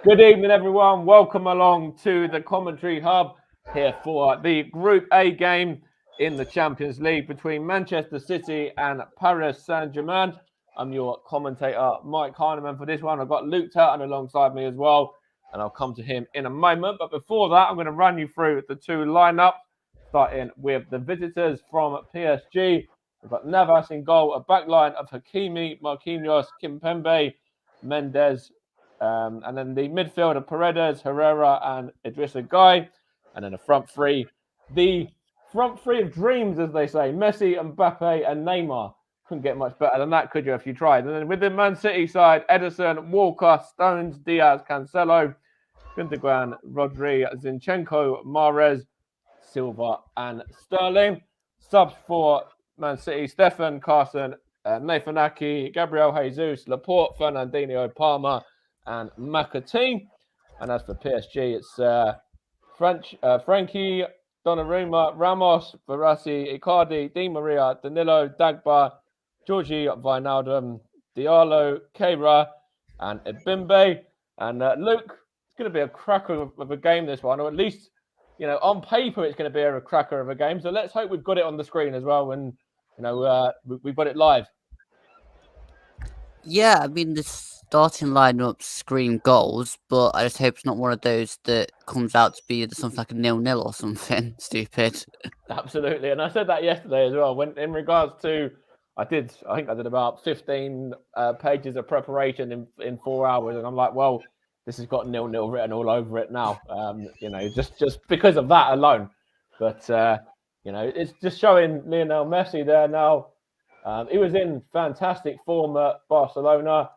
Good evening, everyone. Welcome along to the Commentary Hub here for the Group A game in the Champions League between Manchester City and Paris Saint Germain. I'm your commentator, Mike Heineman, for this one. I've got Luke Turton alongside me as well, and I'll come to him in a moment. But before that, I'm going to run you through the two lineups, starting with the visitors from PSG. We've got Navas in goal, a backline of Hakimi, Marquinhos, Kimpembe, Mendes, and then the midfield of Paredes, Herrera, and Idrissa Gueye. And then the front three of dreams, as they say, Messi, Mbappe, and Neymar. Couldn't get much better than that, could you, if you tried? And then with the Man City side, Ederson, Walker, Stones, Diaz, Cancelo, Gundogan, Rodri, Zinchenko, Mahrez, Silva, and Sterling. Subs for Man City, Stefan, Carson, Nathan Ake, Gabriel Jesus, Laporte, Fernandinho, Palmer, and McAtee. And as for PSG, it's Frankie, Donnarumma, Ramos, Verratti, Icardi, Di Maria, Danilo, Dagba, Georgie, Wijnaldum, Diallo, Keira, and Ebimbe. And Luke, it's going to be a cracker of a game, this one, or at least, on paper, it's going to be a cracker of a game. So let's hope we've got it on the screen as well, and we've got it live. Yeah, I mean, the starting lineup scream goals, but I just hope it's not one of those that comes out to be something like a 0-0 or something stupid. Absolutely, and I said that yesterday as well. When in regards to, I think I did about 15 pages of preparation in 4 hours, and I'm like, well, this has got 0-0 written all over it now. Just because of that alone. But it's just showing Lionel Messi there now. He was in fantastic form at Barcelona,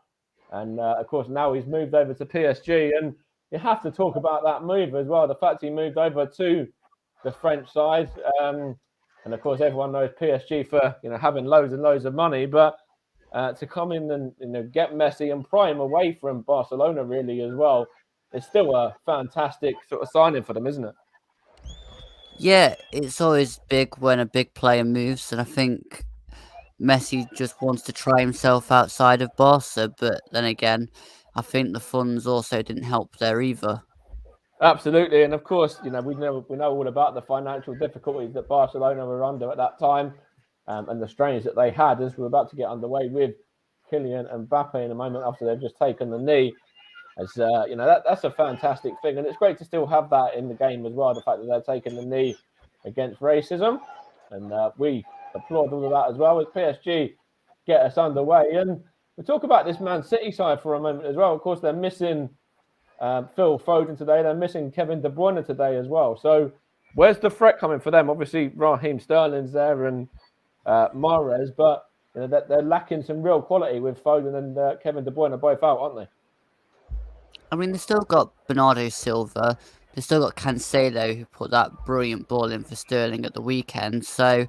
and of course now he's moved over to PSG. And you have to talk about that move as well. The fact he moved over to the French side, and of course everyone knows PSG for having loads and loads of money, but to come in and get Messi and pry him away from Barcelona really as well, it's still a fantastic sort of signing for them, isn't it? Yeah, it's always big when a big player moves, and I think Messi just wants to try himself outside of Barca, but then again, I think the funds also didn't help there either. Absolutely, and of course, we know all about the financial difficulties that Barcelona were under at that time, and the strains that they had as we're about to get underway with Kylian and Mbappe in a moment after they've just taken the knee. As that's a fantastic thing, and it's great to still have that in the game as well. The fact that they're taking the knee against racism, and we applaud all of that as well as PSG get us underway. And we'll talk about this Man City side for a moment as well. Of course, they're missing Phil Foden today. They're missing Kevin De Bruyne today as well. So where's the threat coming for them? Obviously, Raheem Sterling's there and Mahrez, but they're lacking some real quality with Foden and Kevin De Bruyne both out, aren't they? I mean, they've still got Bernardo Silva. They've still got Cancelo, who put that brilliant ball in for Sterling at the weekend. So,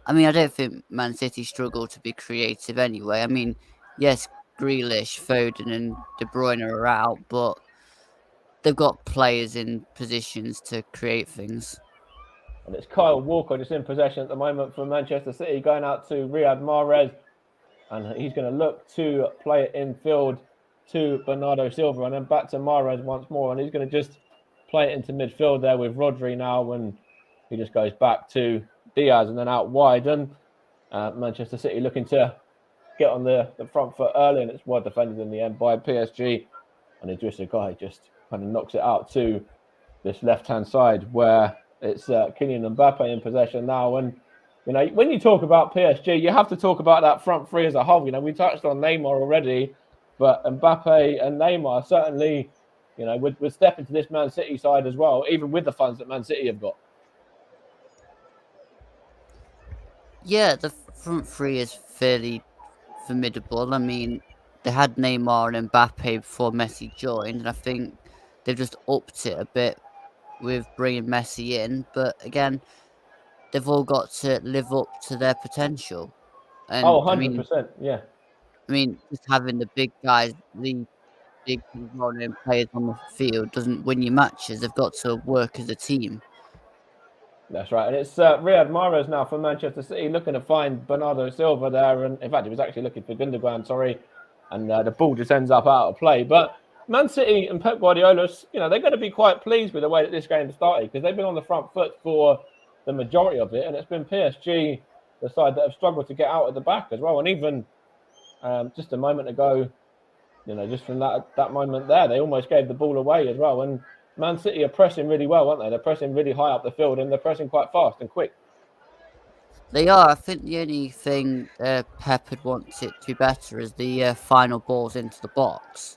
I mean, I don't think Man City struggle to be creative anyway. I mean, yes, Grealish, Foden and De Bruyne are out, but they've got players in positions to create things. And it's Kyle Walker just in possession at the moment for Manchester City, going out to Riyad Mahrez. And he's going to look to play it infield to Bernardo Silva and then back to Mahrez once more. And he's going to just play it into midfield there with Rodri now when he just goes back to Diaz and then out wide. And Manchester City looking to get on the front foot early, and it's well defended in the end by PSG. And Idrissa Gueye just kind of knocks it out to this left-hand side where it's Kylian Mbappe in possession now. And, when you talk about PSG, you have to talk about that front three as a whole. We touched on Neymar already, but Mbappe and Neymar certainly, would step into this Man City side as well, even with the funds that Man City have got. Yeah, the front three is fairly formidable. I mean, they had Neymar and Mbappe before Messi joined, and I think they've just upped it a bit with bringing Messi in. But again, they've all got to live up to their potential. And 100%, yeah. I mean, just having the big guys, the big volume players on the field doesn't win you matches. They've got to work as a team. That's right. And it's Riyad Mahrez now for Manchester City looking to find Bernardo Silva there. And in fact, he was actually looking for Gundogan, and the ball just ends up out of play. But Man City and Pep Guardiola, they're going to be quite pleased with the way that this game started because they've been on the front foot for the majority of it, and it's been PSG, the side that have struggled to get out at the back as well. And even just a moment ago, just from that moment there, they almost gave the ball away as well. And Man City are pressing really well, aren't they? They're pressing really high up the field, and they're pressing quite fast and quick. They are. I think the only thing Pep would wants it to be better is the final balls into the box.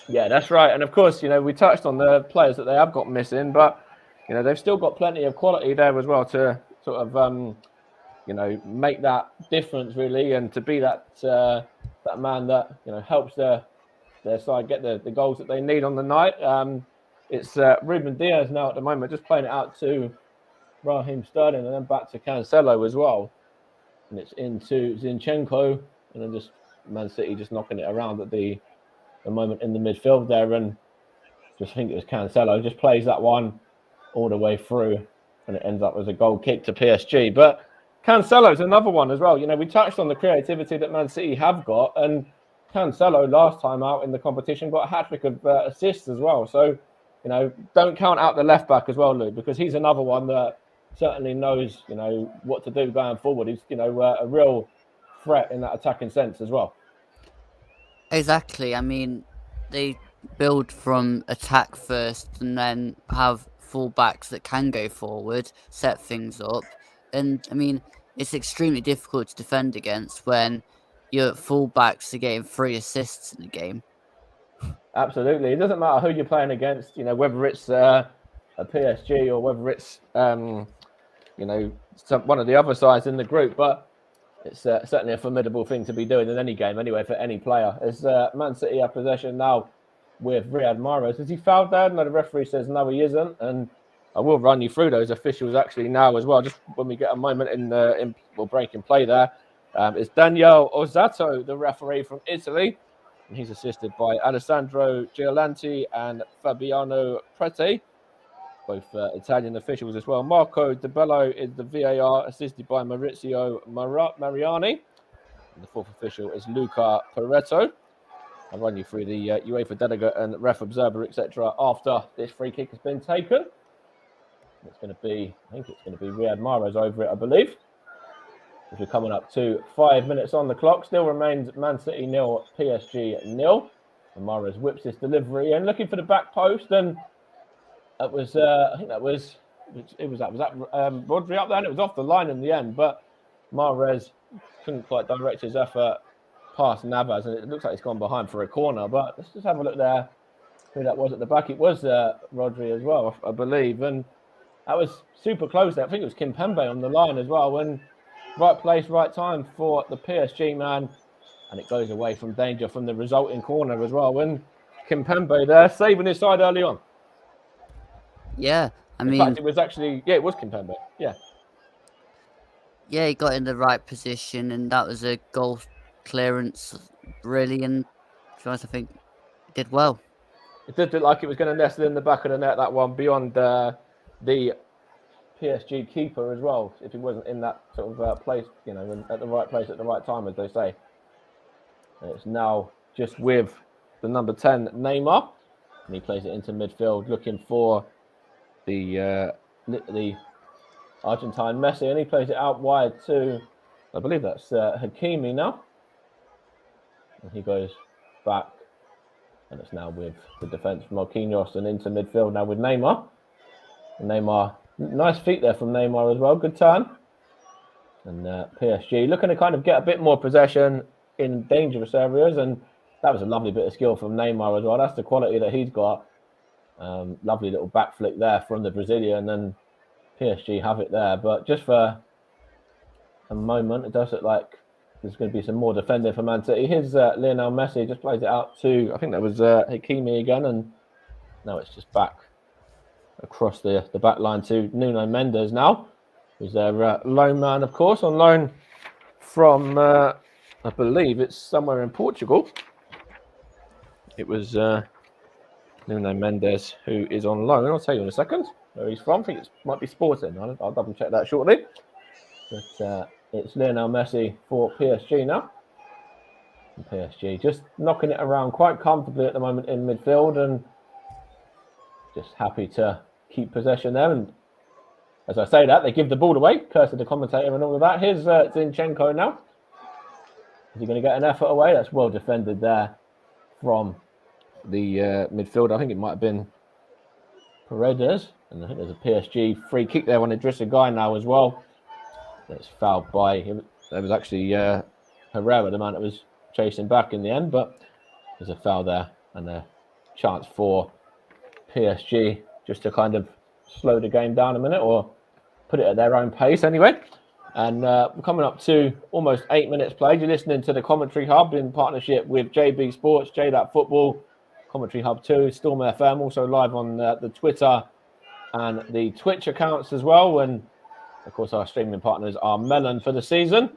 Yeah, that's right. And of course, we touched on the players that they have got missing, but they've still got plenty of quality there as well to sort of make that difference really, and to be that man that helps their side get the goals that they need on the night. It's Ruben Diaz now at the moment, just playing it out to Raheem Sterling and then back to Cancelo as well, and it's into Zinchenko, and then just Man City just knocking it around at the moment in the midfield there, and just think it was Cancelo just plays that one all the way through, and it ends up as a goal kick to PSG. But Cancelo's another one as well. We touched on the creativity that Man City have got, and Cancelo last time out in the competition got a hat-trick of assists as well. So, don't count out the left back as well, Lou, because he's another one that certainly knows, what to do going forward. He's, a real threat in that attacking sense as well. Exactly. I mean, they build from attack first and then have fullbacks that can go forward, set things up. And, I mean, it's extremely difficult to defend against when your fullbacks are getting 3 assists in the game. Absolutely. It doesn't matter who you're playing against, whether it's a PSG or whether it's, one of the other sides in the group. But it's certainly a formidable thing to be doing in any game anyway for any player. As Man City have possession now with Riyad Mahrez. Is he fouled there? No, the referee says no, he isn't. And I will run you through those officials actually now as well, just when we get a moment in breaking play there. It's Daniel Ozzato, the referee from Italy. And he's assisted by Alessandro Giolanti and Fabiano Prete, both Italian officials as well. Marco De Bello is the VAR, assisted by Maurizio Mariani. And the fourth official is Luca Pareto. I'll run you through the UEFA delegate and ref observer, etc. after this free kick has been taken. I think it's going to be Riyad Mahrez over it, I believe. We're coming up to 5 minutes on the clock. Still remains Man City 0, PSG 0. And Mahrez whips this delivery and looking for the back post, and that was Rodri up there, and it was off the line in the end. But Mahrez couldn't quite direct his effort past Navas, and it looks like he's gone behind for a corner. But let's just have a look there who that was at the back. It was Rodri as well, I believe, and that was super close there. I think it was Kimpembe on the line as well. And right place, right time for the PSG man, and it goes away from danger from the resulting corner as well. And Kimpembe there saving his side early on. Yeah, in fact, it was Kimpembe. Yeah, he got in the right position, and that was a goal clearance, really. And I think he did well. It did look like it was going to nestle in the back of the net, that one, beyond the PSG keeper as well, if he wasn't in that sort of place, at the right place at the right time, as they say. And it's now just with the number 10, Neymar, and he plays it into midfield, looking for the Argentine Messi, and he plays it out wide to, I believe that's Hakimi now. And he goes back, and it's now with the defence from Marquinhos and into midfield now with Neymar. And Neymar, nice feet there from Neymar as well, good turn. And PSG looking to kind of get a bit more possession in dangerous areas, and that was a lovely bit of skill from Neymar as well. That's the quality that he's got. Lovely little back flick there from the Brazilian, and PSG have it there. But just for a moment, it does look like there's going to be some more defending for Man City. Here's Lionel Messi, just plays it out to, I think that was Hakimi again, and now it's just back across the back line to Nuno Mendes now, who's their loan man, of course, on loan from, I believe it's somewhere in Portugal. It was Nuno Mendes who is on loan. I'll tell you in a second where he's from. I think it might be Sporting. I'll double check that shortly. But it's Lionel Messi for PSG now. PSG just knocking it around quite comfortably at the moment in midfield and just happy to keep possession there. And as I say that, they give the ball away, curse of the commentator and all of that. Here's Zinchenko now. Is he going to get an effort away? That's well defended there from the midfield. I think it might have been Paredes. And I think there's a PSG free kick there on Idrissa Gueye now as well. That's fouled by him. There was actually Herrera, the man that was chasing back in the end, but there's a foul there and a chance for PSG just to kind of slow the game down a minute or put it at their own pace anyway. And we're coming up to almost 8 minutes played. You're listening to the Commentary Hub in partnership with JB Sports, JDAT Football, Commentary Hub 2, Storm FM, also live on the Twitter and the Twitch accounts as well. And of course, our streaming partners are Melon for the season,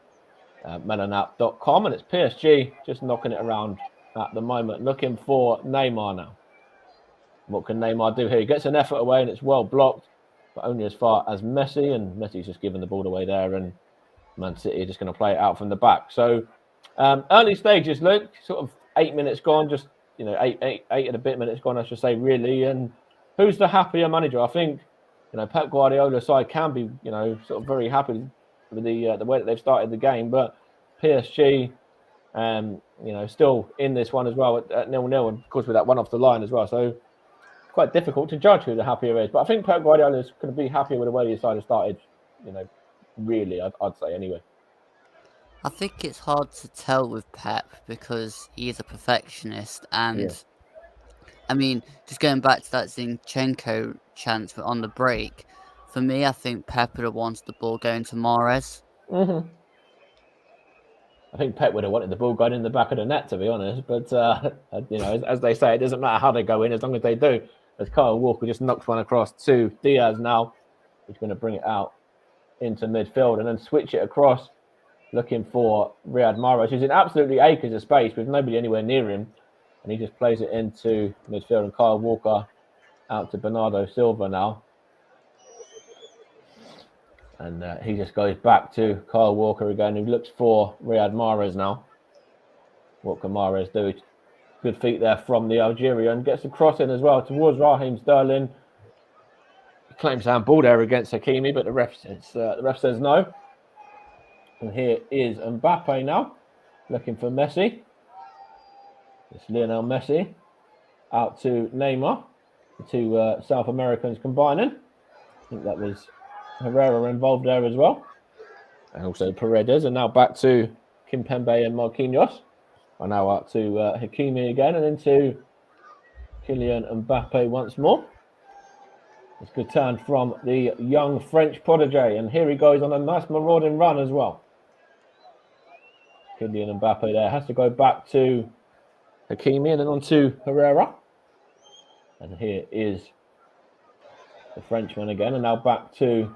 melonapp.com, and it's PSG just knocking it around at the moment, looking for Neymar now. What can Neymar do here? He gets an effort away and it's well blocked, but only as far as Messi, and Messi's just giving the ball away there, and Man City are just going to play it out from the back. So early stages, Luke, sort of 8 minutes gone, just, eight and a bit minutes gone, I should say, really. And who's the happier manager? I think, Pep Guardiola's side can be, sort of very happy with the way that they've started the game, but PSG, still in this one as well at 0-0, and of course with that one off the line as well. So quite difficult to judge who the happier is. But I think Pep Guardiola is going to be happier with the way his side has started, really, I'd say anyway. I think it's hard to tell with Pep because he is a perfectionist. And, I mean, just going back to that Zinchenko chance on the break, for me, I think Pep would have wanted the ball going to Mahrez. Mm-hmm. I think Pep would have wanted the ball going in the back of the net, to be honest. But, as they say, it doesn't matter how they go in as long as they do. As Kyle Walker just knocks one across to Diaz now. He's going to bring it out into midfield and then switch it across, looking for Riyad Mahrez, who's in absolutely acres of space with nobody anywhere near him. And he just plays it into midfield, and Kyle Walker out to Bernardo Silva now. And he just goes back to Kyle Walker again, who looks for Riyad Mahrez now. What can Mahrez do? Good feet there from the Algerian. Gets a cross in as well towards Raheem Sterling. He claims handball there against Hakimi, but the ref says no. And here is Mbappe now, looking for Messi. It's Lionel Messi out to Neymar. The two South Americans combining. I think that was Herrera involved there as well. And also Paredes. And now back to Kimpembe and Marquinhos. And now out to Hakimi again. And into Kylian Mbappe once more. It's a good turn from the young French protege. And here he goes on a nice marauding run as well. Kylian Mbappe there has to go back to Hakimi and then on to Herrera. And here is the Frenchman again. And now back to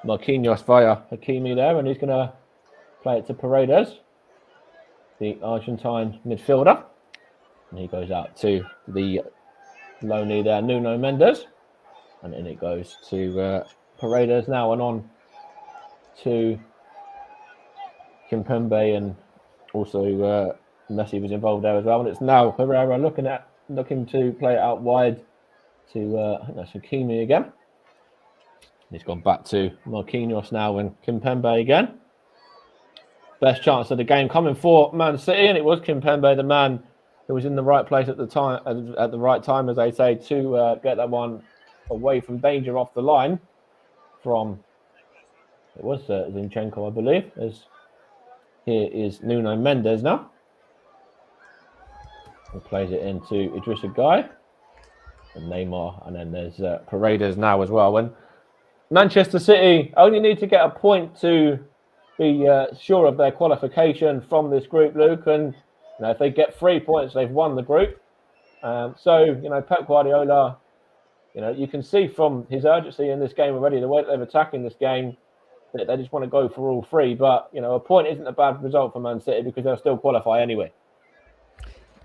Marquinhos via Hakimi there. And he's going to play it to Paredes, the Argentine midfielder. And he goes out to the loney there, Nuno Mendes. And then it goes to Paredes now and on to Kimpembe, and also Messi was involved there as well. And it's now Herrera looking to play it out wide to I think that's Hakimi again. He's gone back to Marquinhos now and Kimpembe again. Best chance of the game coming for Man City, and it was Kimpembe, the man who was in the right place at the time, at the right time, as they say, to get that one away from danger off the line from, it was Zinchenko, I believe. As here is Nuno Mendes now. He plays it into Idrissa Gueye and Neymar, and then there's Paredes now as well. When Manchester City only need to get a point to be sure of their qualification from this group, Luke, and if they get 3 points, they've won the group. So Pep Guardiola, you can see from his urgency in this game already, the way that they're attacking this game, that they just want to go for all three. But a point isn't a bad result for Man City because they'll still qualify anyway.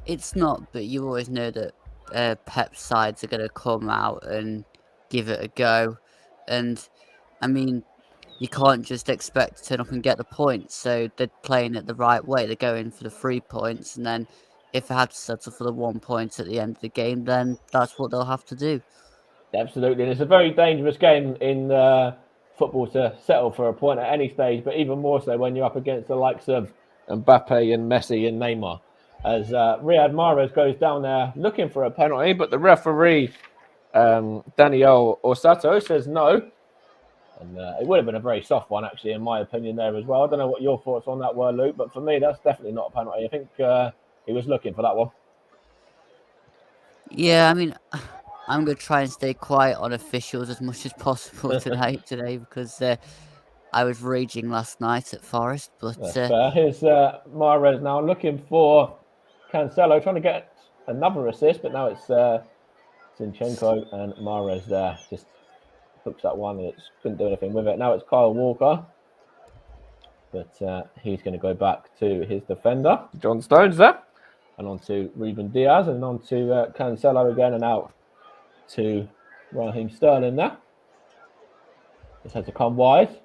It's not, but you always know that Pep's sides are going to come out and give it a go. And, I mean, you can't just expect to turn up and get the points. So they're playing it the right way. They're going for the 3 points, and then if they have to settle for the 1 point at the end of the game, then that's what they'll have to do. Absolutely, and it's a very dangerous game in football to settle for a point at any stage, but even more so when you're up against the likes of Mbappe and Messi and Neymar. As Riyad Mahrez goes down there looking for a penalty, but the referee, Daniel Orsato, says no. And it would have been a very soft one, actually, in my opinion, there as well. I don't know what your thoughts on that were, Luke, but for me, that's definitely not a penalty. I think he was looking for that one. Yeah, I mean, I'm going to try and stay quiet on officials as much as possible today because I was raging last night at Forest. But that's fair. Here's Mahrez now looking for Cancelo, trying to get another assist, but now it's Zinchenko and Mahrez there. Just hooks that one and it couldn't do anything with it. Now it's Kyle Walker, but he's going to go back to his defender, John Stones there, and on to Ruben Diaz, and on to Cancelo again, and out to Raheem Sterling there. This has to come wide,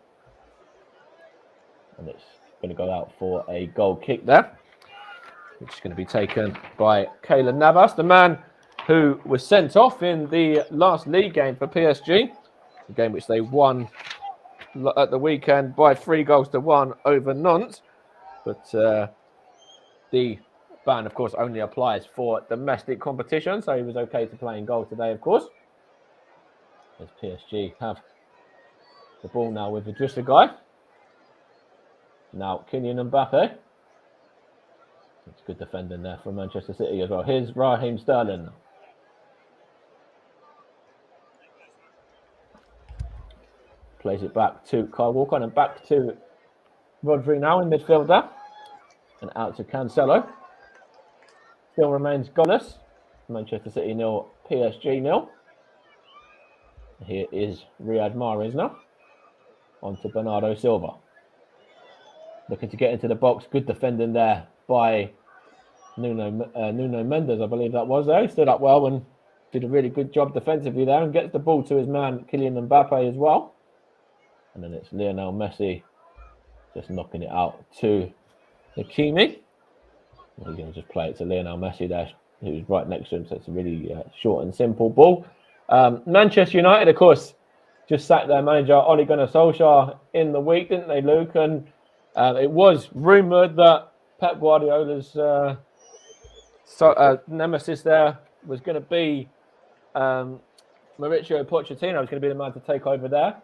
and it's going to go out for a goal kick there, which is going to be taken by Keylor Navas, the man who was sent off in the last league game for PSG, the game which they won at the weekend by 3-1 over Nantes. But the ban, of course, only applies for domestic competition, so he was okay to play in goal today, of course. As PSG have the ball now with Idrissa Gueye. Now Kylian Mbappe. It's good defending there from Manchester City as well. Here's Raheem Sterling. Plays it back to Kyle Walker and back to Rodri now in midfield there. And out to Cancelo. Still remains goalless. Manchester City 0, PSG 0. Here is Riyad Mahrez now. On to Bernardo Silva. Looking to get into the box. Good defending there by Nuno Mendes, I believe that was there. He stood up well and did a really good job defensively there and gets the ball to his man Kylian Mbappe as well. And then it's Lionel Messi just knocking it out to Hakimi. He's going to just play it to Lionel Messi there, who's right next to him. So it's a really short and simple ball. Manchester United, of course, just sacked their manager Ole Gunnar Solskjaer in the week, didn't they, Luke? And it was rumoured that Pep Guardiola's nemesis there was going to be Mauricio Pochettino was going to be the man to take over there.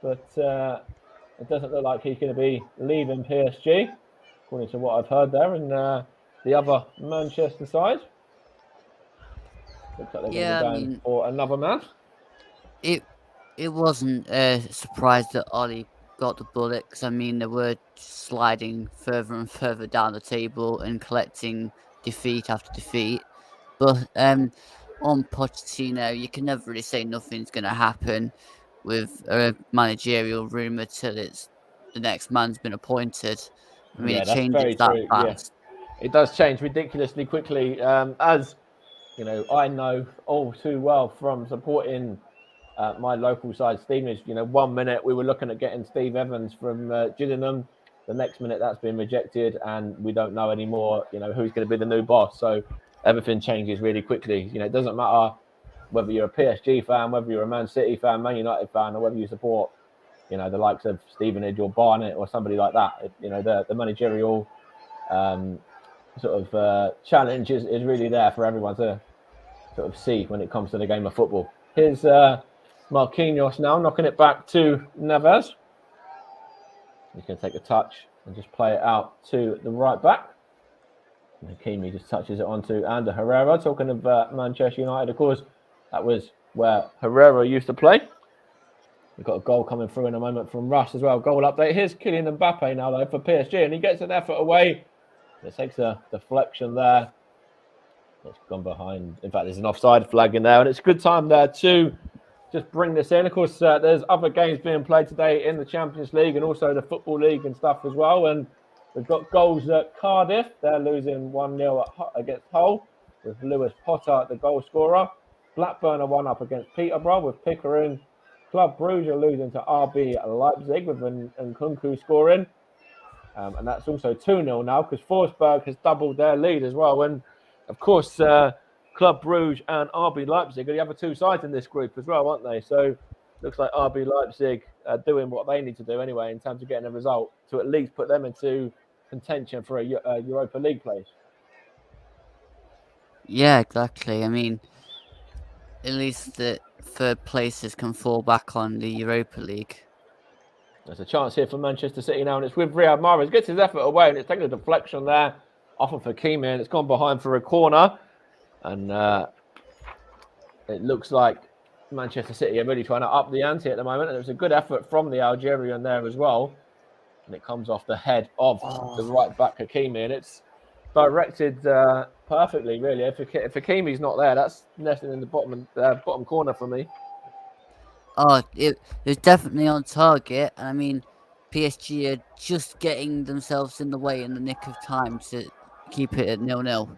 But it doesn't look like he's going to be leaving PSG, according to what I've heard there. And the other Manchester side, looks like they're going to be going for another man. It wasn't a surprise that Ollie got the bullet, because I mean they were sliding further and further down the table and collecting defeat after defeat. But on Pochettino, you can never really say nothing's going to happen with a managerial rumour till it's the next man's been appointed. I mean, it changes that fast. Yeah. It does change ridiculously quickly. As you know, I know all too well from supporting my local side, Stevenage. You know, 1 minute we were looking at getting Steve Evans from Gillingham. The next minute that's been rejected, and we don't know anymore. You know, who's going to be the new boss. So everything changes really quickly. You know, it doesn't matter whether you're a PSG fan, whether you're a Man City fan, Man United fan, or whether you support, you know, the likes of Stevenage or Barnet or somebody like that. You know, the managerial challenge is really there for everyone to sort of see when it comes to the game of football. Here's Marquinhos now knocking it back to Neves. He's going to take a touch and just play it out to the right back. And Hakimi just touches it onto Ander Herrera. Talking of Manchester United, of course, that was where Herrera used to play. We've got a goal coming through in a moment from Rush as well. Goal update. Here's Kylian Mbappe now, though, for PSG, and he gets an effort away. It takes a deflection there. It's gone behind. In fact, there's an offside flag in there, and it's a good time there to just bring this in. Of course, there's other games being played today in the Champions League and also the Football League and stuff as well. And we've got goals at Cardiff. They're losing 1-0 against Hull with Lewis Potter, the goal scorer. Blackburn are 1-up against Peterborough with Pickering Club Brugge are losing to RB Leipzig with Nkunku scoring. And that's also 2-0 now because Forsberg has doubled their lead as well. And, of course, Club Brugge and RB Leipzig are the other two sides in this group as well, aren't they? So looks like RB Leipzig are doing what they need to do anyway in terms of getting a result to at least put them into contention for a Europa League place. Yeah, exactly. I mean, at least the third places can fall back on the Europa League. There's a chance here for Manchester City now, and it's with Riyad Mahrez. Gets his effort away, and it's taken a deflection there off of Hakimi, and it's gone behind for a corner. And it looks like Manchester City are really trying to up the ante at the moment, and it was a good effort from the Algerian there as well. And it comes off the head of the right back Hakimi, and it's directed perfectly, really. If Hakimi's not there, that's nesting in the bottom corner for me. Oh, it was definitely on target. And I mean, PSG are just getting themselves in the way in the nick of time to keep it at 0-0.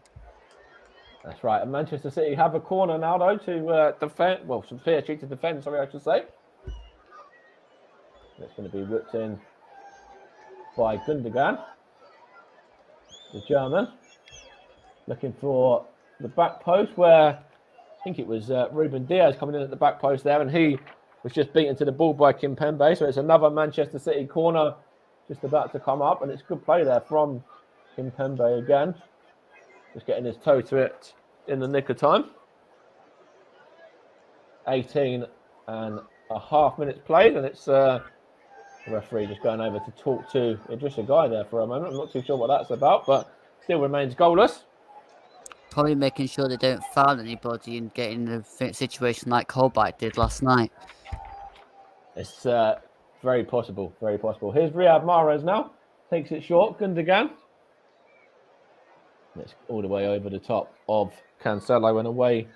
That's right. And Manchester City have a corner now, though, to defend. Well, some PSG to defend, sorry, I should say. It's going to be whipped in by Gundogan, the German, looking for the back post where I think it was Ruben Diaz coming in at the back post there, and he was just beaten to the ball by Kimpembe. So it's another Manchester City corner just about to come up, and it's good play there from Kimpembe again. Just getting his toe to it in the nick of time. 18.5 minutes played, and it's the referee just going over to talk to Idrissa Gueye there for a moment. I'm not too sure what that's about, but still remains goalless. Probably making sure they don't foul anybody and get in a situation like Holbeck did last night. It's very possible, very possible. Here's Riyad Mahrez now. Takes it short, Gundogan. It's all the way over the top of Cancelo and away.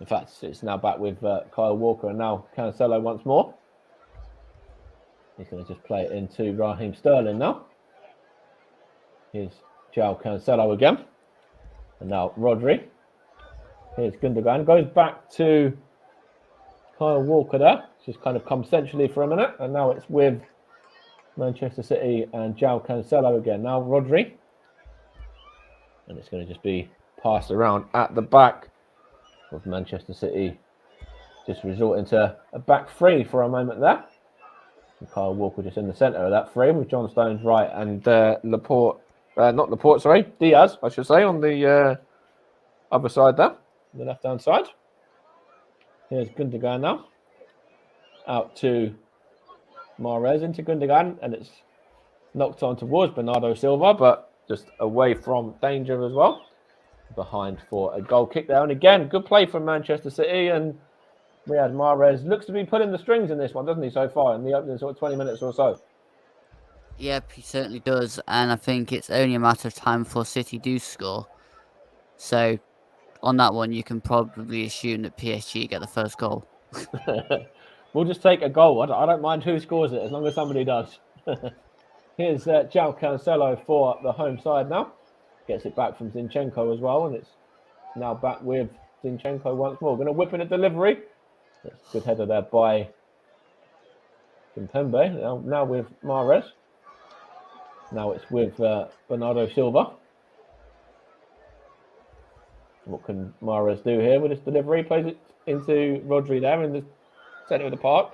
In fact, it's now back with Kyle Walker, and now Cancelo once more. He's going to just play it into Raheem Sterling now. Here's João Cancelo again. And now Rodri. Here's Gundogan. Goes back to Kyle Walker there. Just kind of come centrally for a minute. And now it's with Manchester City and João Cancelo again. Now Rodri. And it's going to just be passed around at the back with Manchester City just resorting to a back three for a moment there. And Kyle Walker just in the centre of that frame with John Stones right and Diaz, I should say, on the other side there, the left-hand side. Here's Gundogan now. Out to Mahrez into Gundogan, and it's knocked on towards Bernardo Silva, but just away from danger as well. Behind for a goal kick there. And again, good play from Manchester City, and Riyad Mahrez looks to be pulling the strings in this one, doesn't he, so far, in the opening sort of 20 minutes or so? Yep, he certainly does. And I think it's only a matter of time before City do score. So, on that one, you can probably assume that PSG get the first goal. We'll just take a goal. I don't mind who scores it, as long as somebody does. Here's João Cancelo for the home side now. Gets it back from Zinchenko as well, and it's now back with Zinchenko once more. Going to whip in a delivery. That's a good header there by Kimpembe. Now with Mahrez. Now it's with Bernardo Silva. What can Mahrez do here with this delivery? Plays it into Rodri there in the centre of the park.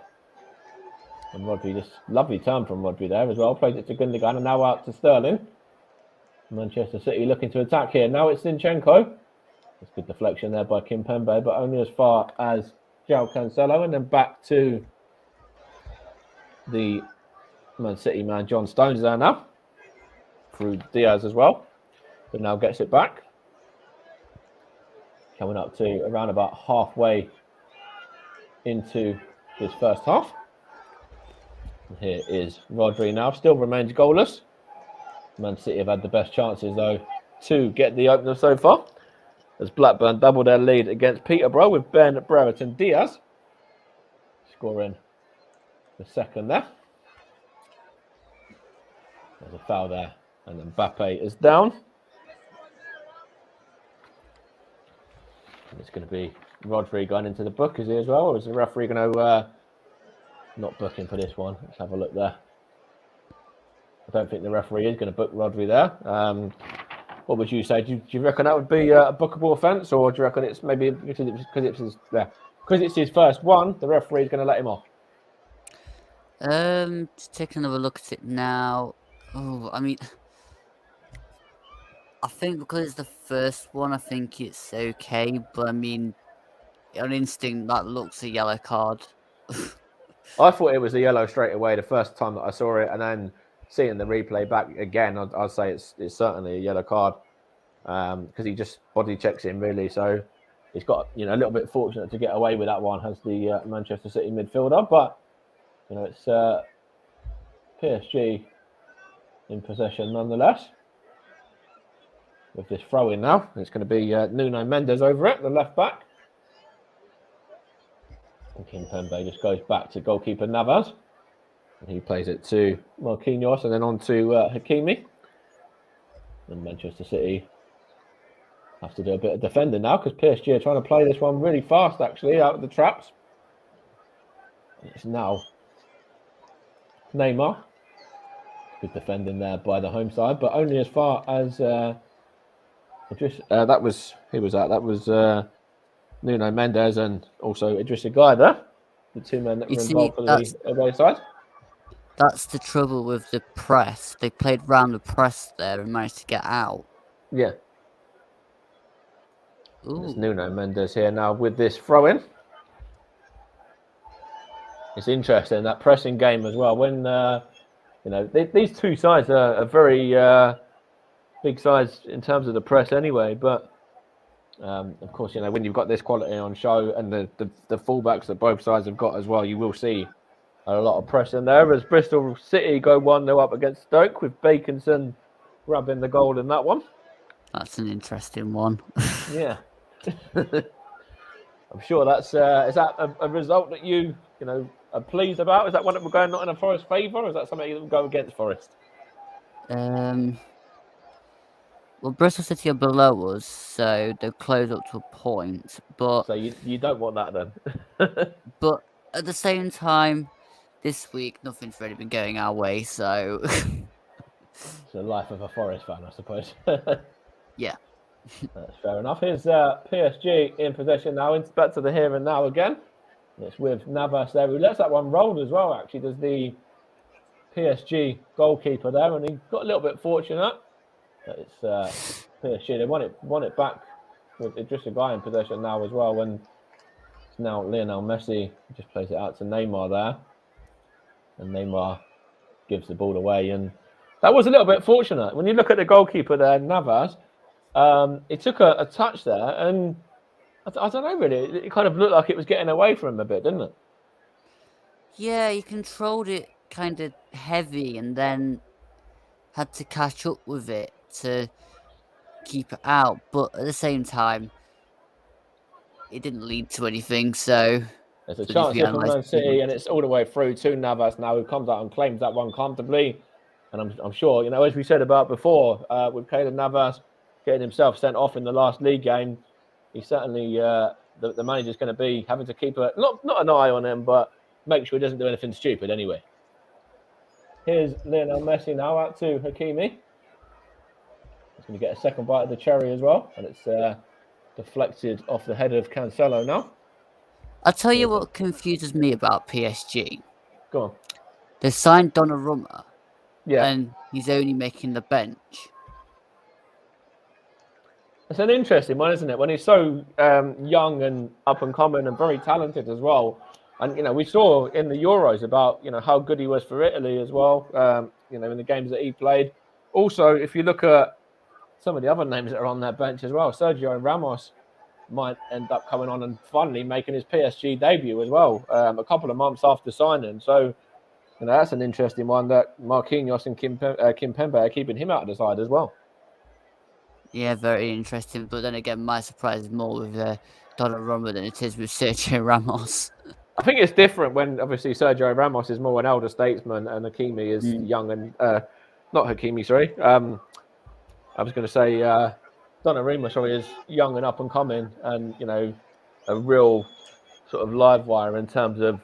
And Rodri, just lovely turn from Rodri there as well. Plays it to Gundogan and now out to Sterling. Manchester City looking to attack here. Now it's Zinchenko. It's good deflection there by Kimpembe, but only as far as João Cancelo, and then back to the Man City man John Stones there now. Through Diaz as well. But now gets it back. Coming up to around about halfway into this first half. And here is Rodri now. Still remains goalless. Man City have had the best chances, though, to get the opener so far. As Blackburn double their lead against Peterborough with Ben Brereton Diaz scoring the second there. There's a foul there, and Mbappe is down. And it's going to be Rodri going into the book, is he as well? Or is the referee going to not booking for this one. Let's have a look there. I don't think the referee is going to book Rodri there. What would you say? Do you reckon that would be a bookable offence, or do you reckon it's maybe because it's his first one, the referee is going to let him off? Just take another look at it now. Oh, I mean, I think because it's the first one, I think it's okay. But I mean, on instinct, that looks a yellow card. I thought it was a yellow straight away the first time that I saw it, and then seeing the replay back again, I'd say it's certainly a yellow card because he just body checks him really. So he's got a little bit fortunate to get away with that one as the Manchester City midfielder, but it's PSG in possession nonetheless. With this throw in now, it's going to be Nuno Mendes over it, the left back. And Kimpembe just goes back to goalkeeper Navas. And he plays it to Marquinhos and then on to Hakimi. And Manchester City have to do a bit of defending now because PSG are trying to play this one really fast, actually, out of the traps. It's now Neymar. Good defending there by the home side, but only as far as that was Nuno Mendes and also Idrissa Gueye there, the two men that were involved for the away side. That's the trouble with the press. They played round the press there and managed to get out. Yeah. It's Nuno Mendes here now with this throw-in. It's interesting, that pressing game as well. When these two sides are very big sides in terms of the press anyway, but of course, when you've got this quality on show and the fullbacks that both sides have got as well, you will see a lot of pressure there as Bristol City go 1-0 up against Stoke with Baconson grabbing the goal in that one. That's an interesting one. Yeah. I'm sure that's is that a result that you are pleased about? Is that one that we're going not in a Forest favour, or is that something that will go against Forest? Well, Bristol City are below us, so they're close up to a point. But so you don't want that then. But at the same time, this week nothing's really been going our way, so it's the life of a Forest fan, I suppose. Yeah. That's fair enough. Here's PSG in possession now. It's back to the here and now again. It's with Navas there, who lets that one roll as well, actually. There's the PSG goalkeeper there, and he got a little bit fortunate. It's PSG. They want it back with Idrissa Gueye in possession now as well. When it's now Lionel Messi just plays it out to Neymar there, and Neymar gives the ball away. And that was a little bit fortunate. When you look at the goalkeeper there, Navas, it took a touch there, and I don't know really. It kind of looked like it was getting away from him a bit, didn't it? Yeah, he controlled it kind of heavy, and then had to catch up with it to keep it out. But at the same time, it didn't lead to anything. So there's a chance here for Man City, and it's all the way through to Navas now, who comes out and claims that one comfortably. And I'm sure, as we said about before, with Keylor Navas getting himself sent off in the last league game, he certainly the manager's going to be having to keep not an eye on him, but make sure he doesn't do anything stupid anyway. Here's Lionel Messi now out to Hakimi. He's going to get a second bite of the cherry as well, and it's deflected off the head of Cancelo now. I'll tell you what confuses me about PSG. Go on. They signed Donnarumma, yeah, and he's only making the bench. It's an interesting one, isn't it? When he's so young and up and coming and very talented as well. And, we saw in the Euros about, how good he was for Italy as well, in the games that he played. Also, if you look at some of the other names that are on that bench as well, Sergio Ramos might end up coming on and finally making his PSG debut as well, a couple of months after signing. So, that's an interesting one that Marquinhos and Kimpembe are keeping him out of the side as well. Yeah, very interesting. But then again, my surprise is more with Donnarumma than it is with Sergio Ramos. I think it's different when obviously Sergio Ramos is more an elder statesman and Hakimi is young and not Hakimi, sorry. I was going to say Donnarumma, is young and up and coming, and a real sort of live wire in terms of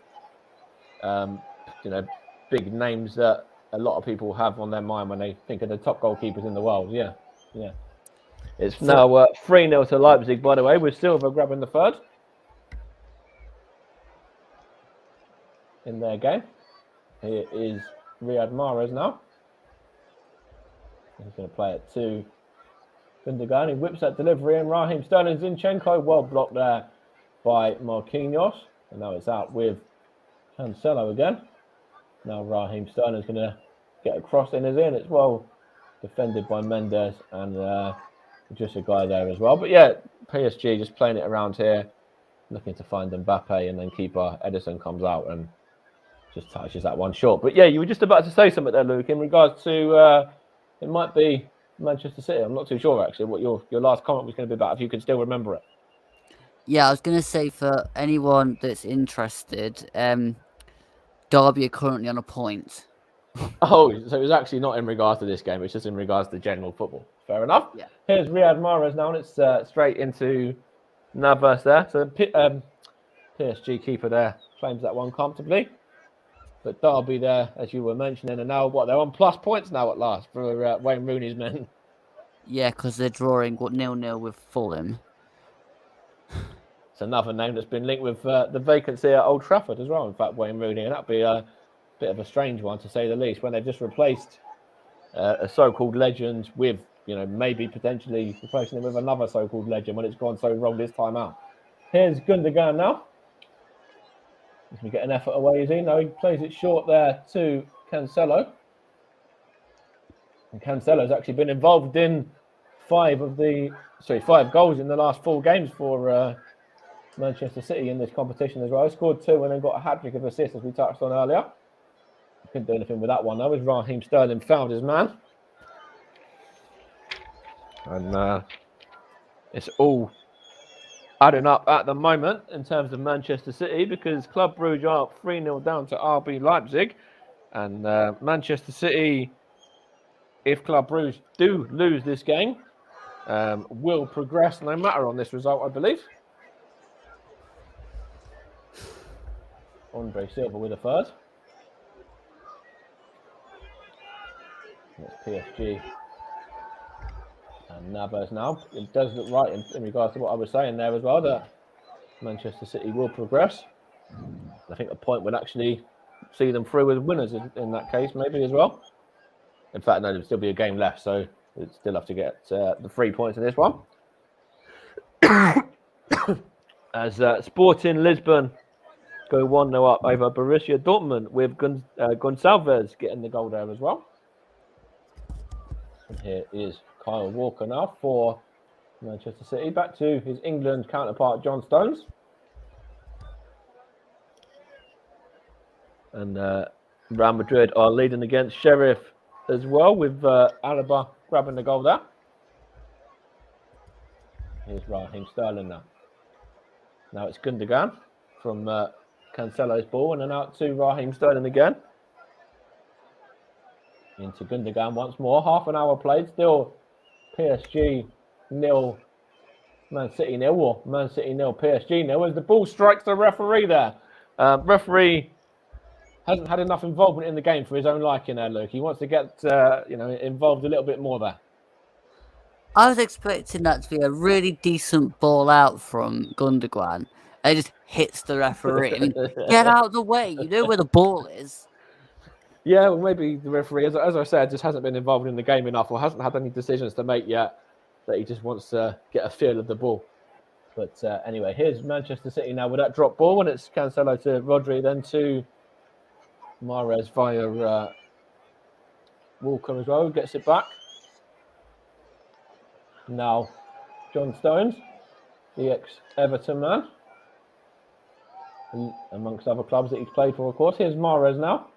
big names that a lot of people have on their mind when they think of the top goalkeepers in the world. Yeah. It's now 3-0 to Leipzig, by the way, with Silva grabbing the third in their game. Here is Riyad Mahrez now. He's going to play it to Gundogan. He whips that delivery in. Raheem Sterling, Zinchenko, well blocked there by Marquinhos. And now it's out with Cancelo again. Now Raheem Sterling's going to get a cross in his in. It's well defended by Mendes and just a guy there as well. But yeah, PSG just playing it around here, looking to find Mbappe, and then keeper Edison comes out and just touches that one short. But yeah, you were just about to say something there, Luke, in regards to it might be Manchester City. I'm not too sure actually what your last comment was going to be about, if you can still remember it. Yeah, I was going to say, for anyone that's interested, Derby are currently on a point. Oh, so it was actually not in regards to this game. It's just in regards to general football. Fair enough. Yeah. Here's Riyad Mahrez now, and it's straight into Navas there. So PSG keeper there claims that one comfortably. But Derby there, as you were mentioning, and now they're on plus points now at last for Wayne Rooney's men. Yeah, because they're drawing 0-0 with Fulham. It's another name that's been linked with the vacancy at Old Trafford as well. In fact, Wayne Rooney, and that'd be a bit of a strange one to say the least, when they've just replaced a so-called legend with, maybe potentially replacing him with another so-called legend when it's gone so wrong this time out. Here's Gundogan now. He's going to get an effort away, is he? No, he plays it short there to Cancelo. And Cancelo's actually been involved in 5 goals in the last 4 games for Manchester City in this competition as well. He scored 2 and then got a hat-trick of assists, as we touched on earlier. Couldn't do anything with that one, though, as Raheem Sterling fouled his man. And it's all adding up at the moment in terms of Manchester City, because Club Brugge are 3-0 down to RB Leipzig. And Manchester City, if Club Brugge do lose this game, will progress no matter on this result, I believe. Andre Silva with a third. That's PSG. And Navas now. It does look right in regards to what I was saying there as well, that Manchester City will progress. I think a point would actually see them through as winners in that case, maybe as well. In fact, no, there'll still be a game left, so we'd still have to get the 3 points in this one. As Sporting Lisbon go 1-0 up over Borussia Dortmund, with Gonçalves getting the goal there as well. And here is Kyle Walker now for Manchester City. Back to his England counterpart, John Stones. And Real Madrid are leading against Sheriff as well, with Alaba grabbing the goal there. Here's Raheem Sterling now. Now it's Gundogan from Cancelo's ball, and then out to Raheem Sterling again. Into Gundogan once more. Half an hour played. Still PSG 0, Man City 0, or Man City 0, PSG 0, as the ball strikes the referee there. Referee hasn't had enough involvement in the game for his own liking there, Luke. He wants to get involved a little bit more there. I was expecting that to be a really decent ball out from Gundogan. It just hits the referee. I mean, get out of the way. You know where the ball is. Yeah, well, maybe the referee, as I said, just hasn't been involved in the game enough, or hasn't had any decisions to make yet, that he just wants to get a feel of the ball. But anyway, here's Manchester City now with that drop ball, and it's Cancelo to Rodri, then to Mahrez via Walker as well, gets it back. Now, John Stones, the ex-Everton man, amongst other clubs that he's played for, of course. Here's Mahrez now.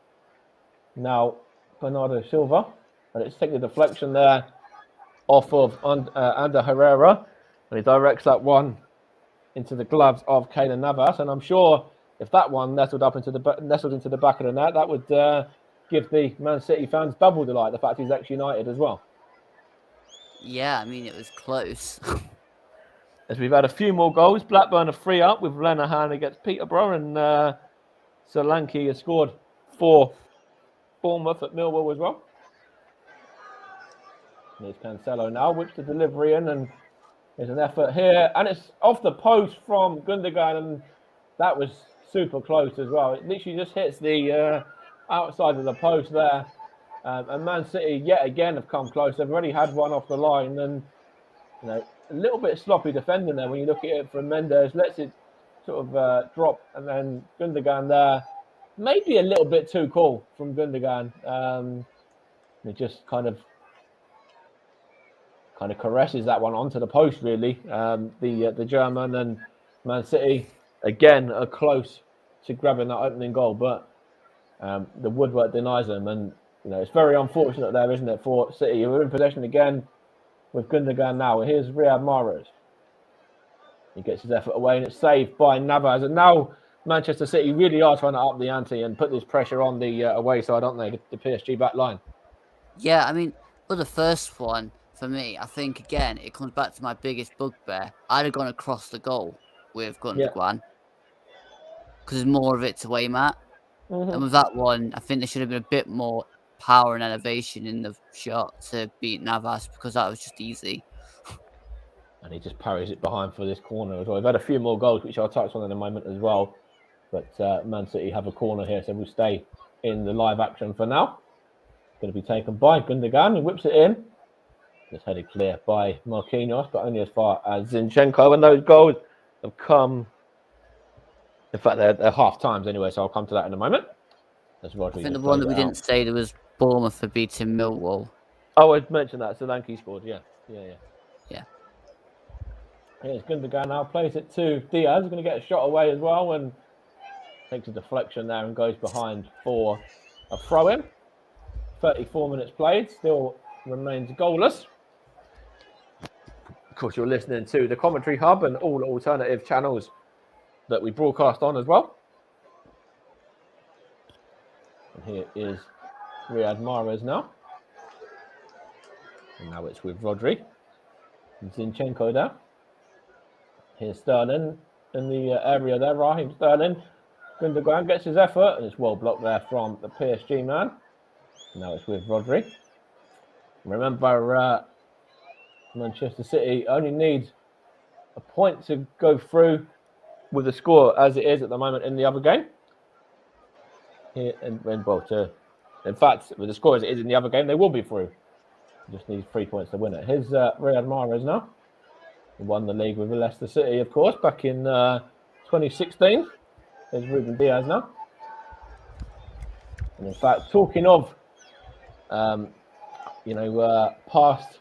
Now, Bernardo Silva, and it's taking the deflection there off of Ander Herrera, and he directs that one into the gloves of Keylor Navas. And I'm sure if that one nestled into the back of the net, that would give the Man City fans double delight, the fact he's ex-United as well. Yeah, I mean, it was close. As we've had a few more goals, Blackburn are 3 up with Lenihan against Peterborough, and Solanke has scored for Bournemouth at Millwall as well. There's Cancelo now, whips the delivery in, and there's an effort here, and it's off the post from Gundogan, and that was super close as well. It literally just hits the outside of the post there, and Man City yet again have come close. They've already had one off the line, and a little bit sloppy defending there when you look at it from Mendes. Lets it sort of drop, and then Gundogan there, maybe a little bit too cool from Gundogan. It just kind of caresses that one onto the post, really. The German, and Man City again are close to grabbing that opening goal, but the woodwork denies them, and it's very unfortunate there, isn't it, for City, who are in possession again with Gundogan now. Here's Riyad Mahrez. He gets his effort away, and it's saved by Navas, and now Manchester City really are trying to up the ante and put this pressure on the away side, aren't they, the PSG back line? Yeah, I mean, for the first one, for me, I think, again, it comes back to my biggest bugbear. I'd have gone across the goal with Gundogan, because there's more of it to aim at. And with that one, I think there should have been a bit more power and elevation in the shot to beat Navas, because that was just easy. And he just parries it behind for this corner as well. We've had a few more goals, which I'll touch on in a moment as well. But Man City have a corner here, so we'll stay in the live action for now. It's going to be taken by Gundogan, who whips it in. Just headed clear by Marquinhos, but only as far as Zinchenko. And those goals have come... In fact, they're half times anyway, so I'll come to that in a moment. I think the one that we didn't say, there was Bournemouth for beating Millwall. Oh, I mentioned that. Solanke scored, yeah. Here's Gundogan now, plays it to Diaz. He's going to get a shot away as well, and takes a deflection there and goes behind for a throw-in. 34 minutes played, still remains goalless. Of course, you're listening to the Commentary Hub and all alternative channels that we broadcast on as well. And here is Riyad Mahrez now. And now it's with Rodri. And Zinchenko there. Here's Sterling in the area there. Raheem Sterling. Gundogan gets his effort, and it's well blocked there from the PSG man. And now it's with Rodri. Remember, Manchester City only needs a point to go through with the score as it is at the moment in the other game. Here in fact, with the score as it is in the other game, they will be through. Just need 3 points to win it. Here's Riyad Mahrez now. He won the league with Leicester City, of course, back in 2016. There's Ruben Diaz now. And in fact, talking of, past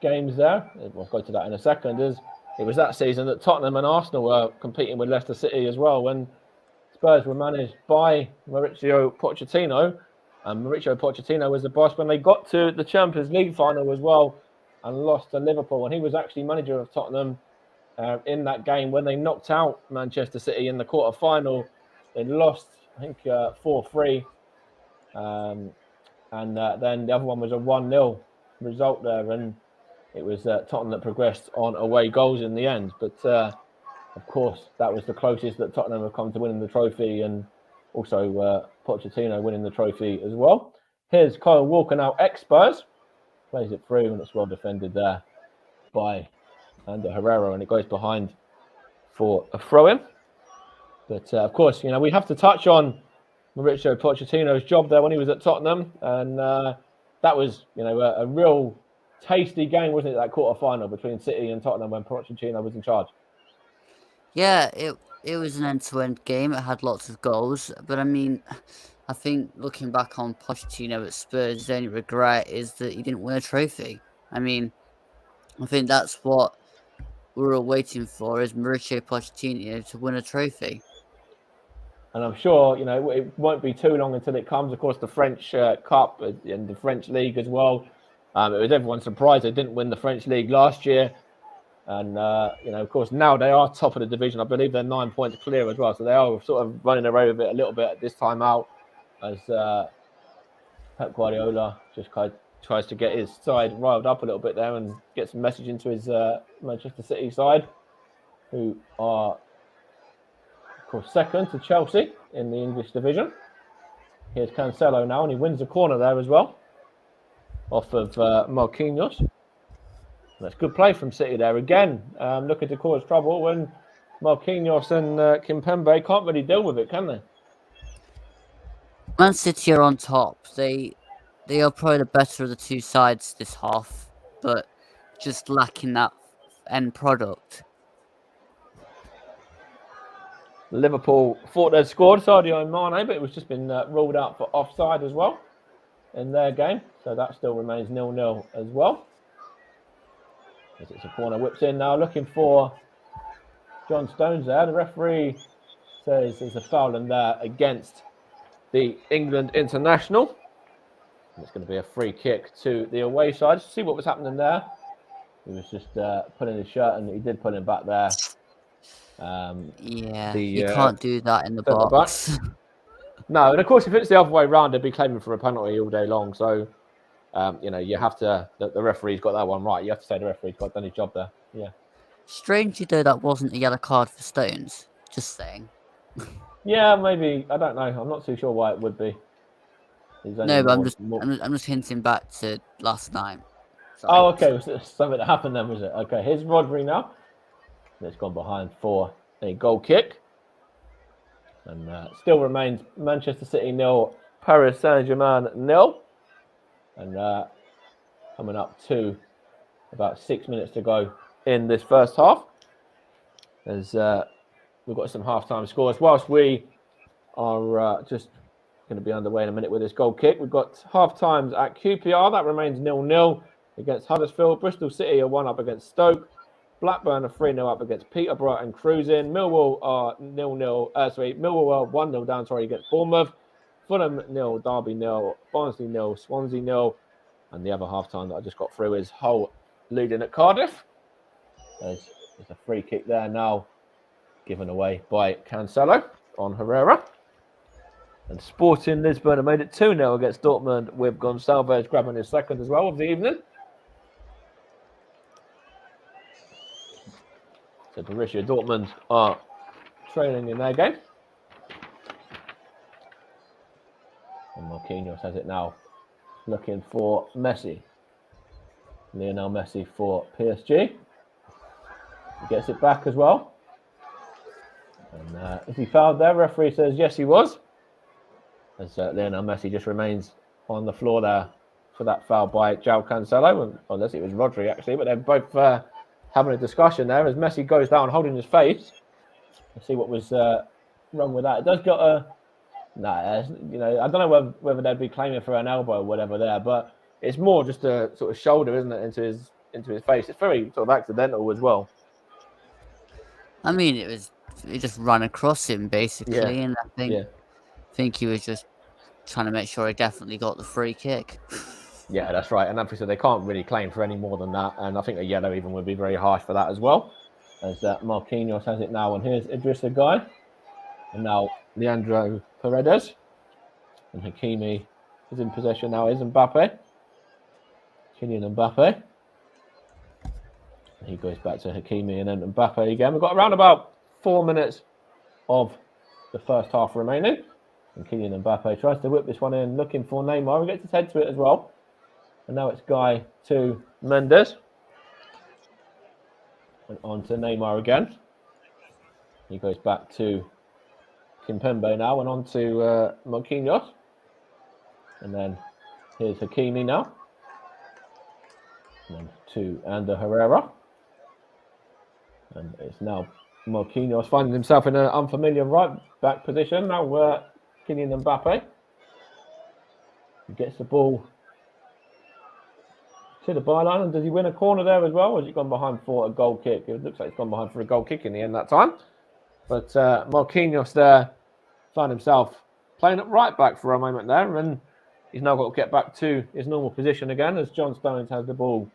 games there, we'll go to that in a second, it was that season that Tottenham and Arsenal were competing with Leicester City as well, when Spurs were managed by Mauricio Pochettino. And Mauricio Pochettino was the boss when they got to the Champions League final as well and lost to Liverpool. And he was actually manager of Tottenham in that game when they knocked out Manchester City in the quarter-final. They lost, I think, 4-3. And then the other one was a 1-0 result there. And it was Tottenham that progressed on away goals in the end. But, of course, that was the closest that Tottenham have come to winning the trophy, and also Pochettino winning the trophy as well. Here's Kyle Walker now, ex-Spurs. Plays it through, and it's well defended there by Ander Herrera, and it goes behind for a throw-in. But, of course, we have to touch on Mauricio Pochettino's job there when he was at Tottenham. And that was, a real tasty game, wasn't it, that quarter-final between City and Tottenham when Pochettino was in charge? Yeah, it was an end-to-end game. It had lots of goals. But, I think looking back on Pochettino at Spurs, his only regret is that he didn't win a trophy. I think that's what we're all waiting for, is Mauricio Pochettino to win a trophy. And I'm sure, it won't be too long until it comes. Of course, the French Cup and the French League as well. It was everyone's surprise they didn't win the French League last year. And, of course, now they are top of the division. I believe they're 9 points clear as well. So they are sort of running away with it a little bit at this time out, as Pep Guardiola just tries to get his side riled up a little bit there and get some message into his Manchester City side, who are of course, second to Chelsea in the English division. Here's Cancelo now, and he wins the corner there as well, off of Marquinhos. That's good play from City there again, looking to cause trouble when Marquinhos and Kimpembe can't really deal with it, can they? Man City are on top. They are probably the better of the two sides this half, but just lacking that end product. Liverpool thought they'd scored Sadio Mane, but it was just been ruled out for offside as well in their game. So that still remains 0-0 as well. As it's a corner, whips in now, looking for John Stones there. The referee says there's a foul in there against the England international. And it's going to be a free kick to the away side. See what was happening there. He was just putting his shirt, and he did put him back there. You can't do that in the box. No, and of course, if it's the other way around, they'd be claiming for a penalty all day long. So, you have to. The referee's got that one right. You have to say the referee's got done his job there. Yeah. Strangely, though, that wasn't a yellow card for Stones. Just saying. Yeah, maybe. I don't know. I'm not too sure why it would be. No, but I'm just hinting back to last night. Sorry. Oh, okay. Was it something that happened then, was it? Okay, here's Rodri now. It's gone behind for a goal kick. And still remains Manchester City 0, Paris Saint Germain 0. And coming up to about 6 minutes to go in this first half. As we've got some half-time scores. Whilst we are just going to be underway in a minute with this goal kick, we've got half-times at QPR. That remains 0-0 against Huddersfield. Bristol City are 1-up against Stoke. Blackburn are 3-0 up against Peterborough and cruising. Millwall are 0-0. Millwall are 1-0 down. Against Bournemouth. Fulham 0, Derby 0, Barnsley 0, Swansea 0, and the other half time that I just got through is Hull leading at Cardiff. There's a free kick there now, given away by Cancelo on Herrera. And Sporting Lisbon have made it 2-0 against Dortmund, with Gonçalves grabbing his second as well of the evening. So Borussia Dortmund are trailing in their game. And Marquinhos has it now, looking for Messi. Lionel Messi for PSG. He gets it back as well. And is he fouled there? Referee says yes, he was. As Lionel Messi just remains on the floor there for that foul by João Cancelo. Unless it was Rodri, actually, but they're both having a discussion there as Messi goes down holding his face. Let's see what was wrong with that. It does got a... I don't know whether they'd be claiming for an elbow or whatever there, but it's more just a sort of shoulder, isn't it, into his face. It's very sort of accidental as well. I mean, it just ran across him basically, and I think he was just trying to make sure he definitely got the free kick. Yeah, that's right. And obviously they can't really claim for any more than that, and I think a yellow even would be very harsh for that as well. As Marquinhos has it now, and here's Idrissa Gueye, and now Leandro Paredes, and Hakimi is in possession now. Is Mbappe, Kylian Mbappe. He goes back to Hakimi and then Mbappe again. We've got around about 4 minutes of the first half remaining, and Kylian Mbappe tries to whip this one in, looking for Neymar. He gets his head to it as well, and now it's Gueye to Mendes, and on to Neymar again. He goes back to Kimpembe now, and on to Marquinhos. And then here's Hakimi now. And to Ander Herrera. And it's now Marquinhos finding himself in an unfamiliar right back position. Now Kylian Mbappe. He gets the ball to the byline. And does he win a corner there as well? Or has he gone behind for a goal kick? It looks like he's gone behind for a goal kick in the end that time. But Marquinhos there found himself playing at right back for a moment there, and he's now got to get back to his normal position again as John Stones has the ball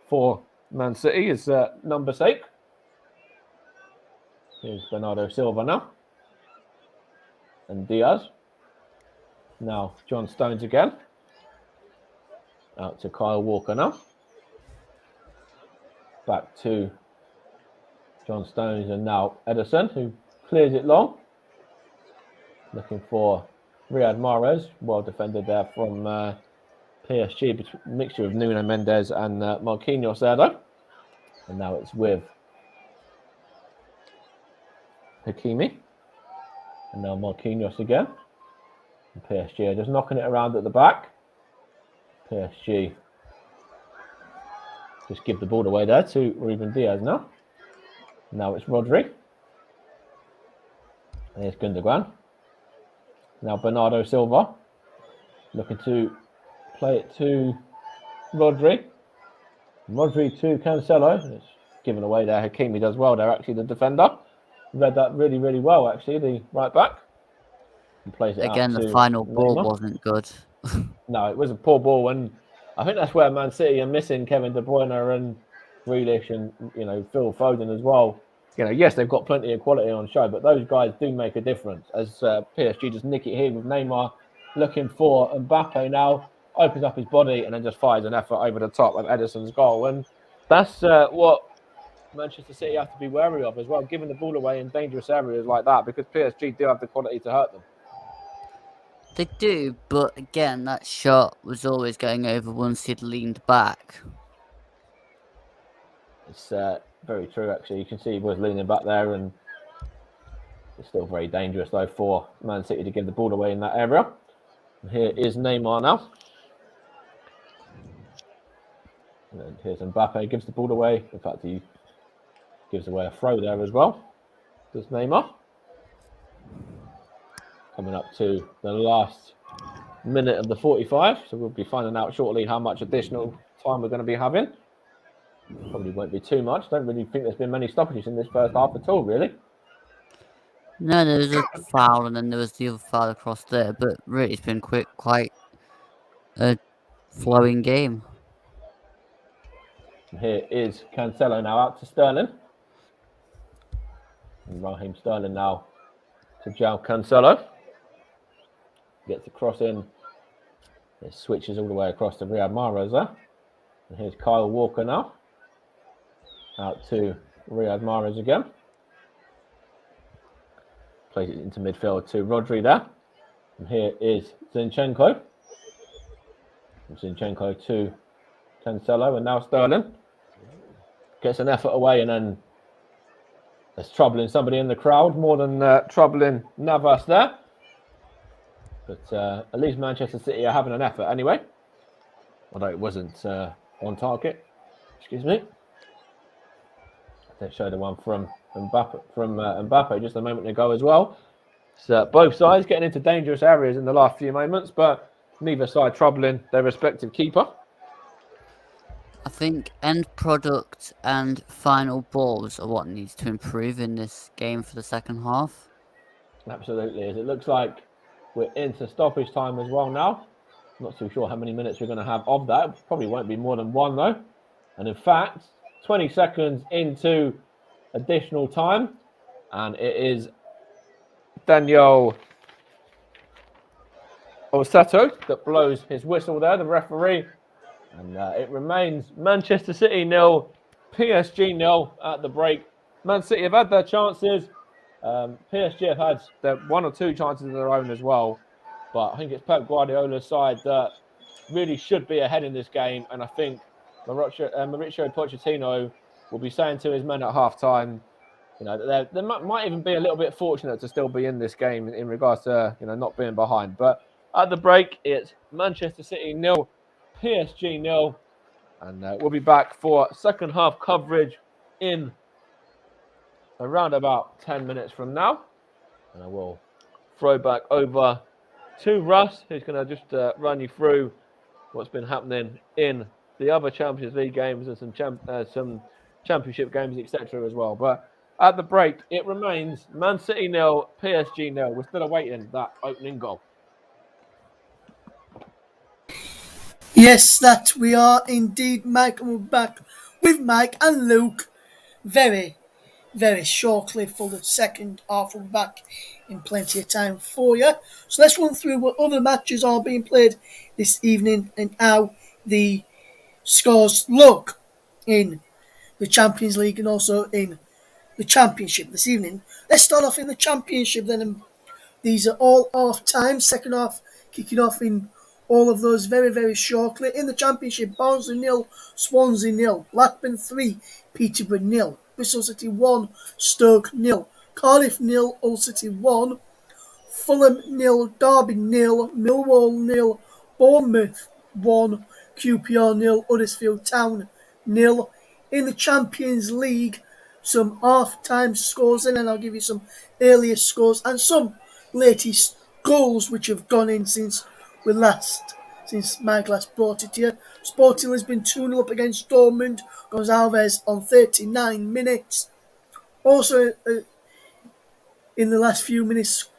for Man City. His number 6. Here's Bernardo Silva now. And Diaz. Now John Stones again. Out to Kyle Walker now. Back to John Stones and now Ederson, who clears it long. Looking for Riyad Mahrez. Well defended there from PSG. Mixture of Nuno Mendes and Marquinhos there, though. And now it's with Hakimi. And now Marquinhos again. And PSG are just knocking it around at the back. PSG just give the ball away there to Ruben Diaz now. Now it's Rodri. And here's Gundogan. Now Bernardo Silva. Looking to play it to Rodri. Rodri to Cancelo. It's given away there. Hakimi does well there, actually, the defender. Read that really, really well, actually, the right back. And plays it Again, out the to final ball Neymar. wasn't good. No, it was a poor ball, and I think that's where Man City are missing Kevin De Bruyne and Grealish and, Phil Foden as well. Yes, they've got plenty of quality on show, but those guys do make a difference. As PSG just nick it here with Neymar looking for Mbappe now, opens up his body and then just fires an effort over the top of Ederson's goal. And that's what Manchester City have to be wary of as well, giving the ball away in dangerous areas like that, because PSG do have the quality to hurt them. They do, but again, that shot was always going over once he'd leaned back. It's very true, actually. You can see he was leaning back there, and it's still very dangerous, though, for Man City to give the ball away in that area. And here is Neymar now. And here's Mbappe, gives the ball away. In fact, he gives away a throw there as well. Does Neymar. Coming up to the last minute of the 45. So we'll be finding out shortly how much additional time we're going to be having. Probably won't be too much. Don't really think there's been many stoppages in this first half at all, really. No, there was a foul and then there was the other foul across there, but really it's been quite a flowing game. And here is Cancelo now out to Sterling. And Raheem Sterling now to João Cancelo. Gets a cross in. It switches all the way across to Riyad Mahrez there. And here's Kyle Walker now. Out to Riyad Mahrez again. Plays it into midfield to Rodri there. And here is Zinchenko. Zinchenko to Cancelo, and now Sterling. Gets an effort away, and then there's troubling somebody in the crowd, more than troubling Navas there. But at least Manchester City are having an effort anyway. Although it wasn't on target. Excuse me. They showed the one from Mbappe just a moment ago as well. So both sides getting into dangerous areas in the last few moments, but neither side troubling their respective keeper. I think end product and final balls are what needs to improve in this game for the second half. Absolutely, as it looks like we're into stoppage time as well now. Not too sure how many minutes we're going to have of that. Probably won't be more than one though. And in fact, 20 seconds into additional time, and it is Daniel Osato that blows his whistle there, the referee. And it remains Manchester City 0, PSG 0 at the break. Man City have had their chances. PSG have had their one or two chances of their own as well. But I think it's Pep Guardiola's side that really should be ahead in this game. And I think Mauricio Pochettino will be saying to his men at half-time, they might even be a little bit fortunate to still be in this game in regards to, not being behind. But at the break, it's Manchester City 0, PSG 0. And we'll be back for second half coverage in around about 10 minutes from now. And I will throw back over to Russ, who's going to just run you through what's been happening in the other Champions League games and some championship games, etc. as well. But at the break, it remains Man City 0, PSG 0. We're still awaiting that opening goal. Yes, that we are indeed, Mike, and we're back with Mike and Luke very, very shortly for the second half. We're back in plenty of time for you. So let's run through what other matches are being played this evening and how the scores look in the Champions League and also in the Championship this evening. Let's start off in the Championship then. These are all half-time, second half kicking off in all of those very, very shortly. In the Championship, Barnsley 0, Swansea 0, Blackburn 3, Peterborough 0, Bristol City 1, Stoke 0, Cardiff 0, Hull City 1, Fulham 0, Derby 0, Millwall 0, Bournemouth 1, QPR 0, Huddersfield Town 0. In the Champions League, some half-time scores, and then I'll give you some earlier scores and some latest goals which have gone in since Mike last brought it here. Sporting Lisbon 2-0 up against Dortmund. Gonçalves on 39 minutes. Also, in the last few minutes,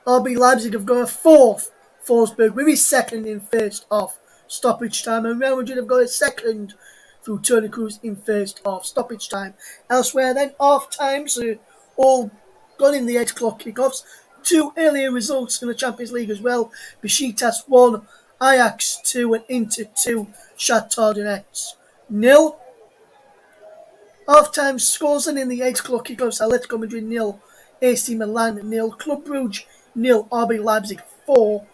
RB Leipzig have got a fourth. Forsberg with his second in first half stoppage time, and Real Madrid have got a second through Toni Kroos in first half stoppage time. Elsewhere then, half times all gone in the 8 o'clock kickoffs. Two earlier results in the Champions League as well. Besiktas 1, Ajax 2 and Inter 2, Shakhtar Donetsk 0. Half-time scores and in the 8 o'clock kickoffs, Atletico Madrid 0, AC Milan 0, Club Brugge 0, RB Leipzig 4,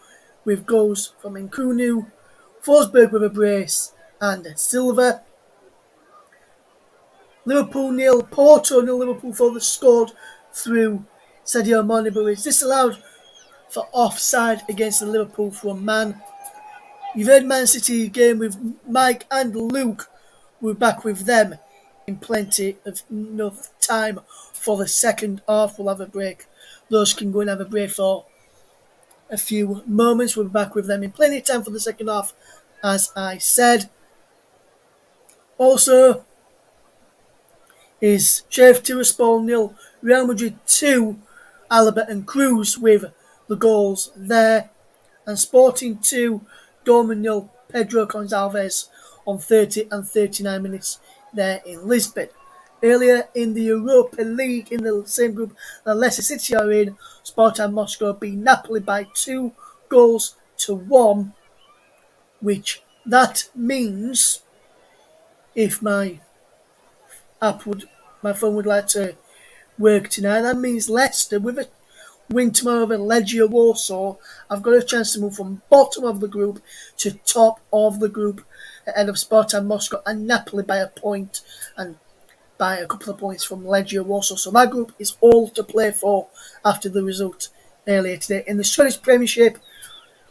with goals from Nkunku, Forsberg with a brace, and Silva. Liverpool 0, Porto 0, Liverpool further scored through Sadio Mane, but was disallowed for offside against the Liverpool front man. You've heard Man City game with Mike and Luke. We're back with them in plenty of enough time for the second half. We'll have a break. Those can go and have a break for a few moments. We'll be back with them in plenty of time for the second half, as I said. Also, is Sheriff Tiraspol 0, Real Madrid 2, Alaba and Cruz with the goals there. And Sporting 2, Dortmund 0, Pedro Gonçalves on 30 and 39 minutes there in Lisbon. Earlier in the Europa League, in the same group that Leicester City are in, Spartak Moscow beat Napoli by 2-1, which that means, if my phone would like to work tonight, that means Leicester, with a win tomorrow over Legia Warsaw, I've got a chance to move from bottom of the group to top of the group ahead of Spartak Moscow and Napoli by a point and by a couple of points from Legia Warsaw. So my group is all to play for after the result earlier today. In the Swedish Premiership,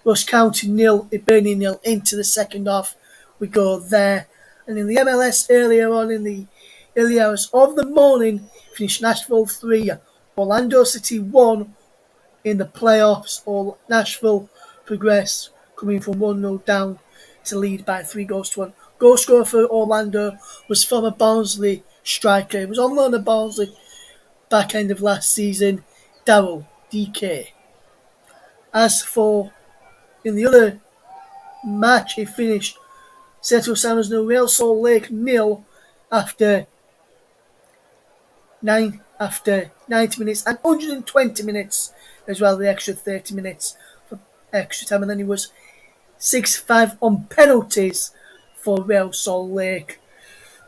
Ross County 0, Hibernian 0 into the second half. We go there. And in the MLS earlier on in the early hours of the morning, finished Nashville 3, Orlando City 1 in the playoffs. All Nashville progressed, coming from 1-0 down to lead by 3-1. Goal scorer for Orlando was former Barnsley striker. He was on loan at Barnsley back end of last season, Daryl DK. As for in the other match, it finished Seattle Sounders 0, Real Salt Lake 0 after 90 minutes and 120 minutes as well, the extra 30 minutes for extra time, and then it was 6-5 on penalties for Real Salt Lake,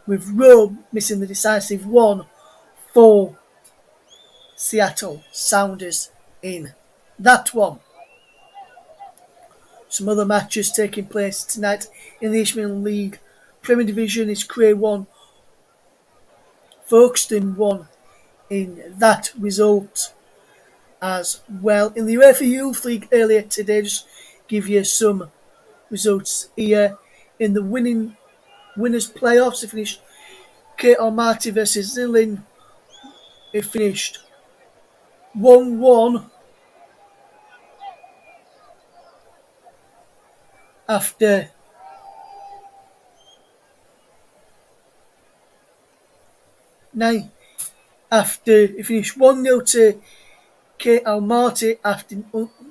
with Rome missing the decisive one for Seattle Sounders in that one. Some other matches taking place tonight in the Isthmian League. Premier Division is Cray 1, Folkestone 1 in that result as well. In the UEFA Youth League earlier today, just give you some results here. In the winners playoffs, it finished Kate Almaty versus Zilin. It finished 1-1 after it finished 1-0 to Kate Almaty after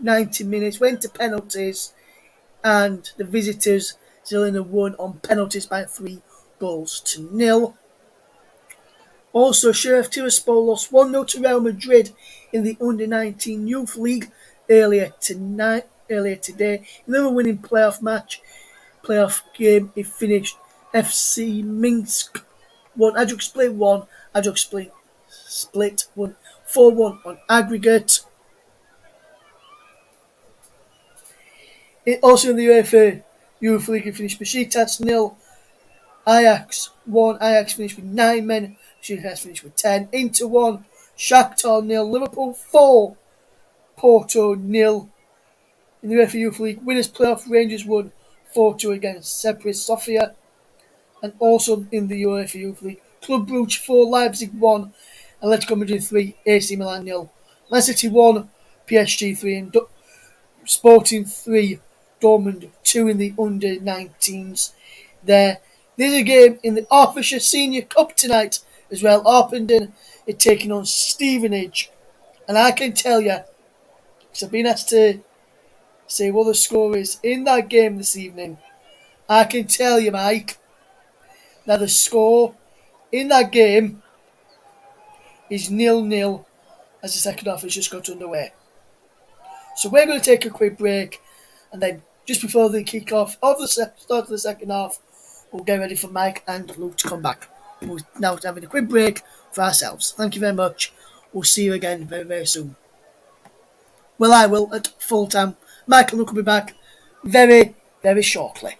90 minutes, went to penalties, and the visitors Zilina won on penalties by 3-0. Also, Sheriff Tiraspol lost 1-0 to Real Madrid in the Under-19 Youth League earlier today. Another winning playoff game, it finished FC Minsk 1, Ajax Split 1, Ajax Split 1, 4-1 on aggregate. Also in the UEFA Youth League, it finished Besiktas 0, Ajax 1. Ajax finished with 9 men. Besiktas finished with 10. Inter 1, Shakhtar 0, Liverpool 4, Porto 0. In the UEFA Youth League, winners playoff, Rangers won 4-2 against Sepris Sofia. And also in the UEFA Youth League, Club Brugge 4, Leipzig 1, Atletico Madrid 3, AC Milan 0. Man City 1, PSG 3, and Sporting 3, Dortmund 2 in the under-19s there. There's a game in the Hertfordshire Senior Cup tonight as well. Harpenden are taking on Stevenage. And I can tell you, because I've been asked to say what the score is in that game this evening, I can tell you, Mike, that the score in that game is 0-0 as the second half has just got underway. So we're going to take a quick break, and then just before the kick-off of the start of the second half, we'll get ready for Mike and Luke to come back. We're now having a quick break for ourselves. Thank you very much. We'll see you again very, very soon. Well, I will at full time. Mike and Luke will be back very, very shortly.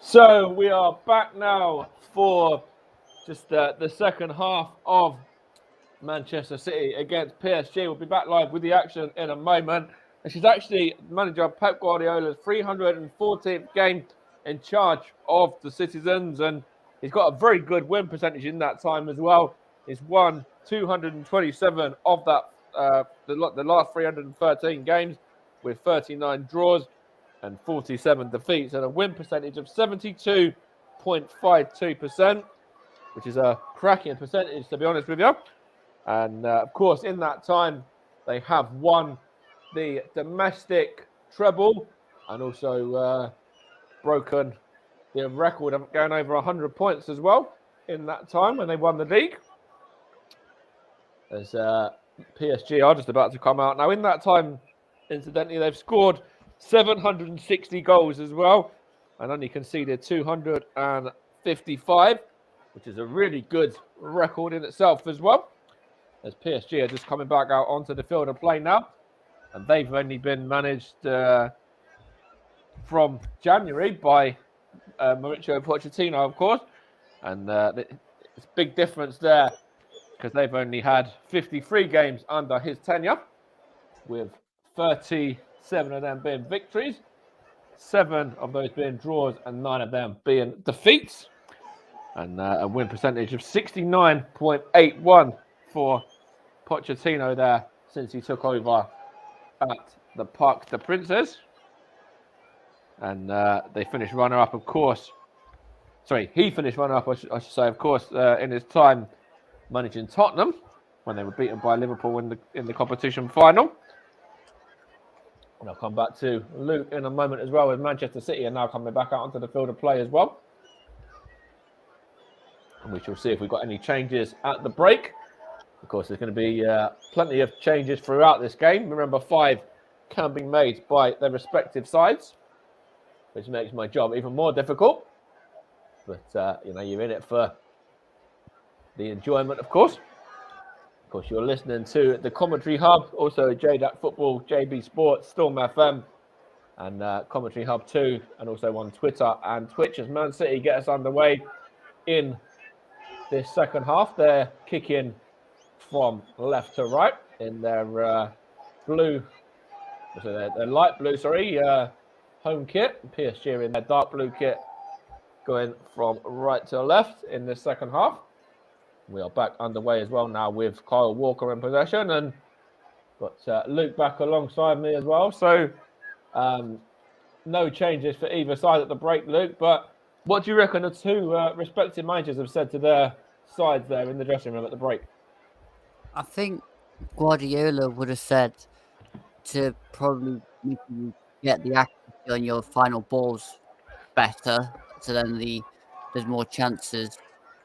So we are back now for just the second half of Manchester City against PSG. We'll be back live with the action in a moment. And she's actually manager Pep Guardiola's 314th game in charge of the Citizens, and he's got a very good win percentage in that time as well. He's won 227 of that the last 313 games, with 39 draws and 47 defeats, and a win percentage of 72.52%, which is a cracking percentage, to be honest with you. And of course, in that time, they have won the domestic treble and also broken the record of going over 100 points as well in that time when they won the league. As PSG are just about to come out. Now, in that time, incidentally, they've scored 760 goals as well and only conceded 255, which is a really good record in itself as well. As PSG are just coming back out onto the field of play now, and they've only been managed from January by Mauricio Pochettino, of course, and it's a big difference there because they've only had 53 games under his tenure, with 37 of them being victories, 7 of those being draws, and 9 of them being defeats, and a win percentage of 69.81 for Pochettino there since he took over at the Parc des Princes. And they finished runner-up, of course. Sorry, he finished runner-up, I should say, of course, in his time managing Tottenham when they were beaten by Liverpool in the competition final. And I'll come back to Luke in a moment as well, with Manchester City and now coming back out onto the field of play as well. And we shall see if we've got any changes at the break. Of course, there's going to be plenty of changes throughout this game. Remember, 5 can be made by their respective sides, which makes my job even more difficult. But, you're in it for the enjoyment, of course. Of course, you're listening to the Commentary Hub, also JDAC Football, JB Sports, Storm FM, and Commentary Hub 2, and also on Twitter and Twitch as Man City get us underway in this second half. They're kicking from left to right in their blue, so their light blue, home kit. PSG in their dark blue kit, going from right to left in this second half. We are back underway as well now with Kyle Walker in possession, and got Luke back alongside me as well. So no changes for either side at the break, Luke. But what do you reckon the two respective managers have said to their sides there in the dressing room at the break? I think Guardiola would have said to probably make you get the accuracy on your final balls better, so then there's more chances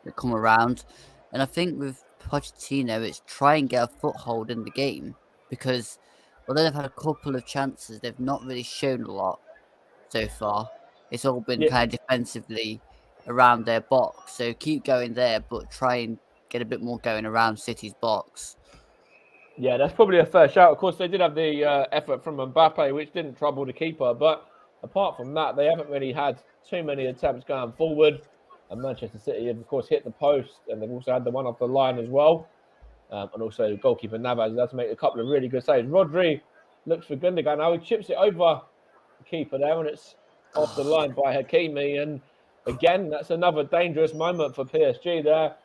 that come around. And I think with Pochettino, it's try and get a foothold in the game, because although they've had a couple of chances, they've not really shown a lot so far. It's all been kind of defensively around their box. So keep going there, but try and get a bit more going around City's box. Yeah, that's probably a fair shout. Of course, they did have the effort from Mbappe, which didn't trouble the keeper. But apart from that, they haven't really had too many attempts going forward. And Manchester City have, of course, hit the post, and they've also had the one off the line as well. And also goalkeeper Navas has had to make a couple of really good saves. Rodri looks for Gundogan. Now he chips it over the keeper there, and it's off the line by Hakimi. And again, that's another dangerous moment for PSG there.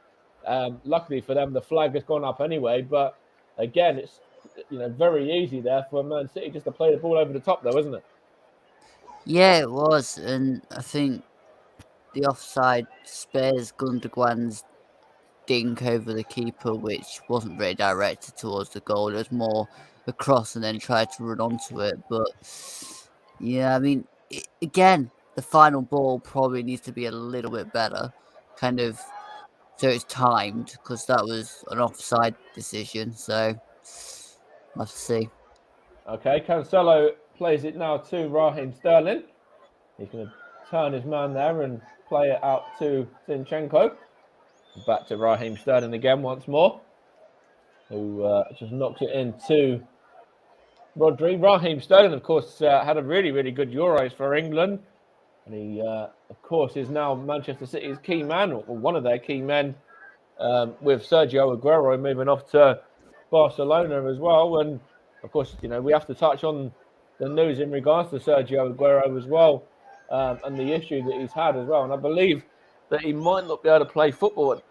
Luckily for them, the flag has gone up anyway. But again, it's very easy there for Man City just to play the ball over the top, though, isn't it? Yeah, it was, and I think the offside spares Gundogan's dink over the keeper, which wasn't really directed towards the goal. It was more a cross and then tried to run onto it. But yeah, I mean, again, the final ball probably needs to be a little bit better, kind of, so it's timed, because that was an offside decision. So we'll have to see. Okay, Cancelo plays it now to Raheem Sterling. He's going to turn his man there and play it out to Zinchenko. Back to Raheem Sterling again once more, who just knocks it into Rodri. Raheem Sterling, of course, had a really, really good Euros for England. And he, of course, is now Manchester City's key man, or one of their key men, with Sergio Aguero moving off to Barcelona as well. And, of course, we have to touch on the news in regards to Sergio Aguero as well, and the issue that he's had as well. And I believe that he might not be able to play football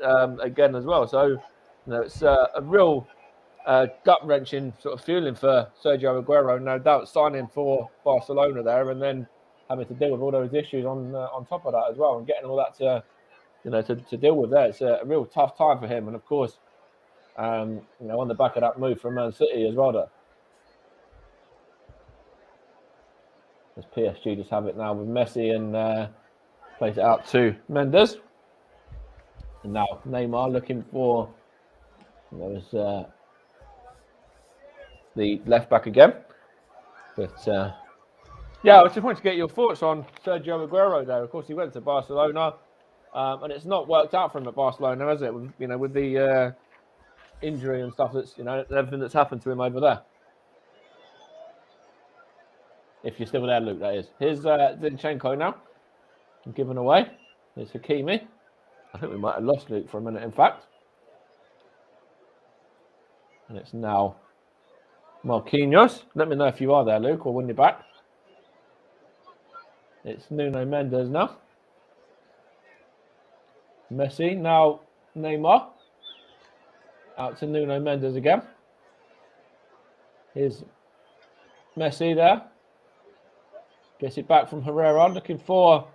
again as well. So, it's a real gut-wrenching sort of feeling for Sergio Aguero, no doubt, signing for Barcelona there and then having to deal with all those issues on top of that as well, and getting all that to deal with there. It's a real tough time for him. And, of course, on the back of that move from Man City as well there. As PSG just have it now with Messi and plays it out to Mendes. And now Neymar looking for the left back again. But I was just wanting to get your thoughts on Sergio Aguero there. Of course, he went to Barcelona, and it's not worked out for him at Barcelona, has it? With the injury and stuff that's everything that's happened to him over there. If you're still there, Luke, that is. Here's Zinchenko now, given away. Here's Hakimi. I think we might have lost Luke for a minute, in fact. And it's now Marquinhos. Let me know if you are there, Luke, or when you're back. It's Nuno Mendes now. Messi. Now Neymar. Out to Nuno Mendes again. Here's Messi there. Gets it back from Herrera. Looking for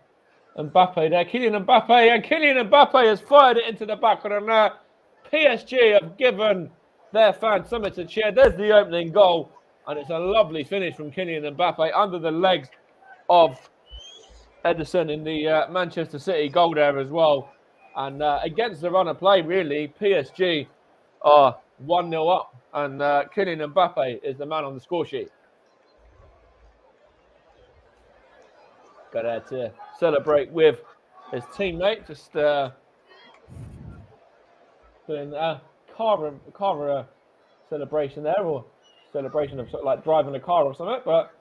Mbappe there. Kylian Mbappe. And Kylian Mbappe has fired it into the back of the net. PSG have given their fans something to cheer. There's the opening goal. And it's a lovely finish from Kylian Mbappe under the legs of Ederson in the Manchester City goal there as well. And against the run of play, really, PSG are 1-0 up. And Kylian Mbappe is the man on the score sheet. Got there to celebrate with his teammate. Just doing a car celebration there, or celebration of sort of like driving a car or something. But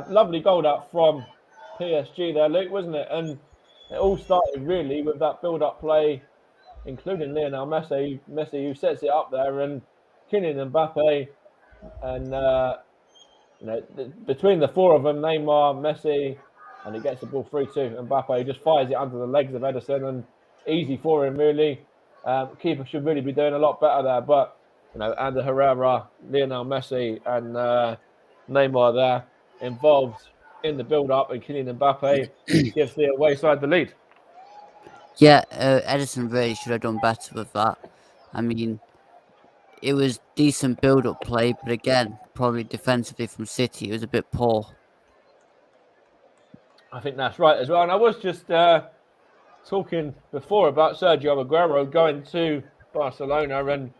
lovely goal out from PSG there, Luke, wasn't it? And it all started really with that build-up play, including Lionel Messi who sets it up there, and Kylian Mbappe, and between the four of them, Neymar, Messi, and he gets the ball through to Mbappe. He just fires it under the legs of Ederson, and easy for him really. Keeper should really be doing a lot better there, but Ander Herrera, Lionel Messi, and Neymar there involved in the build-up, and Kylian Mbappe gives the away side the lead. Yeah, Ederson really should have done better with that. I mean, it was decent build-up play, but again, probably defensively from City, it was a bit poor. I think that's right as well. And I was just talking before about Sergio Aguero going to Barcelona and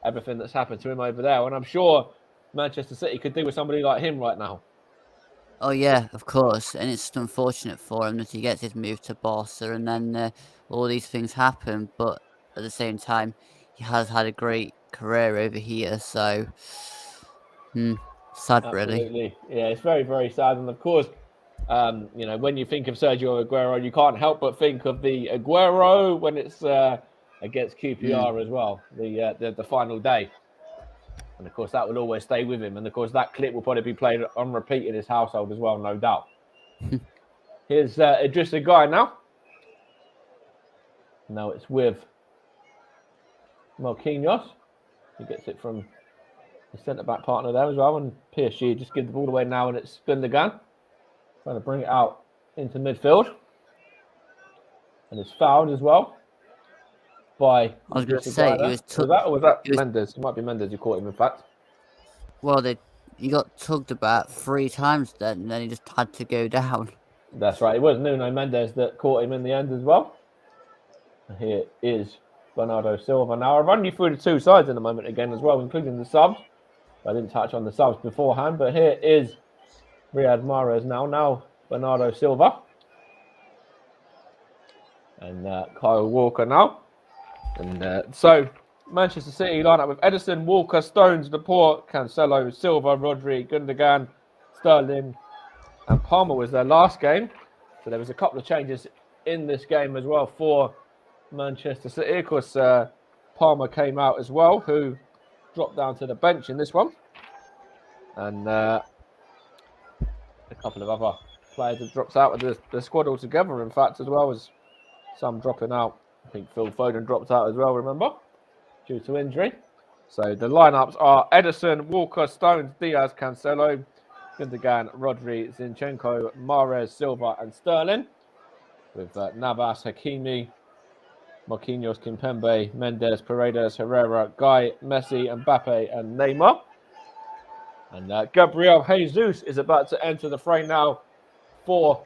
everything that's happened to him over there. And I'm sure Manchester City could do with somebody like him right now. Oh, yeah, of course. And it's unfortunate for him that he gets his move to Barca and then all these things happen. But at the same time, he has had a great career over here. So, sad, Absolutely. Really. Yeah, it's very, very sad. And of course, when you think of Sergio Aguero, you can't help but think of the Aguero when it's against QPR as well, the final day. And of course, that will always stay with him. And of course, that clip will probably be played on repeat in his household as well, no doubt. Here's Idrissa Gueye now. Now it's with Marquinhos. He gets it from the centre-back partner there as well. And PSG just give the ball away now, and it's Gundogan. Trying to bring it out into midfield. And it's fouled as well by... I was going to say, was that Mendes? It might be Mendes who caught him, in fact. Well, he got tugged about 3 times then, and then he just had to go down. That's right. It was Nuno Mendes that caught him in the end as well. And here is Bernardo Silva. Now, I'll run you through the two sides in a moment again as well, including the subs. I didn't touch on the subs beforehand, but here is Riyad Mahrez now Bernardo Silva. And Kyle Walker now. And so Manchester City line up with Ederson, Walker, Stones, Laporte, Cancelo, Silva, Rodri, Gundogan, Sterling, and Palmer was their last game So there was a couple of changes in this game as well for Manchester City. Of course, Palmer came out as well, who dropped down to the bench in this one. And a couple of other players have dropped out of the squad altogether, in fact, as well as some dropping out. I think Phil Foden dropped out as well, remember, due to injury. So the lineups are Ederson, Walker, Stones, Diaz, Cancelo, Gundogan, Rodri, Zinchenko, Mahrez, Silva and Sterling, with Navas, Hakimi, Marquinhos, Kimpembe, Mendes, Paredes, Herrera, Guy, Messi, Mbappe and Neymar. And Gabriel Jesus is about to enter the fray now for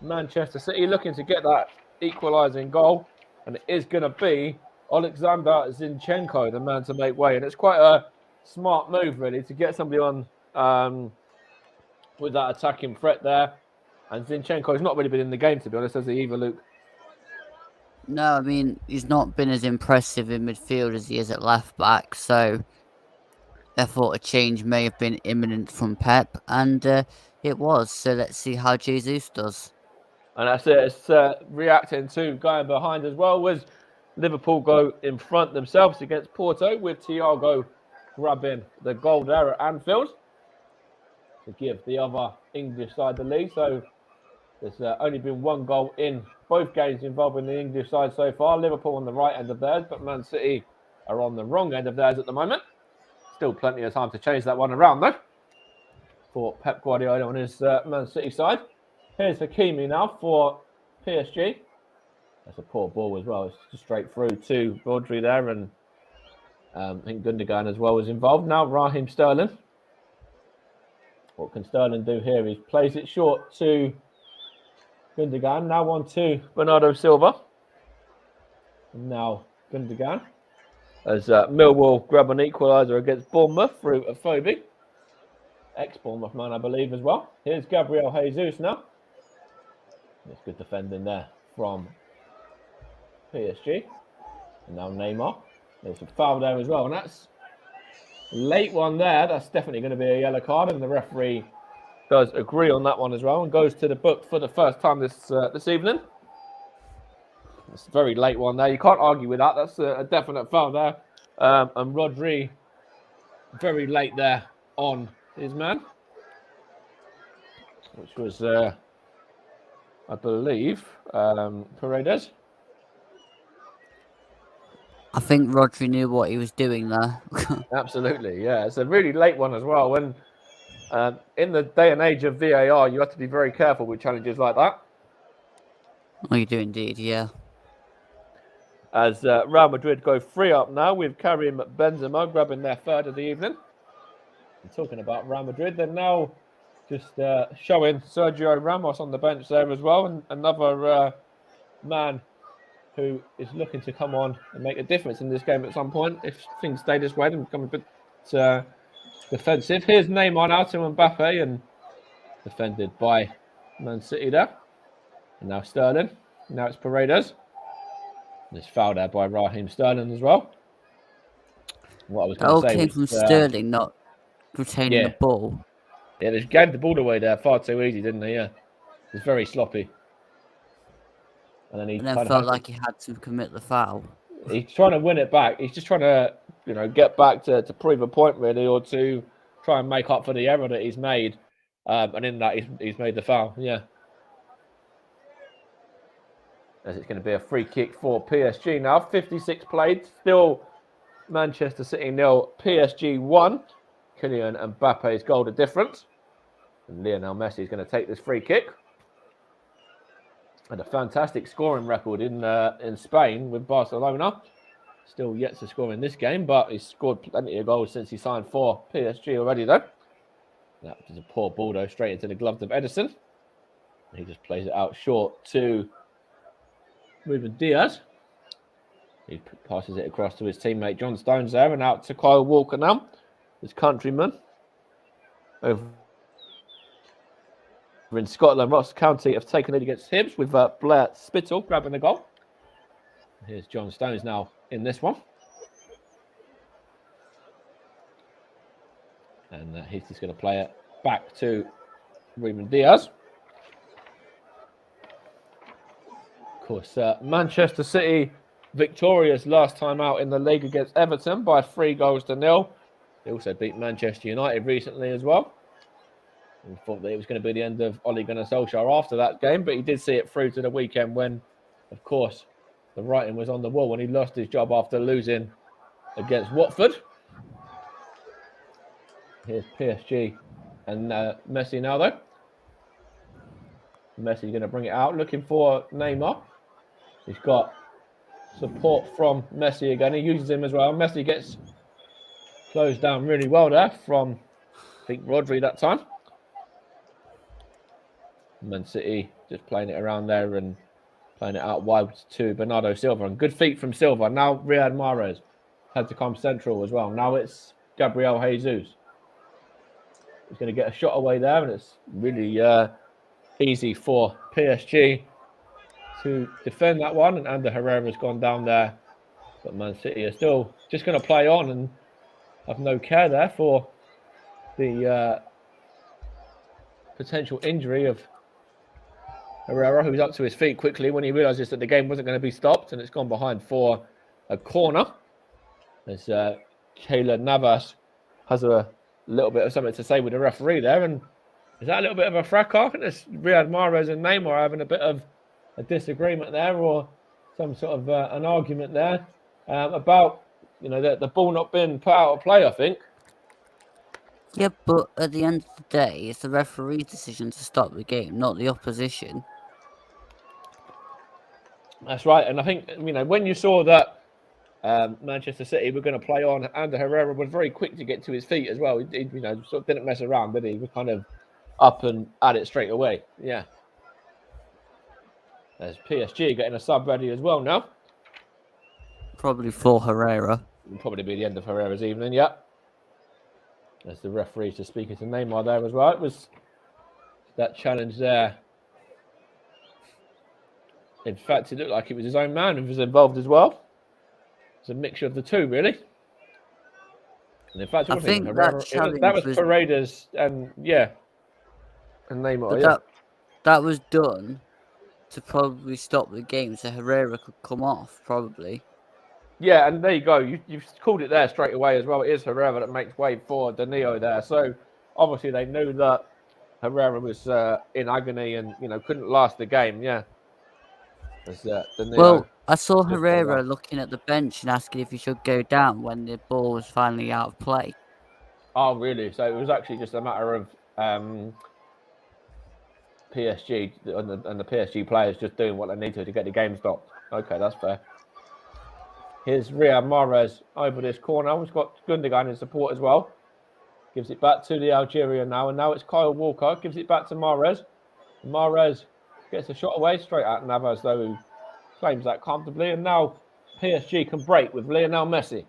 Manchester City, looking to get that equalising goal. And it is going to be Alexander Zinchenko, the man to make way. And it's quite a smart move, really, to get somebody on with that attacking threat there. And Zinchenko has not really been in the game, to be honest, has he either, Luke? No, I mean, he's not been as impressive in midfield as he is at left back, so I thought a change may have been imminent from Pep, and it was. So let's see how Jesus does. And that's it. It's reacting to going behind as well. Was Liverpool go in front themselves against Porto, with Thiago grabbing the goal there at Anfield to give the other English side the lead. So there's only been one goal in both games involving the English side so far. Liverpool on the right end of theirs, but Man City are on the wrong end of theirs at the moment. Still plenty of time to change that one around, though, for Pep Guardiola on his Man City side. Here's Hakimi now for PSG. That's a poor ball as well. It's just straight through to Rodri there, and I think Gundogan as well was involved. Now Raheem Sterling. What can Sterling do here? He plays it short to Gundogan. Now on to Bernardo Silva. And now Gundogan. As Millwall grab an equaliser against Bournemouth through Afobe. Ex-Bournemouth man, I believe, as well. Here's Gabriel Jesus now. There's good defending there from PSG. And now Neymar. There's a foul there as well. And that's a late one there. That's definitely going to be a yellow card. And the referee does agree on that one as well. And goes to the book for the first time this evening. It's a very late one there. You can't argue with that. That's a definite foul there. And Rodri, very late there on his man. Which was, I believe, Paredes. I think Rodri knew what he was doing there. Absolutely, yeah. It's a really late one as well. When in the day and age of VAR, you have to be very careful with challenges like that. Oh, you do indeed, yeah. As Real Madrid go 3 up now with Karim Benzema grabbing their third of the evening. And talking about Real Madrid, they're now just showing Sergio Ramos on the bench there as well, and another man who is looking to come on and make a difference in this game at some point. If things stay this way, then become a bit defensive. Here's Neymar now to Mbappe, and defended by Man City there. And now Sterling. Now it's Paredes. This foul there by Raheem Sterling as well. What I was going to say came from Sterling, not retaining the ball. Yeah, they gave the ball away there far too easy, didn't they? Yeah, it was very sloppy. And then he felt like he had to commit the foul. He's trying to win it back. He's just trying to, get back to prove a point really, or to try and make up for the error that he's made. And in that, he's made the foul. Yeah. As it's going to be a free kick for PSG now. 56 played. Still Manchester City 0, PSG 1. Kylian Mbappe's goal the difference. And Lionel Messi is going to take this free kick. And a fantastic scoring record in Spain with Barcelona. Still yet to score in this game, but he's scored plenty of goals since he signed for PSG already, though. That was a poor ball, though, straight into the gloves of Ederson. He just plays it out short to Ruben Diaz. He passes it across to his teammate John Stones there, and out to Kyle Walker now, his countryman. Over in Scotland, Ross County have taken lead against Hibs with Blair Spittle grabbing the goal. Here's John Stones now in this one. And he's just going to play it back to Ruben Diaz. course, Manchester City victorious last time out in the league against Everton by 3-0. They also beat Manchester United recently as well. We thought that it was going to be the end of Ole Gunnar Solskjaer after that game, but he did see it through to the weekend when, of course, the writing was on the wall when he lost his job after losing against Watford. Here's PSG and Messi now, though. Messi's going to bring it out, looking for Neymar. He's got support from Messi again. He uses him as well. Messi gets closed down really well there from, I think, Rodri that time. Man City just playing it around there and playing it out wide to Bernardo Silva. And good feet from Silva. Now Riyad Mahrez had to come central as well. Now it's Gabriel Jesus. He's going to get a shot away there, and it's really easy for PSG to defend that one. And Ander Herrera's gone down there. But Man City are still just going to play on and have no care there for the potential injury of Herrera, who's up to his feet quickly when he realises that the game wasn't going to be stopped, and it's gone behind for a corner. As Keylor Navas has a little bit of something to say with the referee there, and is that a little bit of a fracas? I think there's Riyad Mahrez and Neymar having a bit of a disagreement there, or some sort of an argument there about the ball not being put out of play, I think. Yeah, but at the end of the day, it's the referee's decision to stop the game, not the opposition. That's right, and I think when you saw that Manchester City were going to play on, Ander Herrera was very quick to get to his feet as well. He sort of didn't mess around, did he? He was kind of up and at it straight away. Yeah. There's PSG getting a sub ready as well now. Probably for Herrera. It'll probably be the end of Herrera's evening, yeah. As the referee's just speaking to Neymar there as well. It was that challenge there. In fact, it looked like it was his own man who was involved as well. It's a mixture of the two, really. And in fact, I think Herrera, that was Paredes and Neymar. But that was done to probably stop the game, so Herrera could come off, probably. Yeah, and there you go. You've called it there straight away as well. It is Herrera that makes way for Danilo there. So obviously they knew that Herrera was in agony and couldn't last the game. Yeah. Well, I saw Herrera looking at the bench and asking if he should go down when the ball was finally out of play. Oh, really? So it was actually just a matter of PSG and the PSG players just doing what they need to get the game stopped. Okay, that's fair. Here's Riyad Mahrez over this corner. We've got Gundogan in support as well. Gives it back to the Algerian now. And now it's Kyle Walker. Gives it back to Mahrez. Mahrez gets a shot away straight at Navas, though, who claims that comfortably. And now PSG can break with Lionel Messi.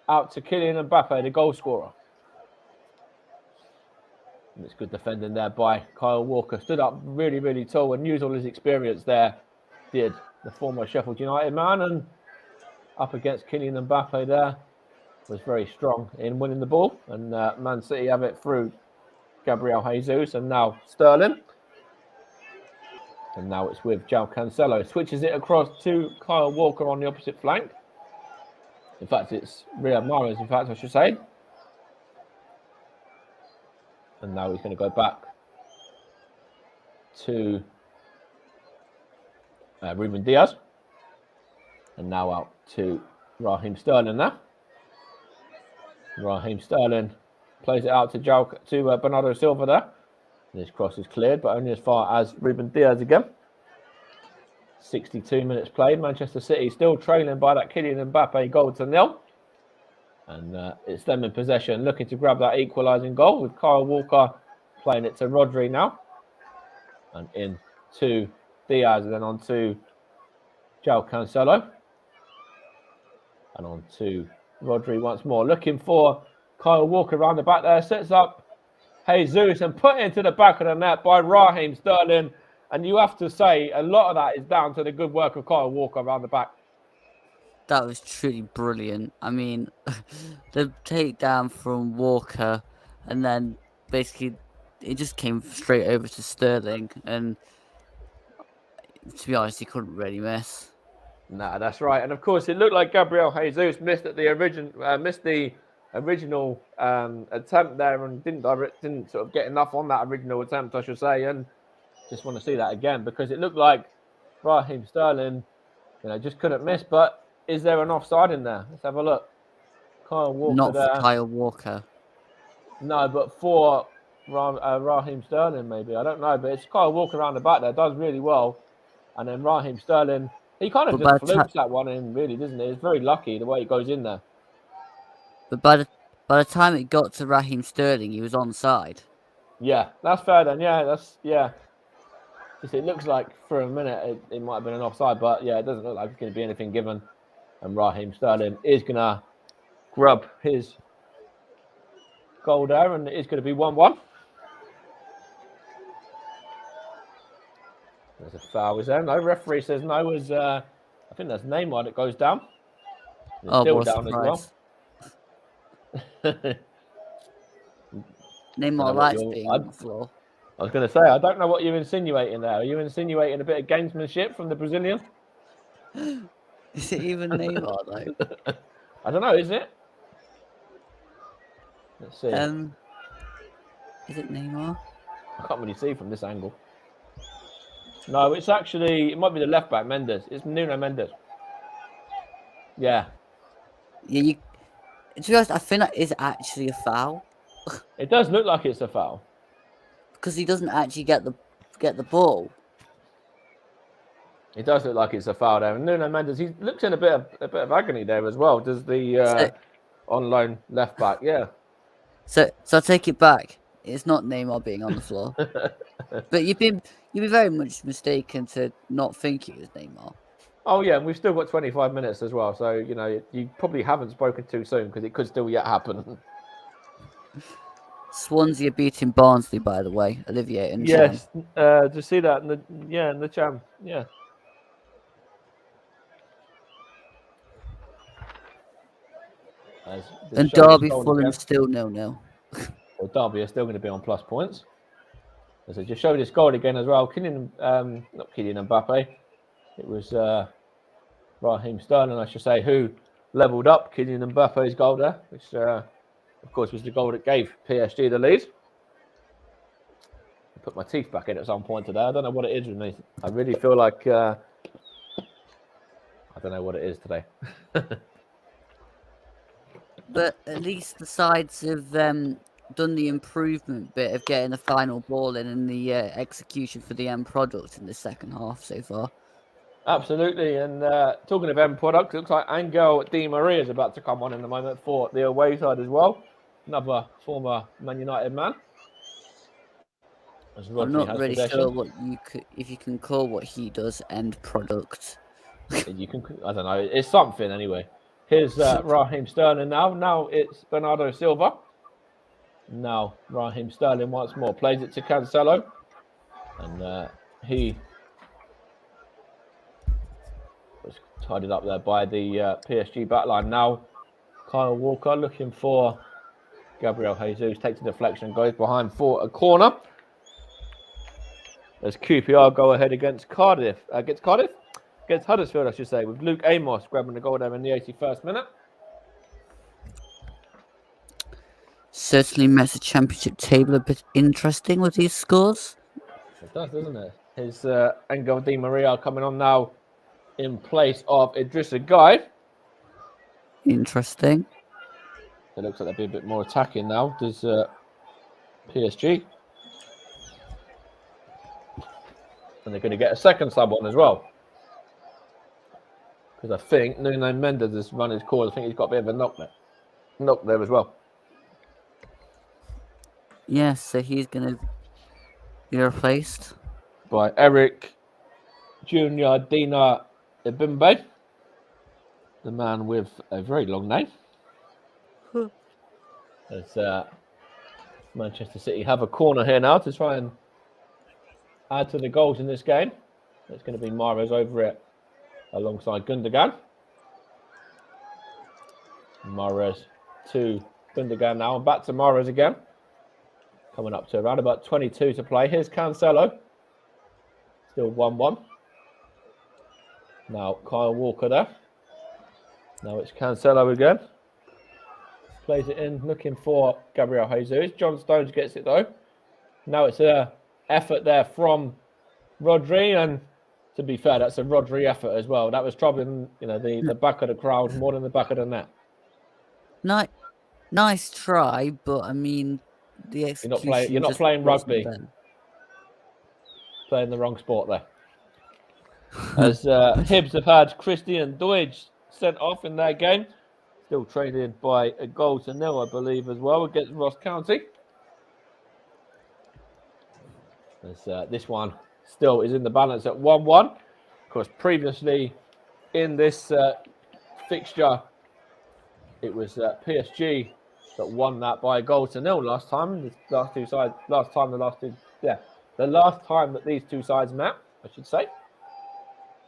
Out to Kylian Mbappe, the goal scorer. And it's good defending there by Kyle Walker. Stood up really, really tall and used all his experience there. Did the former Sheffield United man. And up against Kylian Mbappe there. Was very strong in winning the ball. And Man City have it through Gabriel Jesus. And now Sterling. And now it's with João Cancelo. Switches it across to Kyle Walker on the opposite flank. In fact, it's Riyad Mahrez, I should say. And now he's going to go back to Ruben Diaz. And now out to Raheem Sterling now. Raheem Sterling plays it out to Bernardo Silva there. And his cross is cleared, but only as far as Ruben Diaz again. 62 minutes played. Manchester City still trailing by that Kylian Mbappe goal to 0. And it's them in possession, looking to grab that equalising goal with Kyle Walker playing it to Rodri now. And in to Diaz, and then on to João Cancelo. And on to Rodri once more. Looking for Kyle Walker around the back there. Sets up Jesus and put into the back of the net by Raheem Sterling. And you have to say a lot of that is down to the good work of Kyle Walker around the back. That was truly brilliant. I mean, the takedown from Walker, and then basically it just came straight over to Sterling. And to be honest, he couldn't really miss. Nah, that's right. And of course, it looked like Gabriel Jesus missed the original attempt there and didn't sort of get enough on that original attempt, I should say. And just want to see that again because it looked like Raheem Sterling, just couldn't miss. But is there an offside in there? Let's have a look. Kyle Walker Not there. for Kyle Walker. No, but for Raheem Sterling, maybe. I don't know, but it's Kyle Walker around the back there. Does really well. And then Raheem Sterling, he kind of just flukes that one in, really, doesn't he? It's very lucky the way it goes in there. But by the time it got to Raheem Sterling, he was onside. Yeah, that's fair then. Yeah. Just, it looks like for a minute it might have been an offside, but yeah, it doesn't look like it's going to be anything given. And Raheem Sterling is going to grab his goal there, and it is going to be 1-1. There's a foul, is there? No, referee says no. I think that's Neymar that goes down. Oh, still what a down surprise. as well. Neymar likes being on the floor. I was going to say, I don't know what you're insinuating there. Are you insinuating a bit of gamesmanship from the Brazilian? Is it even Neymar, though? I don't know, is it? Let's see. Is it Neymar? I can't really see from this angle. No, it might be the left back, Mendes. It's Nuno Mendes. Yeah. Yeah, to be honest, I think that is actually a foul. It does look like it's a foul. Because he doesn't actually get the ball. It does look like it's a foul there. And Nuno Mendes, he looks in a bit of agony there as well. Does the on loan left back? Yeah. So I take it back. It's not Neymar being on the floor. But you'd be very much mistaken to not think it was Neymar. Oh yeah, and we've still got 25 minutes as well. So you probably haven't spoken too soon because it could still yet happen. Swansea beating Barnsley, by the way. Olivier and yes, to see that in the Cham, yeah. And Derby Fulham still 0-0. Well, Derby are still going to be on plus points. As I just showed this goal again as well. Not Kylian Mbappe. It was Raheem Sterling, I should say, who levelled up Kylian Mbappe's goal there, which, of course, was the goal that gave PSG the lead. I put my teeth back in at some point today. I don't know what it is with me. I really feel like I don't know what it is today. But at least the sides have done the improvement bit of getting the final ball in and the execution for the end product in the second half so far. Absolutely. And talking of end product, it looks like Angel Di Maria is about to come on in a moment for the away side as well. Another former Man United man. I'm not really sure if you can call what he does end product. I don't know. It's something anyway. Here's Raheem Sterling now. Now it's Bernardo Silva. Now Raheem Sterling once more plays it to Cancelo. And he was tidied up there by the PSG backline. Now Kyle Walker looking for Gabriel Jesus. Takes a deflection, goes behind for a corner. As QPR go ahead against Huddersfield, I should say, with Luke Amos grabbing the goal there in the 81st minute. Certainly makes the championship table a bit interesting with these scores. It does, doesn't it? Here's Angel Di Maria coming on now in place of Idrissa Gueye. Interesting. It looks like they'll be a bit more attacking now. Does PSG. And they're going to get a second sub on as well. Because I think Nuno Mendes has run his course. I think he's got a bit of a knock there as well. Yes, so he's going to be replaced by Eric Junior Dina Ibimbe, the man with a very long name. As Manchester City have a corner here now to try and add to the goals in this game. It's going to be Mahrez over it alongside Gundogan. Mahrez to Gundogan now, and back to Mahrez again. Coming up to around about 22 to play. Here's Cancelo. Still 1-1. Now Kyle Walker there. Now it's Cancelo again. Plays it in, looking for Gabriel Jesus. John Stones gets it though. Now it's a effort there from Rodri, and to be fair, that's a Rodri effort as well. That was troubling, the back of the crowd more than the back of the net. Nice try, but I mean, the execution. You're not playing rugby. Playing the wrong sport there. As Hibs have had Christian Doidge sent off in their game. Still traded by a 1-0, I believe, as well, against Ross County. As this one still is in the balance at 1-1. Of course, previously in this fixture, it was PSG that won that by a 1-0 last time. The last time that these two sides met, I should say.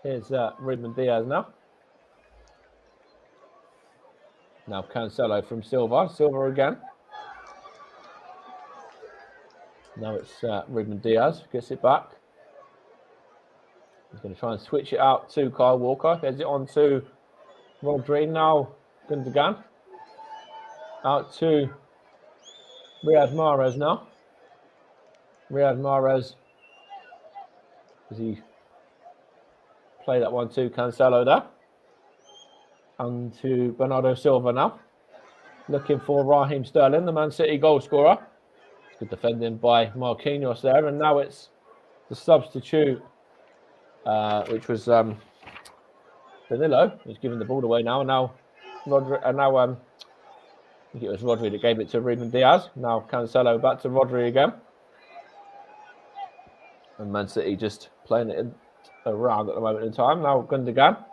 Here's Ruben Diaz now. Now Cancelo from Silva. Silva again. Now it's Ruben Diaz. Gets it back. He's going to try and switch it out to Kyle Walker. Heads it on to Rodri. Now Gundogan. Out to Riyad Mahrez now. Riyad Mahrez. Does he play that one to Cancelo there? And to Bernardo Silva now. Looking for Raheem Sterling, the Man City goal scorer. Good defending by Marquinhos there. And now it's the substitute, which was Danilo, who's giving the ball away now. Now Rodri, I think it was Rodri that gave it to Ruben Diaz. Now Cancelo back to Rodri again. And Man City just playing it around at the moment in time. Now Gundogan.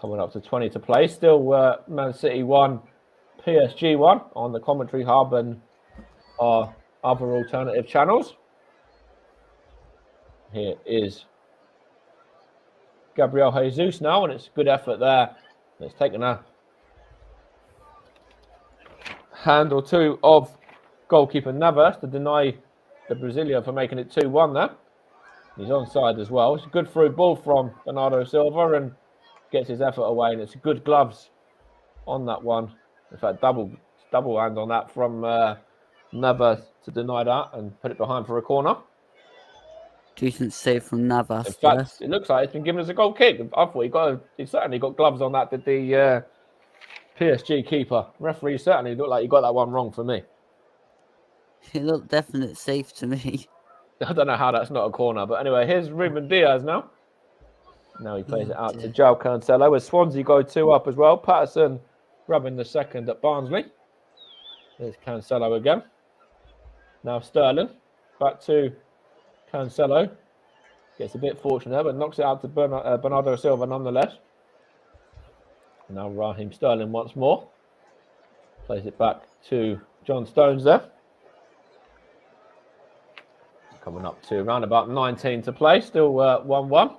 Coming up to 20 to play. Still Man City 1, PSG 1 on the commentary hub and our other alternative channels. Here is Gabriel Jesus now, and it's a good effort there. It's taken a hand or two of goalkeeper Navas to deny the Brazilian for making it 2-1 there. He's onside as well. It's a good through ball from Bernardo Silva and gets his effort away, and it's good gloves on that one. In fact, double hand on that from Navas to deny that and put it behind for a corner. Decent save from Navas. In fact, it looks like it's been given as a goal kick. I thought he certainly got gloves on that, did the PSG keeper. Referee certainly looked like he got that one wrong for me. It looked definite safe to me. I don't know how that's not a corner, but anyway, here's Ruben Diaz now. Now he plays it out to João Cancelo. As Swansea go 2 up as well. Patterson grabbing the second at Barnsley. There's Cancelo again. Now Sterling. Back to Cancelo. Gets a bit fortunate, but knocks it out to Bernardo Silva nonetheless. Now Raheem Sterling once more. Plays it back to John Stones there. Coming up to around about 19 to play. Still 1-1.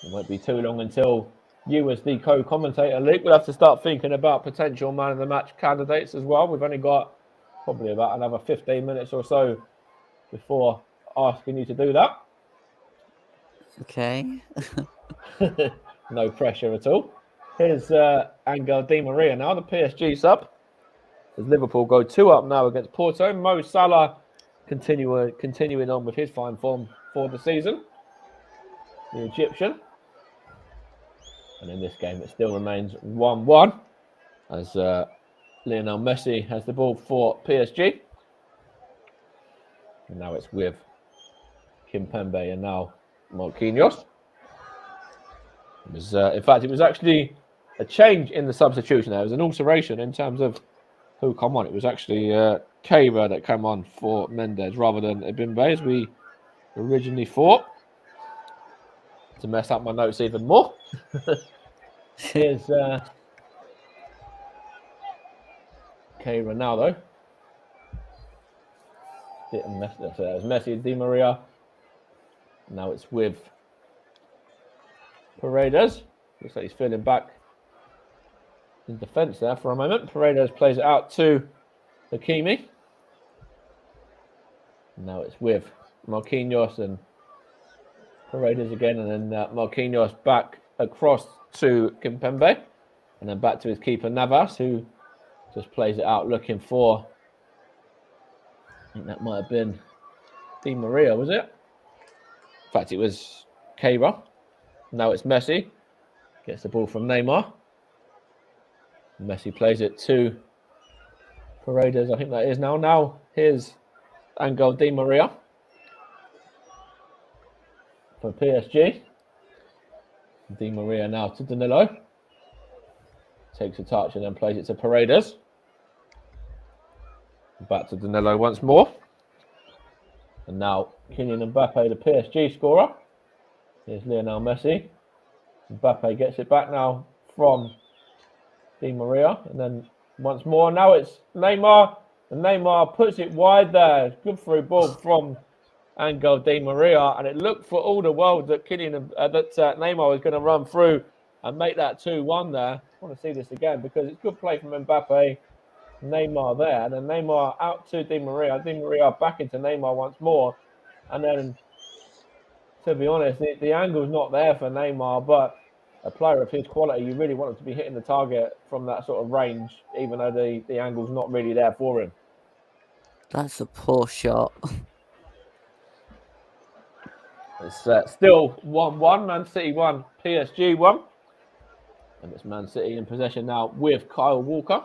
It won't be too long until you, as the co-commentator, Luke, will have to start thinking about potential man of the match candidates as well. We've only got probably about another 15 minutes or so before asking you to do that. Okay. No pressure at all. Here's Angel Di Maria now, the PSG sub. As Liverpool go 2 up now against Porto. Mo Salah continuing on with his fine form for the season. The Egyptian. And in this game, it still remains 1-1 as Lionel Messi has the ball for PSG. And now it's with Kimpembe and now Marquinhos. In fact, it was actually a change in the substitution there. It was an alteration in terms of who come on. It was actually Keira that came on for Mendes rather than Ibimbe, as we originally thought. To mess up my notes even more. Here's Ronaldo. It was Messi and Di Maria. Now it's with Paredes. Looks like he's feeling back in defence there for a moment. Paredes plays it out to Hakimi. Now it's with Marquinhos and Paredes again, and then Marquinhos back across to Kimpembe, and then back to his keeper Navas, who just plays it out looking for, I think that might have been Di Maria, was it? In fact, it was Keira. Now it's Messi. Gets the ball from Neymar. Messi plays it to Paredes, I think that is now. Now here's Angel Di Maria for PSG. Di Maria now to Danilo. Takes a touch and then plays it to Paredes. Back to Danilo once more. And now Kylian Mbappe, the PSG scorer. Here's Lionel Messi. Mbappe gets it back now from Di Maria. And then once more. Now it's Neymar. And Neymar puts it wide there. Good through ball from Angel Di Maria. And it looked for all the world that Neymar was going to run through and make that 2-1 there. I want to see this again because it's good play from Mbappe. Neymar there, and then Neymar out to Di Maria. Di Maria back into Neymar once more, and then, to be honest, the angle's not there for Neymar, but a player of his quality, you really want him to be hitting the target from that sort of range, even though the angle's not really there for him. That's a poor shot. It's still 1-1, Man City 1, PSG 1, and it's Man City in possession now with Kyle Walker.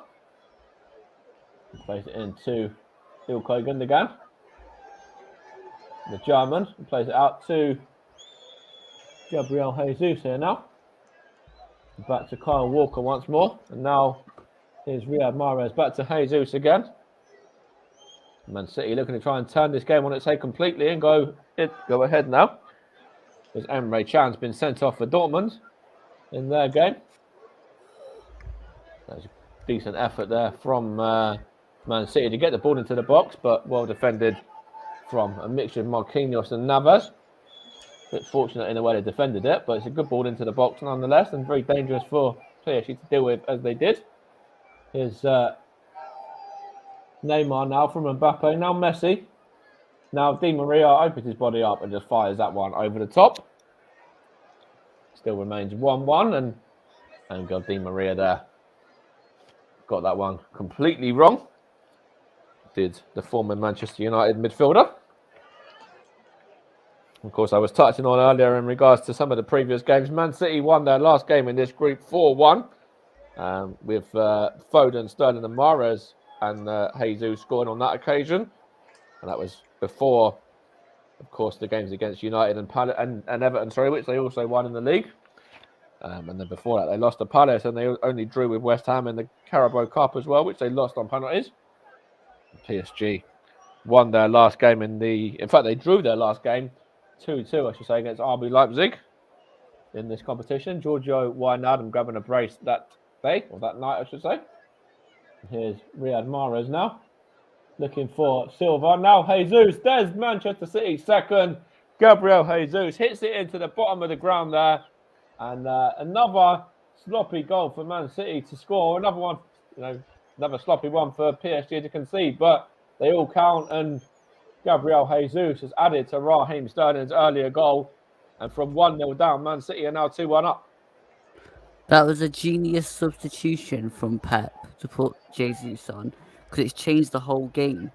Plays it into Ilkay Gundogan. The German plays it out to Gabriel Jesus here now. Back to Kyle Walker once more. And now here's Riyad Mahrez back to Jesus again. Man City looking to try and turn this game on its head completely and go ahead now. Because Emre Can's been sent off for Dortmund in their game. That's a decent effort there from Man City to get the ball into the box, but well defended from a mixture of Marquinhos and Navas. A bit fortunate in the way they defended it, but it's a good ball into the box nonetheless, and very dangerous for PSG to deal with as they did. Here's Neymar now from Mbappe, now Messi. Now Di Maria opens his body up and just fires that one over the top. Still remains 1-1, and Angel Di Maria there got that one completely wrong. Did the former Manchester United midfielder. Of course, I was touching on earlier in regards to some of the previous games. Man City won their last game in this group 4-1 with Foden, Sterling and Mahrez and Jesus scoring on that occasion. And that was before, of course, the games against United and Everton, which they also won in the league. And then before that, they lost to Palace and they only drew with West Ham in the Carabao Cup as well, which they lost on penalties. PSG won their last game in fact, they drew their last game 2-2, I should say, against RB Leipzig in this competition. Giorgio Wijnaldum grabbing a brace that day, or that night, I should say. Here's Riyad Mahrez now, looking for Silva. Now Jesus, there's Manchester City second. Gabriel Jesus hits it into the bottom of the ground there. And another sloppy goal for Man City to score. Another one, another sloppy one for PSG to concede, but they all count. And Gabriel Jesus has added to Raheem Sterling's earlier goal. And from 1-0 down, Man City are now 2-1 up. That was a genius substitution from Pep to put Jesus on, because it's changed the whole game.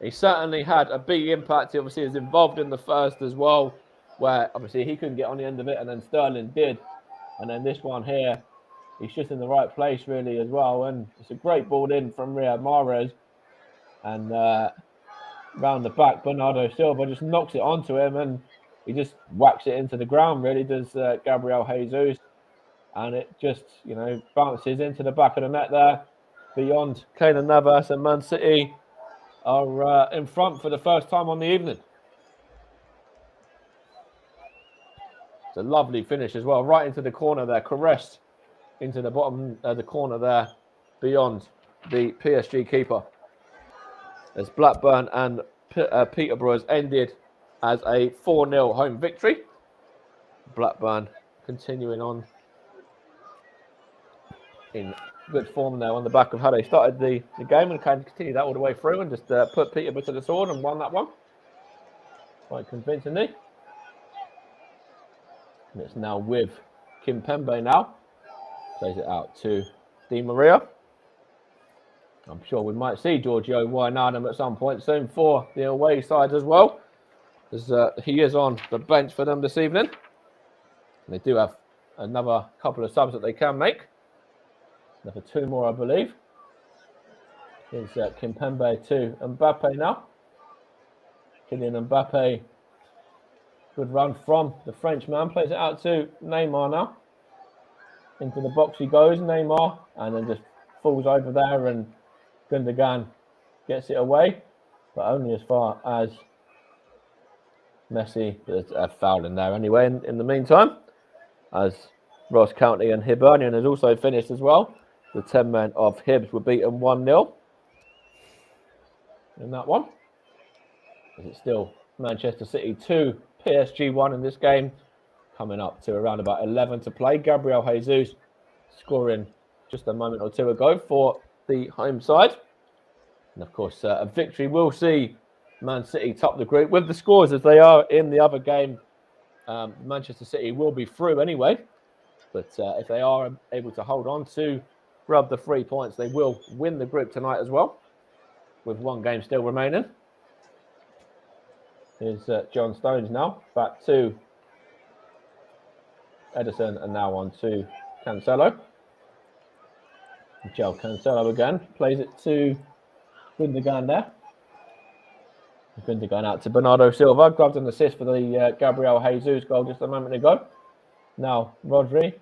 He certainly had a big impact. He obviously was involved in the first as well, where obviously he couldn't get on the end of it, and then Sterling did. And then this one here, he's just in the right place really as well. And it's a great ball in from Riyad Mahrez. And round the back, Bernardo Silva just knocks it onto him and he just whacks it into the ground really, does Gabriel Jesus. And it just, bounces into the back of the net there. Beyond Keylor Navas, and Man City are in front for the first time on the evening. It's a lovely finish as well, right into the corner there, caressed into the bottom of the corner there, beyond the PSG keeper. As Blackburn and Peterborough has ended as a 4-0 home victory. Blackburn continuing on in good form there on the back of how they started the game, and can continue that all the way through and just put Peterborough to the sword and won that one quite convincingly. And it's now with Kimpembe now. Plays it out to Di Maria. I'm sure we might see Giorgio Wijnaldum at some point soon for the away side as well, as he is on the bench for them this evening. And they do have another couple of subs that they can make. Another 2 more, I believe. Here's Kimpembe to Mbappe now. Kylian Mbappe. Good run from the Frenchman. Plays it out to Neymar now. Into the box he goes, Neymar. And then just falls over there, and Gundogan gets it away. But only as far as Messi. There's a foul in there anyway in the meantime. As Ross County and Hibernian has also finished as well. The 10 men of Hibs were beaten 1-0 in that one. It's still Manchester City 2, PSG 1 in this game. Coming up to around about 11 to play. Gabriel Jesus scoring just a moment or two ago for the home side. And of course, a victory will see Man City top the group. With the scores as they are in the other game, Manchester City will be through anyway. But if they are able to hold on to grab the 3 points, they will win the group tonight as well, with one game still remaining. Here's John Stones now, back to Edison, and now on to Cancelo. Joe Cancelo again, plays it to Gundogan there. Gundogan out to Bernardo Silva, grabbed an assist for the Gabriel Jesus goal just a moment ago. Now Rodri.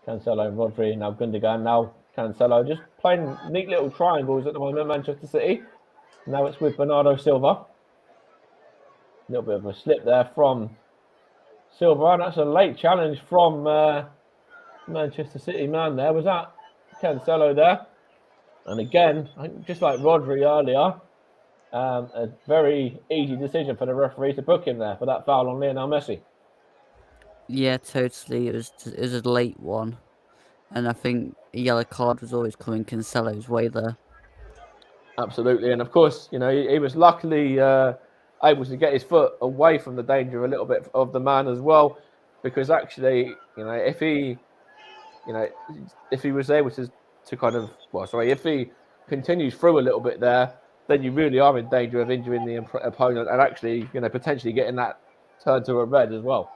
Cancelo, Rodri, now Gundogan, now Cancelo. Just playing neat little triangles at the moment, Manchester City. Now it's with Bernardo Silva. A little bit of a slip there from Silva, and that's a late challenge from Manchester City man there. Was that Cancelo there? And again, just like Rodri earlier, a very easy decision for the referee to book him there for that foul on Lionel Messi. Yeah, totally. It was a late one, and I think a yellow card was always coming Cancelo's way there. Absolutely, and of course, you know, he was luckily able to get his foot away from the danger a little bit of the man as well, because actually, you know, if he was able to kind of, if he continues through a little bit there, then you really are in danger of injuring the opponent and actually, you know, potentially getting that turned to a red as well.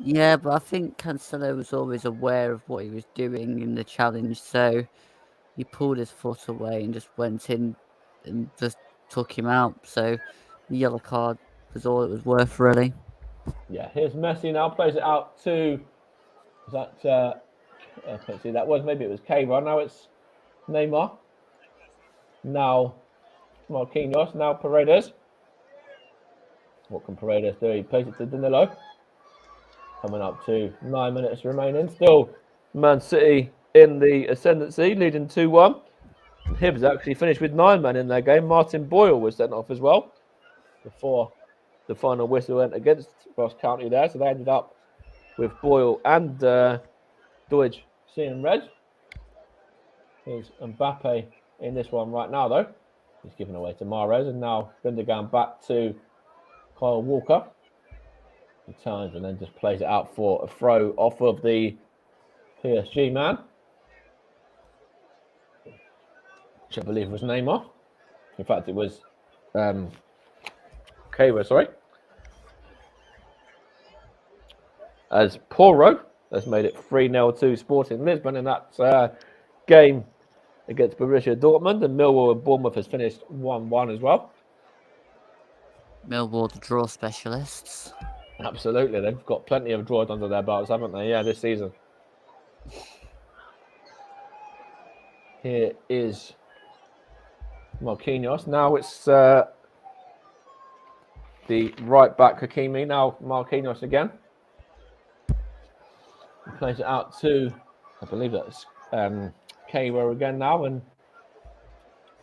Yeah, but I think Cancelo was always aware of what he was doing in the challenge, so he pulled his foot away and just went in and just took him out. So the yellow card was all it was worth, really. Yeah, here's Messi now, plays it out to, I can't see that was, maybe it was Keira, now it's Neymar. Now Marquinhos, now Paredes. What can Paredes do? He plays it to Danilo. Coming up to 9 minutes remaining. Still Man City in the ascendancy, leading 2-1. Hibs actually finished with 9 men in their game. Martin Boyle was sent off as well before the final whistle went against Ross County there. So they ended up with Boyle and Deutsch seeing red. Here's Mbappe in this one right now, though. He's given away to Mahrez, and now Gundogan back to Kyle Walker. He turns and then just plays it out for a throw off of the PSG man, which I believe was Neymar. In fact, it was Keira, sorry. As Porro has made it 3-0 to Sporting Lisbon in that game against Borussia Dortmund, and Millwall and Bournemouth has finished 1-1 as well. Millwall, the draw specialists. Absolutely, they've got plenty of draws under their belts, haven't they? Yeah, this season. Here is Marquinhos. Now it's the right back Hakimi. Now Marquinhos again. He plays it out to, I believe that's Keira again now, and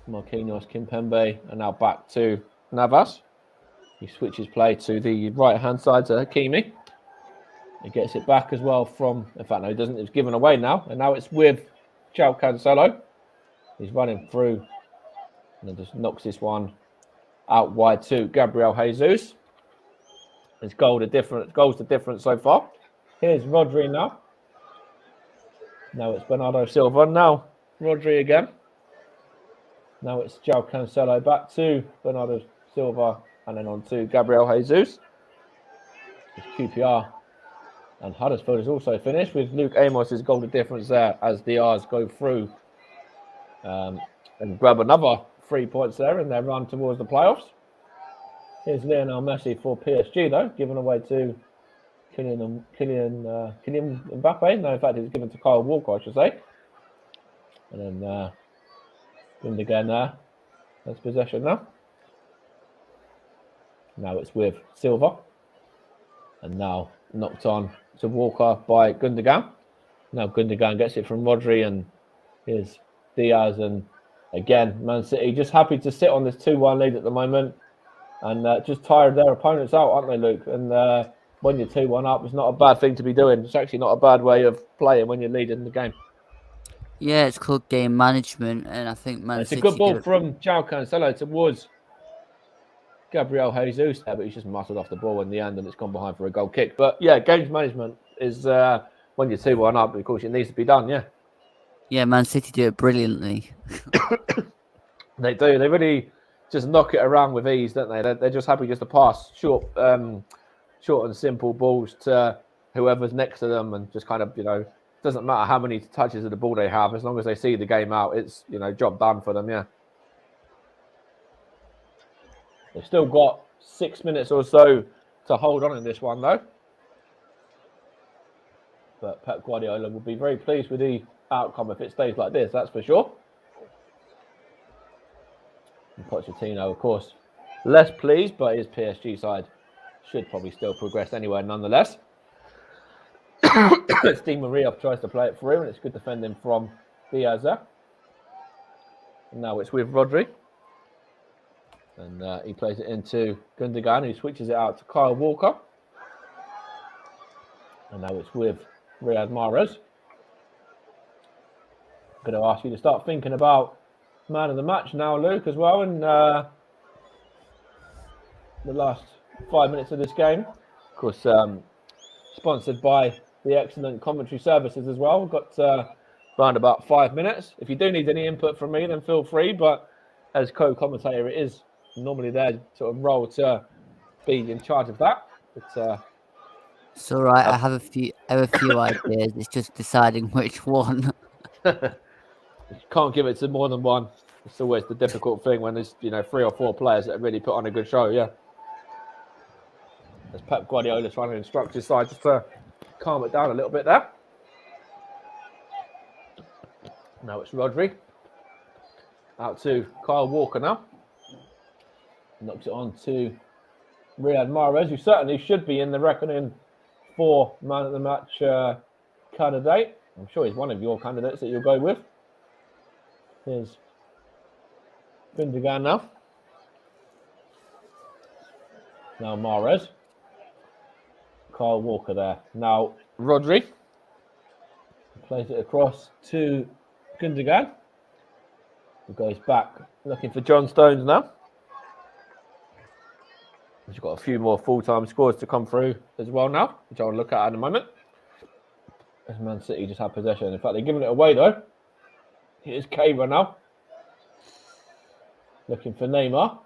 Marquinhos, Kimpembe, and now back to Navas. He switches play to the right-hand side to Hakimi. He gets it back as well from, in fact, no, he doesn't. It's given away now. And now it's with Joao Cancelo. He's running through and then just knocks this one out wide to Gabriel Jesus. It's goals the difference so far. Here's Rodri now. Now it's Bernardo Silva. Now Rodri again. Now it's João Cancelo back to Bernardo Silva and then on to Gabriel Jesus. It's QPR and Huddersfield is also finished with Luke Amos's goal the difference there as the R's go through and grab another 3 points there in their run towards the playoffs. Here's Lionel Messi for PSG though, given away to Kylian Mbappe. No, in fact, it's given to Kyle Walker, I should say. And then Gundogan there. That's possession now. Now it's with Silva. And now knocked on to Walker by Gundogan. Now Gundogan gets it from Rodri and here's Diaz. And again, Man City just happy to sit on this 2-1 lead at the moment. And just tired their opponents out, aren't they, Luke? And when you're 2-1 up, it's not a bad thing to be doing. It's actually not a bad way of playing when you're leading the game. Yeah, it's called game management, and I think Man City... It's a good ball from João Cancelo towards Gabriel Jesus there, but he's just muscled off the ball in the end, and it's gone behind for a goal kick. But yeah, games management is when you're 2-1 up, of course, it needs to be done, yeah. Yeah, Man City do it brilliantly. They do. They really just knock it around with ease, don't they? They're just happy just to pass short and simple balls to whoever's next to them, and just kind of, doesn't matter how many touches of the ball they have, as long as they see the game out, it's, job done for them, yeah. They've still got 6 minutes or so to hold on in this one, though. But Pep Guardiola will be very pleased with the outcome if it stays like this, that's for sure. And Pochettino, of course, less pleased, but his PSG side should probably still progress anyway, nonetheless. Di Maria tries to play it through, and it's good defending from Diaz there. And now it's with Rodri. And he plays it into Gundogan, who switches it out to Kyle Walker. And now it's with Riyad Mahrez. I'm going to ask you to start thinking about man of the match now, Luke, as well, in the last 5 minutes of this game. Of course, sponsored by the excellent commentary services as well. We've got around about 5 minutes. If you do need any input from me, then feel free. But as co-commentator, it is normally their sort of role to be in charge of that. But, it's all right. I have a few ideas. It's just deciding which one. You can't give it to more than one. It's always the difficult thing when there's 3 or 4 players that really put on a good show. Yeah. As Pep Guardiola trying to instruct his side just to calm it down a little bit there. Now it's Rodri. Out to Kyle Walker now. Knocks it on to Riyad Mahrez, who certainly should be in the reckoning for man of the match candidate. I'm sure he's one of your candidates that you'll go with. Here's Gundogan now. Now Mahrez. Kyle Walker there. Now Rodri. Plays it across to Gundogan. Who goes back looking for John Stones now. He's got a few more full-time scores to come through as well now, which I'll look at in a moment. As Man City just have possession. In fact, they're giving it away though. Here's Keira now. Looking for Neymar.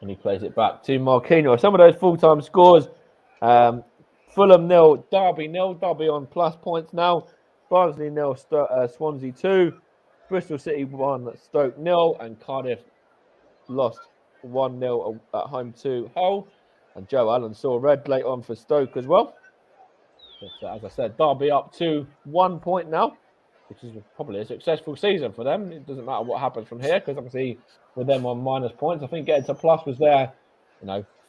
And he plays it back to Marquinhos. Some of those full-time scores. Fulham 0, Derby 0. Derby on plus points now. Barnsley 0, Swansea 2. Bristol City 1, Stoke 0. And Cardiff lost 1-0 at home to Hull. And Joe Allen saw red late on for Stoke as well. But as I said, Derby up to 1 point now, which is probably a successful season for them. It doesn't matter what happens from here, because obviously with them on minus points, I think getting to plus was their,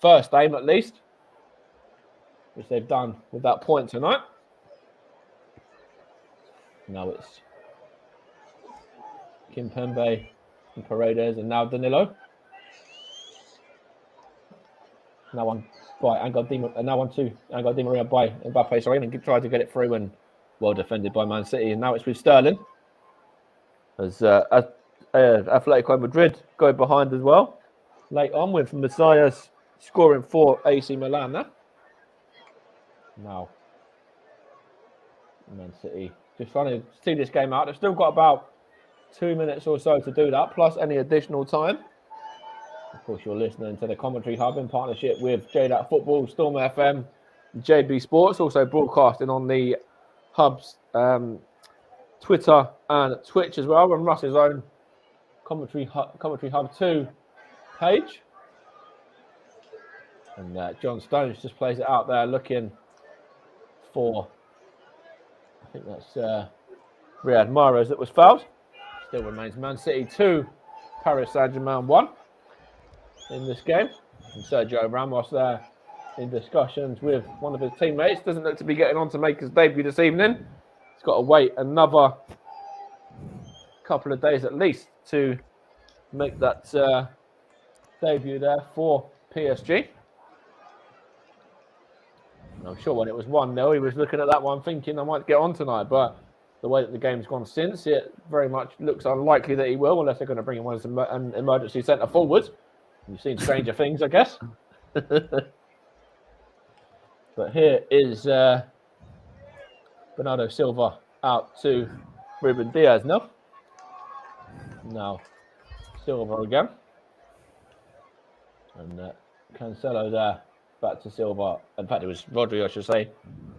first aim at least, which they've done with that point tonight. Now it's Kimpembe and Paredes, and now Danilo. Now one by Angel Di Maria by Mbappe, sorry, and tried to get it through, and well defended by Man City. And now it's with Sterling. As Atletico Madrid go behind as well. Late on with Messias scoring for AC Milan there. Now, Man City just trying to see this game out. They've still got about 2 minutes or so to do that, plus any additional time. Of course, you're listening to the Commentary Hub in partnership with JDAT Football, Storm FM, JB Sports, also broadcasting on the Hub's Twitter and Twitch as well, and Russ's own Commentary Hub 2 page. And John Stones just plays it out there, looking for, I think that's Riyad Mahrez that was fouled. Still remains Man City 2, Paris Saint Germain 1 in this game. And Sergio Ramos there in discussions with one of his teammates. Doesn't look to be getting on to make his debut this evening. He's got to wait another couple of days at least to make that debut there for PSG. And I'm sure when it was 1-0, he was looking at that one thinking, I might get on tonight. But the way that the game's gone since, it very much looks unlikely that he will, unless they're going to bring him on as an emergency centre forward. You've seen stranger things, I guess. But here is Bernardo Silva out to Ruben Diaz now. Now, Silva again. And Cancelo there, back to Silva. In fact, it was Rodri, I should say.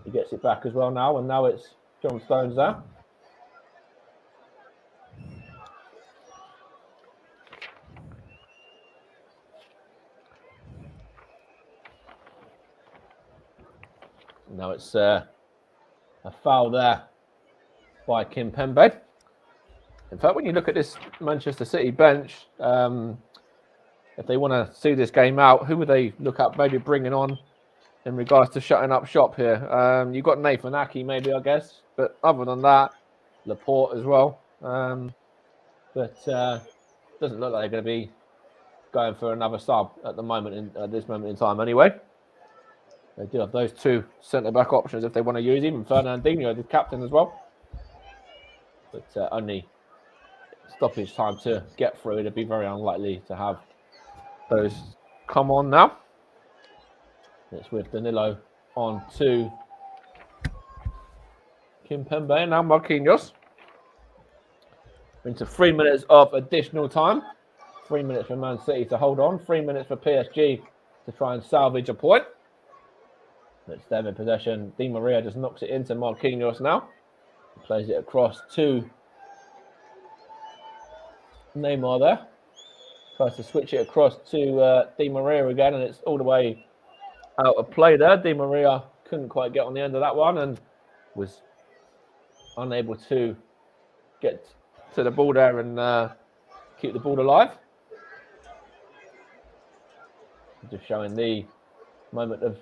He gets it back as well now, and now it's John Stones there. Now it's a foul there by Kimpembe. In fact, when you look at this Manchester City bench, if they want to see this game out, who would they look at maybe bringing on in regards to shutting up shop here? You've got Nathan Ake maybe, I guess. But other than that, Laporte as well. But doesn't look like they're going to be going for another sub at the moment, at this moment in time anyway. They do have those two centre-back options if they want to use him. And Fernandinho, the captain as well. But only stoppage time to get through. It'd be very unlikely to have those come on now. It's with Danilo on to Kimpembe. Now Marquinhos. Into 3 minutes of additional time. 3 minutes for Man City to hold on. 3 minutes for PSG to try and salvage a point. It's them in possession. Di Maria just knocks it into Marquinhos now. He plays it across to Neymar there. Tries to switch it across to Di Maria again, and it's all the way out of play there. Di Maria couldn't quite get on the end of that one and was unable to get to the ball there and keep the ball alive. Just showing the moment of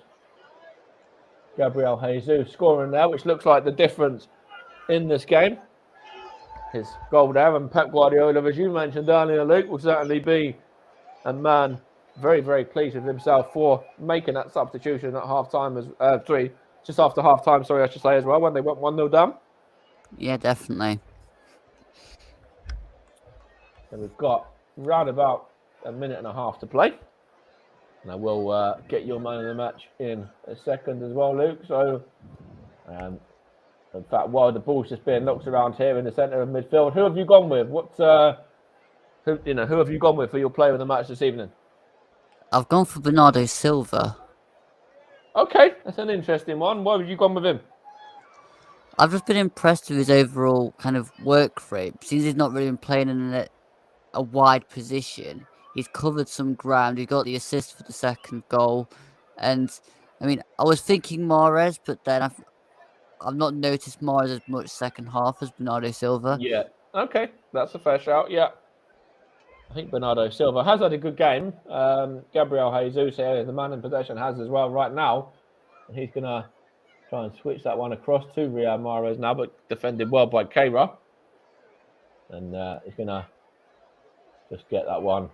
Gabriel Jesus scoring there, which looks like the difference in this game. His goal there, and Pep Guardiola, as you mentioned earlier, Luke, will certainly be a man very, very pleased with himself for making that substitution at half-time, just after half-time, I should say, as well, when they went 1-0 down. Yeah, definitely. So we've got round about a minute and a half to play. And I will get your man of the match in a second as well, Luke. So, in fact, while the ball's just being knocked around here in the centre of midfield, who have you gone with? Who have you gone with for your player of the match this evening? I've gone for Bernardo Silva. Okay, that's an interesting one. Why have you gone with him? I've just been impressed with his overall kind of work rate. Since he's not really been playing in a wide position, he's covered some ground. He got the assist for the second goal. And, I mean, I was thinking Mahrez, but then I've not noticed Mahrez as much second half as Bernardo Silva. Yeah, okay, that's a fair shout, yeah. I think Bernardo Silva has had a good game. Gabriel Jesus here, the man in possession, has as well right now. And he's going to try and switch that one across to Riyad Mahrez now, but defended well by Keira. And he's going to just get that one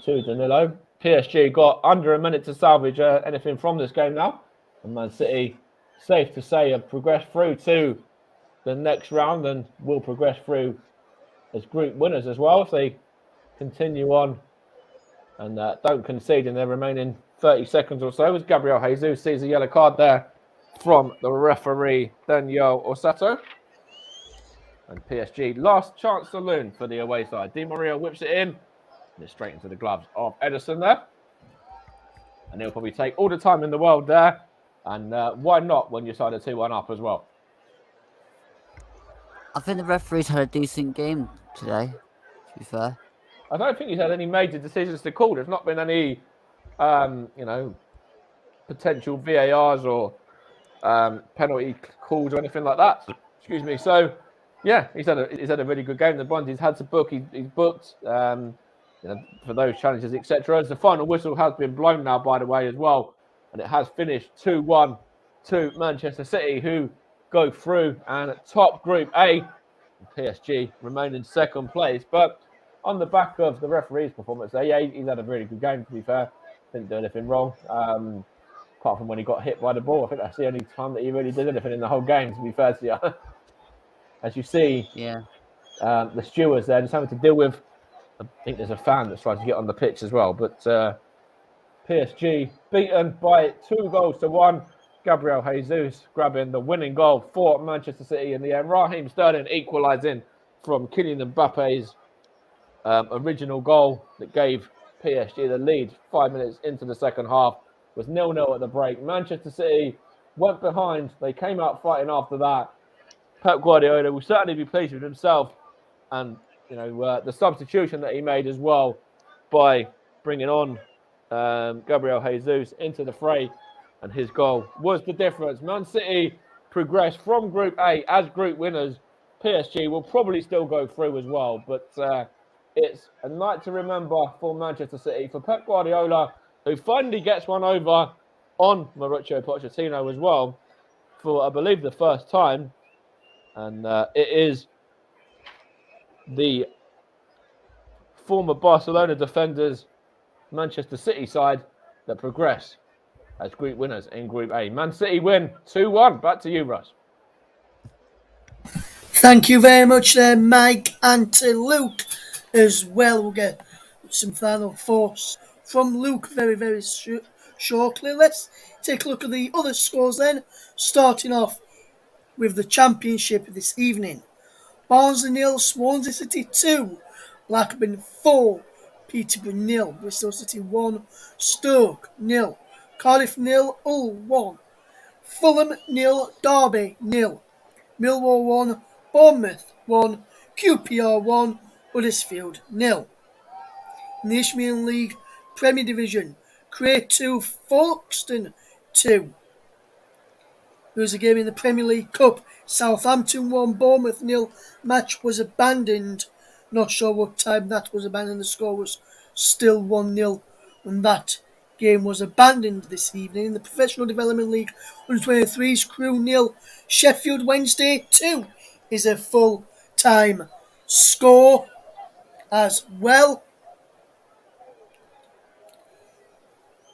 to Danilo. PSG got under a minute to salvage anything from this game now. And Man City, safe to say, have progressed through to the next round and will progress through as group winners as well if they continue on and don't concede in their remaining 30 seconds or so, as Gabriel Jesus sees a yellow card there from the referee, Daniel Osato. And PSG last chance saloon for the away side. Di Maria whips it in, and it's straight into the gloves of Edison there. And he'll probably take all the time in the world there. And why not when you're side of 2-1 up as well? I think the referee's had a decent game today, to be fair. I don't think he's had any major decisions to call. There's not been any, potential VARs or penalty calls or anything like that. Excuse me. So, yeah, he's had a really good game. The ones he's had to book, he's booked. For those challenges, etc. As the final whistle has been blown now, by the way, as well, and it has finished 2-1 to Manchester City, who go through and top Group A. PSG remain in second place, but on the back of the referee's performance there, yeah, he's had a really good game, to be fair. Didn't do anything wrong, apart from when he got hit by the ball. I think that's the only time that he really did anything in the whole game, to be fair to you. As you see, the stewards there just having to deal with, I think there's a fan that's trying to get on the pitch as well, but PSG beaten by 2-1. Gabriel Jesus grabbing the winning goal for Manchester City in the end. Raheem Sterling equalising from Kylian Mbappe's original goal that gave PSG the lead 5 minutes into the second half. Was 0-0 at the break. Manchester City went behind. They came out fighting after that. Pep Guardiola will certainly be pleased with himself, and the substitution that he made as well by bringing on Gabriel Jesus into the fray, and his goal was the difference. Man City progressed from Group A as group winners. PSG will probably still go through as well, but it's a night to remember for Manchester City, for Pep Guardiola, who finally gets one over on Mauricio Pochettino as well for, I believe, the first time. And it is the former Barcelona defenders, Manchester City side, that progress as group winners in Group A. Man City win 2-1. Back to you, Russ. Thank you very much there, Mike, and to Luke as well. We'll get some final thoughts from Luke very, very shortly. Let's take a look at the other scores then, starting off with the Championship this evening. Barnsley 0, Swansea City 2, Blackburn 4, Peterborough 0, Bristol City 1, Stoke 0, Cardiff 0, Hull 1, Fulham 0, Derby 0, Millwall 1, Bournemouth 1, QPR 1, Huddersfield 0. In the Isthmian League Premier Division, Cray 2, Folkestone 2. There was a game in the Premier League Cup. Southampton 1, Bournemouth 0. Match was abandoned. Not sure what time that was abandoned. The score was still 1-0 when that game was abandoned this evening. In the Professional Development League, 123's Crew 0. Sheffield Wednesday 2 is a full-time score as well.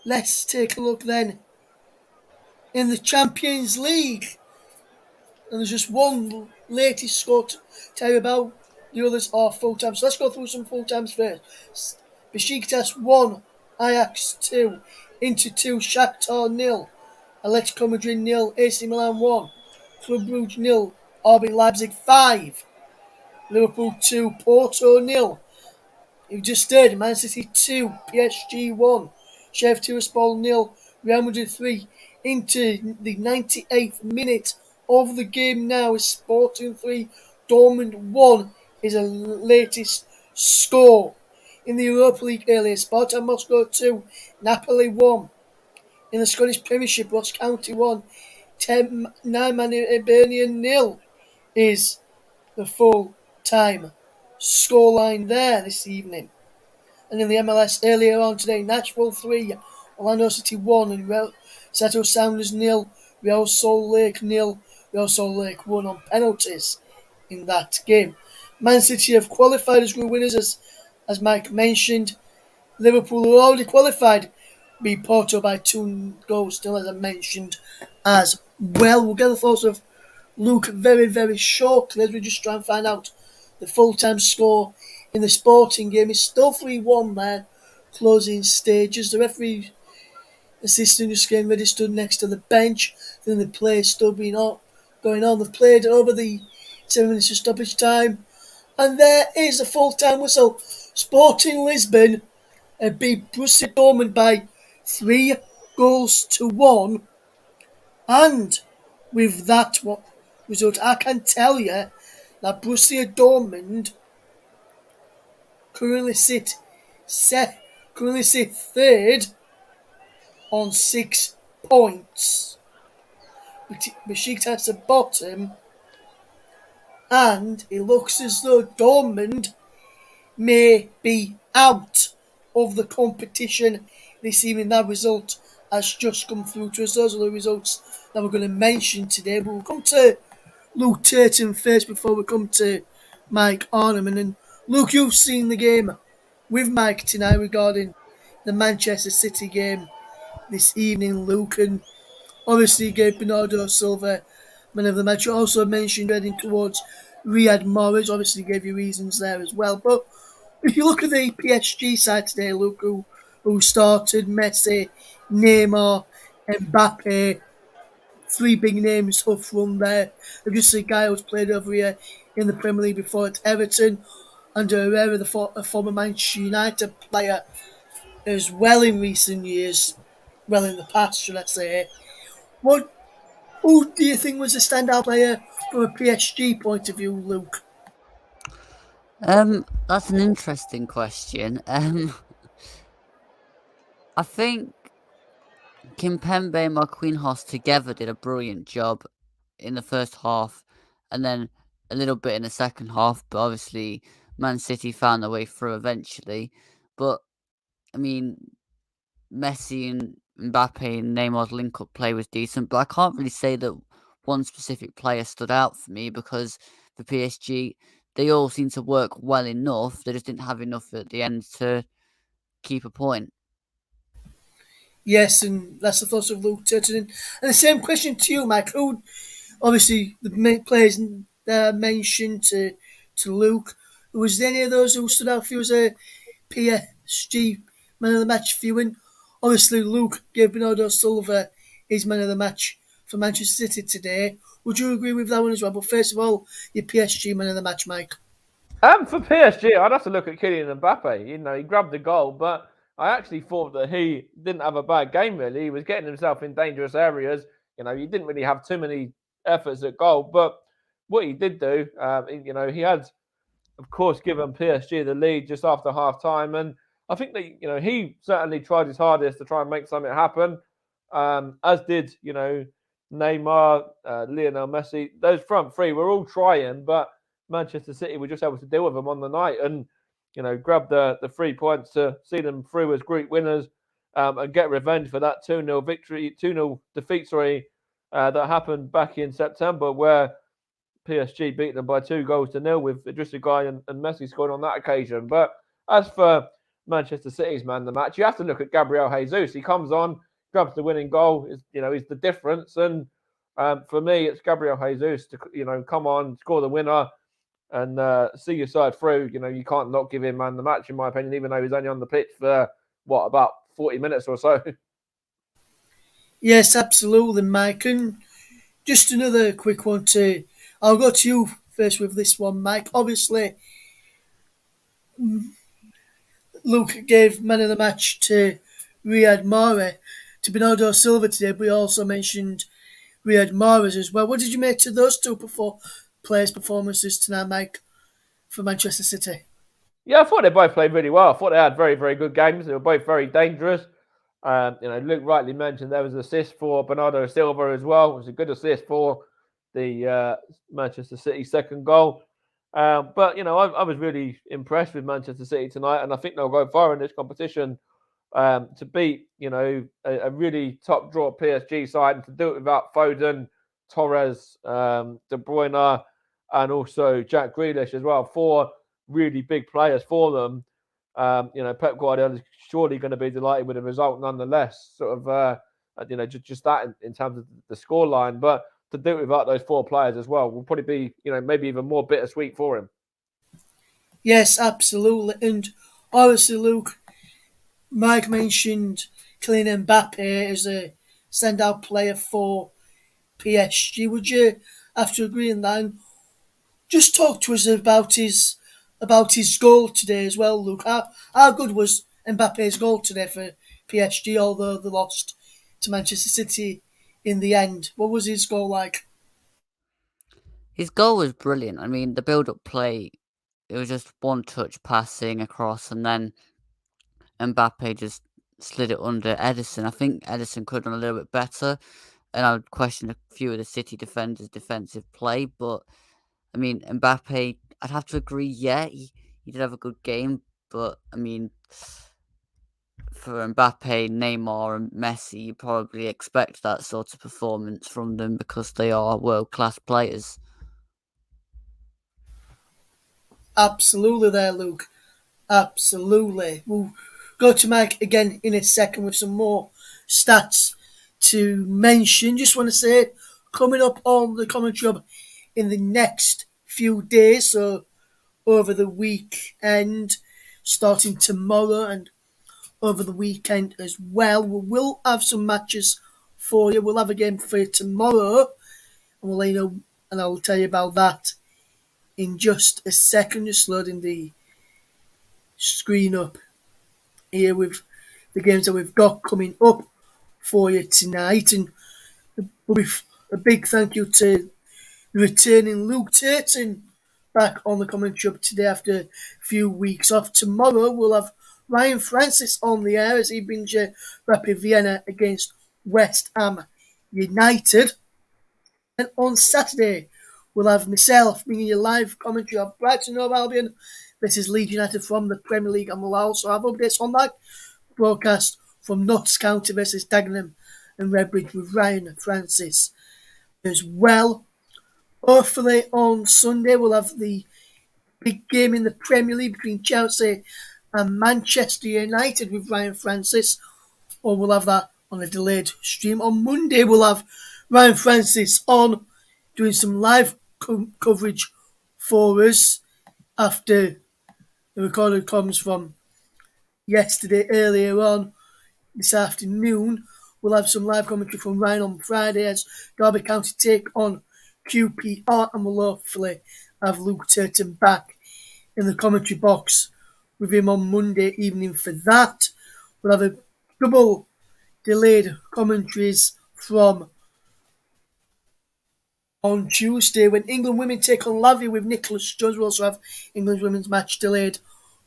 Let's take a look then in the Champions League. And there's just one latest score to tell you about. The others are full-time. So let's go through some full-times first. Besiktas 1, Ajax 2, Inter 2, Shakhtar 0, Atletico Madrid 0, AC Milan 1, Club Brugge 0, RB Leipzig 5, Liverpool 2, Porto 0. You've just heard Man City 2, PSG 1, Sheriff Tiraspol 0, Real Madrid 3. Into the 98th minute of the game now is Sporting 3, Dortmund 1 is the latest score. In the Europa League earlier, Spartak Moscow 2, Napoli 1. In the Scottish Premiership, Ross County 1, 9-man Hibernian 0 is the full-time scoreline there this evening. And in the MLS earlier on today, Nashville 3, Orlando City 1, and Seattle Sounders 0, Real Salt Lake 0, Real Salt Lake 1 on penalties in that game. Man City have qualified as group winners, as Mike mentioned. Liverpool are already qualified, beat Porto by 2 goals, still as I mentioned as well. We'll get the thoughts of Luke very, very shortly as we just try and find out the full-time score in the Sporting game. It's still 3-1 there closing stages. The referee assistant just getting ready, stood next to the bench. Then the play still going on. They've played over the 7 minutes of stoppage time. And there is a full-time whistle. Sporting Lisbon beat Borussia Dortmund by 3-1. And with that result, I can tell you that Borussia Dortmund currently sit third on 6 points. Besiktas at bottom, and it looks as though Dortmund may be out of the competition this evening. That result has just come through to us. Those are the results that we're going to mention today. But we'll come to Luke Turton first before we come to Mike Arneman. And Luke, you've seen the game with Mike tonight regarding the Manchester City game this evening, Luke, and obviously gave Bernardo Silva man of the match. You also mentioned heading towards Riyad Mahrez, obviously gave you reasons there as well. But if you look at the PSG side today, Luke, who started Messi, Neymar, Mbappe, 3 big names up front there. Just a guy who's played over here in the Premier League before at Everton, and Herrera, the former Manchester United player, as well in recent years, well in the past, should I say. Who do you think was the standout player from a PSG point of view, Luke? That's an interesting question. I think Kimpembe and Marquinhos together did a brilliant job in the first half, and then a little bit in the second half. But obviously, Man City found their way through eventually. But I mean, Messi and Mbappe and Neymar's link-up play was decent, but I can't really say that one specific player stood out for me because for PSG, they all seemed to work well enough. They just didn't have enough at the end to keep a point. Yes, and that's the thoughts of Luke Turton. And the same question to you, Mike. Who, obviously, the main players mentioned to Luke. Was there any of those who stood out for you as a PSG man of the match for you? And obviously, Luke gave Bernardo Silva his man of the match for Manchester City today. Would you agree with that one as well? But first of all, your PSG man of the match, Mike. For PSG, I'd have to look at Kylian Mbappe. You know, he grabbed the goal, but I actually thought that he didn't have a bad game, really. He was getting himself in dangerous areas. You know, he didn't really have too many efforts at goal, but what he did do, you know, he had, of course, given PSG the lead just after half time. And I think that, you know, he certainly tried his hardest to try and make something happen, as did, you know, Neymar, Lionel Messi. Those front three were all trying, but Manchester City were just able to deal with them on the night and, you know, grab the 3 points to see them through as group winners, and get revenge for that 2-0 victory, 2-0 defeat, that happened back in September, where PSG beat them by 2-0 with Idrissa Gueye and Messi scored on that occasion. But as for Manchester City's man of the match, you have to look at Gabriel Jesus. He comes on, grabs the winning goal, is the difference. And for me, it's Gabriel Jesus to, you know, come on, score the winner, and see your side through. You know, you can't not give him man of the match, in my opinion, even though he's only on the pitch for, about 40 minutes or so. Yes, absolutely, Mike. And just another quick one I'll go to you first with this one, Mike. Obviously, Luke gave man of the match to Riyad Mahrez, to Bernardo Silva today, but he also mentioned Riyad Mahrez as well. What did you make to those two players' performances tonight, Mike, for Manchester City? Yeah, I thought they both played really well. I thought they had very, very good games. They were both very dangerous. You know, Luke rightly mentioned there was an assist for Bernardo Silva as well. It was a good assist for the Manchester City second goal. But, you know, I was really impressed with Manchester City tonight, and I think they'll go far in this competition, to beat, you know, a really top draw PSG side, and to do it without Foden, Torres, De Bruyne, and also Jack Grealish as well. 4 really big players for them. You know, Pep Guardiola is surely going to be delighted with the result nonetheless. Sort of, you know, just that in terms of the scoreline. But to do it without those 4 players as well will probably be, you know, maybe even more bittersweet for him. Yes, absolutely. And obviously, Luke, Mike mentioned Kylian Mbappe as a standout player for PSG. Would you have to agree on that? And just talk to us about his goal today as well, Luke. How good was Mbappe's goal today for PSG? Although they lost to Manchester City in the end, what was his goal like? His goal was brilliant. I mean, the build-up play, it was just one touch passing across, and then Mbappe just slid it under Edison. I think Edison could have done a little bit better, and I would question a few of the City defenders' defensive play. But I mean, Mbappe, I'd have to agree. Yeah, he did have a good game, but I mean, for Mbappe, Neymar, and Messi, you probably expect that sort of performance from them because they are world-class players. Absolutely, there, Luke. Absolutely. We'll go to Mike again in a second with some more stats to mention. Just want to say, coming up on the commentary hub in the next few days, so over the weekend, starting tomorrow and over the weekend as well, we will have some matches for you. We'll have a game for you tomorrow, and we'll let you know, and I'll tell you about that in just a second. Just loading the screen up here with the games that we've got coming up for you tonight. And with a big thank you to returning Luke Turton back on the commentary up today after a few weeks off. Tomorrow we'll have Ryan Francis on the air as he brings you Rapid Vienna against West Ham United. And on Saturday we'll have myself bringing you live commentary of Brighton Hove Albion. This is Leeds United from the Premier League, and we'll also have updates on that broadcast from Notts County versus Dagenham and Redbridge with Ryan Francis as well. Hopefully on Sunday we'll have the big game in the Premier League between Chelsea and Manchester United with Ryan Francis, or we'll have that on a delayed stream. On Monday we'll have Ryan Francis on doing some live coverage for us after the recorded comes from yesterday earlier on this afternoon. We'll have some live commentary from Ryan on Friday as Derby County take on QPR, and we'll hopefully have Luke Turton back in the commentary box with him on Monday evening for that. We'll have a double delayed commentaries from on Tuesday when England women take on Latvia with Nicholas Jones. We'll also have England's women's match delayed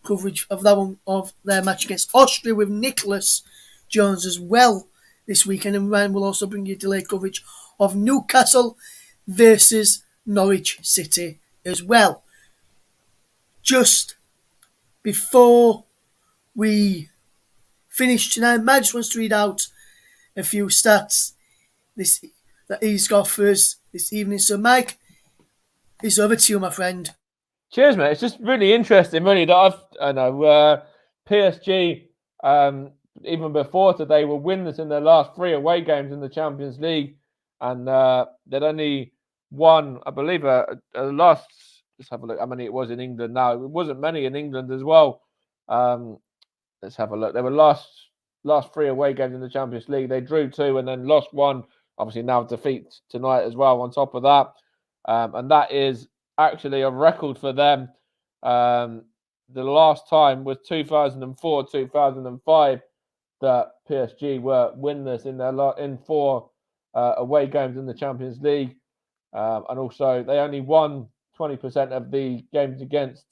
coverage of that one, of their match against Austria with Nicholas Jones as well this weekend. And Ryan will also bring you delayed coverage of Newcastle versus Norwich City as well. Just before we finish tonight, Matt just wants to read out a few stats that he's got for us this evening. So, Mike, it's over to you, my friend. Cheers, mate. It's just really interesting, really, that I know PSG, even before today, were winners in their last 3 away games in the Champions League, and they'd only won, I believe, last. Let's have a look how many it was in England. Now it wasn't many in England as well. Let's have a look. They were last 3 away games in the Champions League. They drew 2 and then lost 1. Obviously now defeat tonight as well on top of that. And that is actually a record for them. The last time was 2004-2005 that PSG were winners in 4 away games in the Champions League. And also they only won 20% of the games against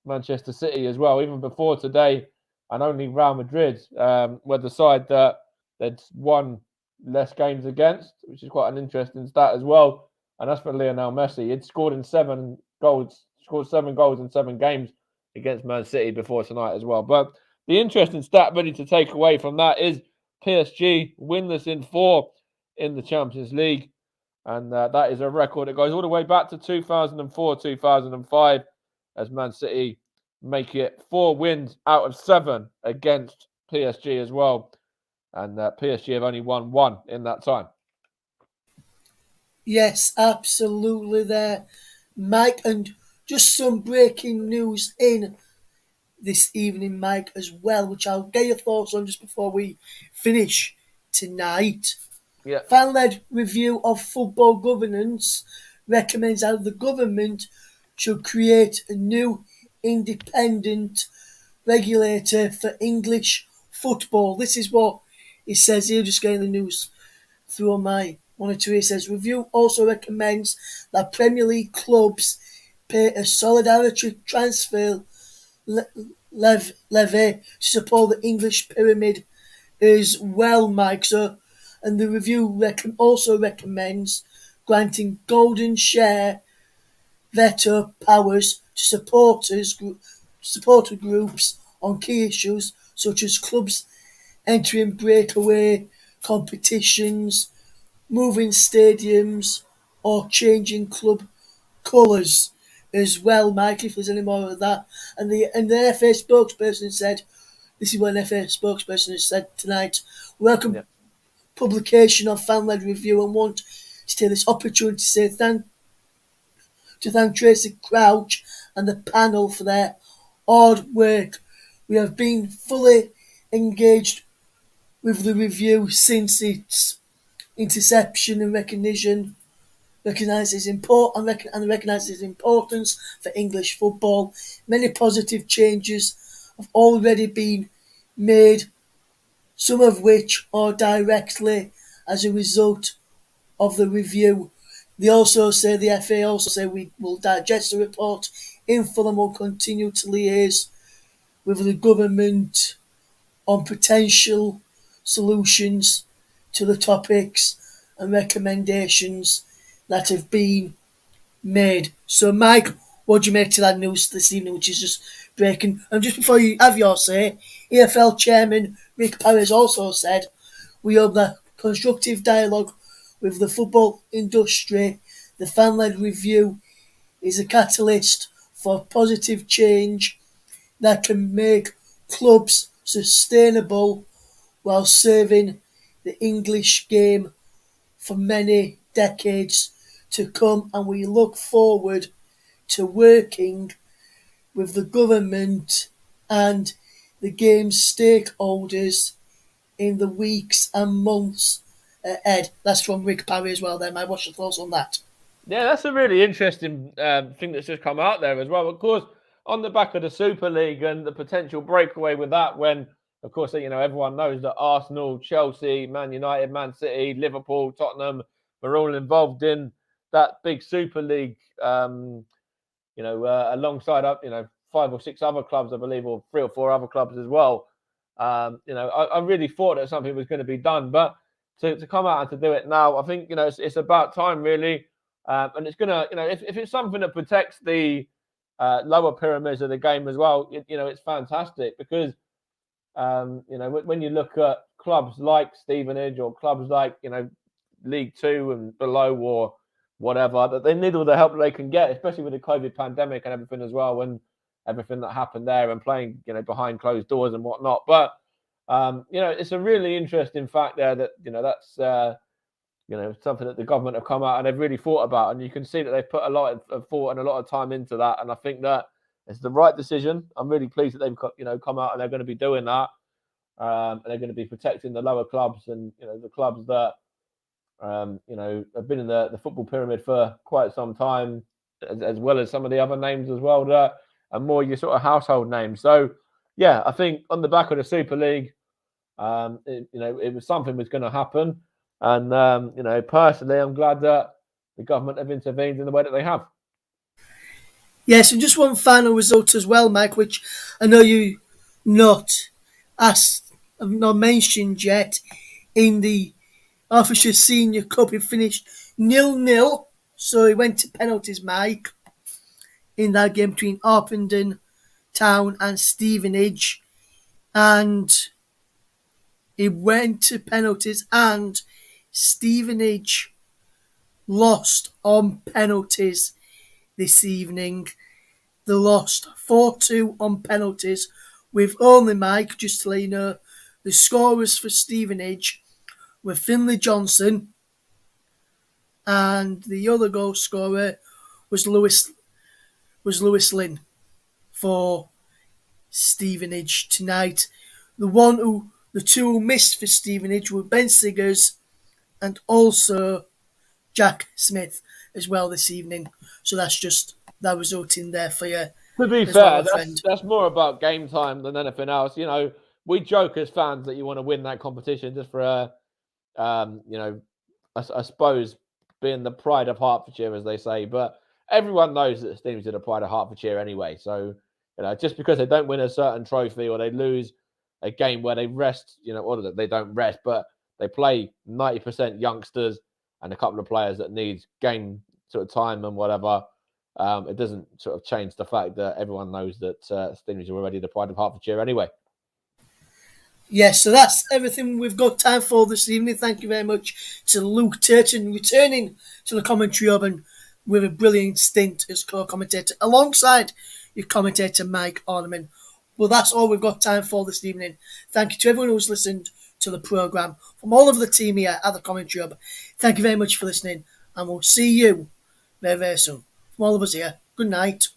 Manchester City as well, even before today. And only Real Madrid were the side that they'd won less games against, which is quite an interesting stat as well. And that's for Lionel Messi. He'd scored 7 goals in 7 games against Man City before tonight as well. But the interesting stat really to take away from that is PSG winless in 4 in the Champions League. And that is a record. It goes all the way back to 2004-2005 as Man City make it 4 wins out of 7 against PSG as well. And PSG have only won 1 in that time. Yes, absolutely there, Mike. And just some breaking news in this evening, Mike, as well, which I'll get your thoughts on just before we finish tonight. Yeah. Fan-led review of football governance recommends how the government should create a new independent regulator for English football. This is what it says here, just getting the news through on my monitor. It says, review also recommends that Premier League clubs pay a solidarity transfer levy to support the English pyramid as well, Mike. So, and the review also recommends granting golden share veto powers to supporter groups on key issues such as clubs entering breakaway competitions, moving stadiums, or changing club colours as well, Mike, if there's any more of that. And the FA spokesperson said, this is what an FA spokesperson has said tonight, welcome publication of fan-led review and want to take this opportunity to say thank Tracy Crouch and the panel for their hard work. We have been fully engaged with the review since its inception and recognises its importance for English football. Many positive changes have already been made, some of which are directly as a result of the review. The FA also say we will digest the report in full and will continue to liaise with the government on potential solutions to the topics and recommendations that have been made. So, Mike, what do you make to that news this evening, which is just breaking? And just before you have your say, EFL Chairman Rick Paris also said, we hope that constructive dialogue with the football industry, the fan-led review is a catalyst for positive change that can make clubs sustainable while serving the English game for many decades to come, and we look forward to working with the government and the game's stakeholders in the weeks and months ahead. That's from Rick Parry as well there, Mike. What's your thoughts on that? Yeah, that's a really interesting thing that's just come out there as well. Of course, on the back of the Super League and the potential breakaway with that, when, of course, everyone knows that Arsenal, Chelsea, Man United, Man City, Liverpool, Tottenham were all involved in that big Super League, alongside up, 5 or 6 other clubs, I believe, or 3 or 4 other clubs as well. I really thought that something was going to be done, but to come out and to do it now, I think, it's about time, really. And it's going to, if it's something that protects the lower pyramids of the game as well, it's fantastic because, when you look at clubs like Stevenage or clubs like, League Two and below or whatever, that they need all the help they can get, especially with the COVID pandemic and everything as well, and everything that happened there and playing, behind closed doors and whatnot. But, it's a really interesting fact there that, that's, something that the government have come out and they've really thought about. And you can see that they've put a lot of thought and a lot of time into that. And I think that it's the right decision. I'm really pleased that they've, come out and they're going to be doing that. And they're going to be protecting the lower clubs and, the clubs that, have been in the football pyramid for quite some time, as well as some of the other names as well that are more your sort of household names. So, yeah, I think on the back of the Super League, it was something was going to happen. And, personally, I'm glad that the government have intervened in the way that they have. Yes, and just one final result as well, Mike, which I know you have not mentioned yet. In the Hertfordshire Senior Cup, it finished 0-0, so it went to penalties, Mike, in that game between Orpington Town and Stevenage. And it went to penalties, and Stevenage lost on penalties this evening. They lost 4-2 on penalties, with only, Mike, just to let you know, the scorers for Stevenage were Finlay Johnson, and the other goal scorer was Lewis Lynn for Stevenage tonight. The two who missed for Stevenage were Ben Siggers and also Jack Smith as well this evening. So that's just that result in there for you. To be as fair, well, friend. that's more about game time than anything else. You know, we joke as fans that you want to win that competition just for you know, I suppose being the pride of Hertfordshire, as they say. But everyone knows that Stevenage are the pride of Hertfordshire anyway. So, you know, just because they don't win a certain trophy or they lose a game where they rest, you know, or they don't rest, but they play 90% youngsters and a couple of players that need game sort of time and whatever. It doesn't sort of change the fact that everyone knows that Stevenage are already the pride of Hertfordshire anyway. Yes, so that's everything we've got time for this evening. Thank you very much to Luke Turton returning to the commentary oven with a brilliant stint as co-commentator alongside your commentator Mike Orneman. Well, that's all we've got time for this evening. Thank you to everyone who's listened to the programme. From all of the team here at the commentary hub, thank you very much for listening and we'll see you very, very soon. From all of us here, good night.